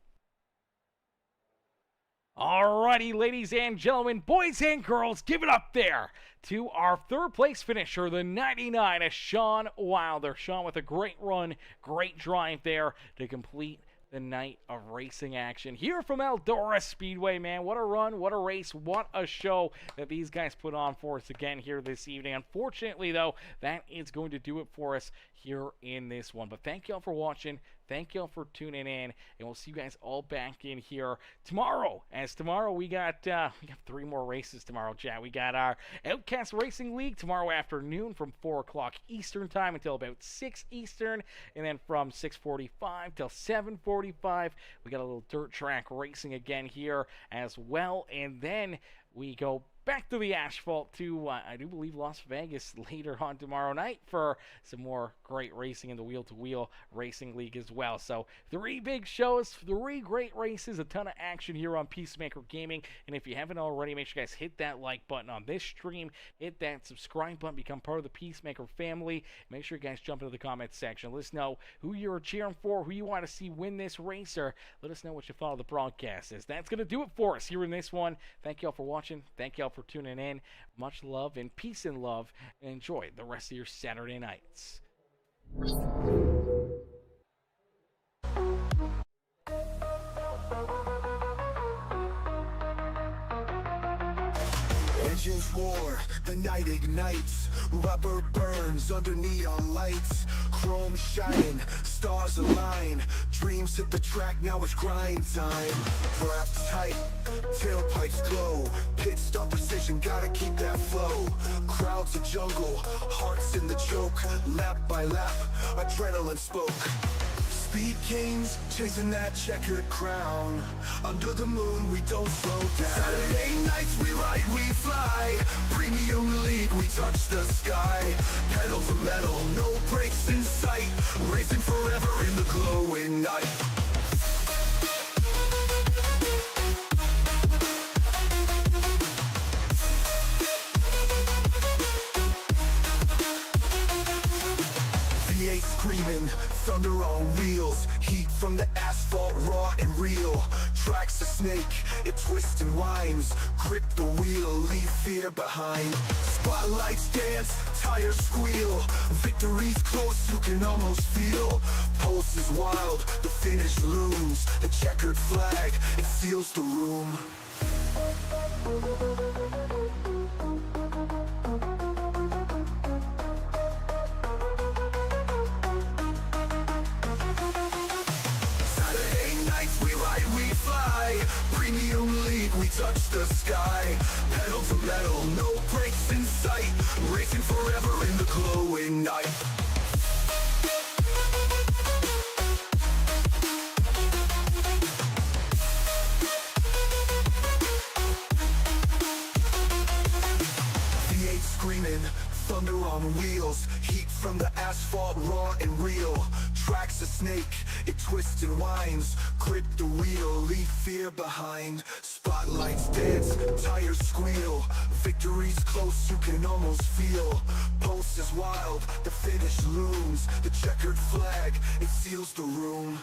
Alrighty, ladies and gentlemen, boys and girls, give it up there to our third place finisher, the 99, Sean Wilder. Sean with a great run, great drive there to complete the night of racing action here from Eldora Speedway, man. What a run, what a race, what a show that these guys put on for us again here this evening. Unfortunately, though, that is going to do it for us here in this one. But thank y'all for watching. Thank y'all for tuning in, and we'll see you guys all back in here tomorrow. As tomorrow we got 3 more races tomorrow, Chad. We got our Outcast Racing League tomorrow afternoon from 4 o'clock Eastern time until about 6 Eastern, and then from 6:45 till 7:45 we got a little dirt track racing again here as well, and then we go back to the asphalt to, I do believe, Las Vegas later on tomorrow night for some more great racing in the wheel-to-wheel racing league as well. So 3 big shows, 3 great races, a ton of action here on Peacemaker Gaming. And if you haven't already, make sure you guys hit that like button on this stream, hit that subscribe button, become part of the Peacemaker family. Make sure you guys jump into the comments section. Let us know who you're cheering for, who you want to see win this race, or let us know what you thought of the broadcast. That's going to do it for us here in this one. Thank y'all for watching. Thank y'all for tuning in. Much love and peace and love, and enjoy the rest of your Saturday nights. Engines roar, the night ignites, rubber burns under neon lights, chrome shining, stars align, dreams hit the track, now it's grind time. Wrapped tight, tailpipes glow, pit stop precision, gotta keep that flow. Crowds a jungle, hearts in the choke, lap by lap, adrenaline spoke. Speed kings, chasing that checkered crown. Under the moon, we don't slow down. Saturday nights, we ride, we fly. Premium league, we touch the sky. Pedal to metal, no brakes in sight. Racing forever in the glowing night. V8 screaming, thunder on wheels, heat from the asphalt raw and real. Tracks a snake, it twists and winds, grip the wheel, leave fear behind. Spotlights dance, tires squeal, victory's close, you can almost feel. Pulse is wild, the finish looms, the checkered flag, it seals the room. Premium league, we touch the sky. Pedal to metal, no brakes in sight. Racing forever in the glowing night. V8 screaming, thunder on wheels, heat from the asphalt raw and real. Tracks a snake, it twists and winds, grip the wheel, leave fear behind. Spotlights dance, tires squeal, victory's close, you can almost feel. Pulse is wild, the finish looms, the The checkered flag, it seals the room.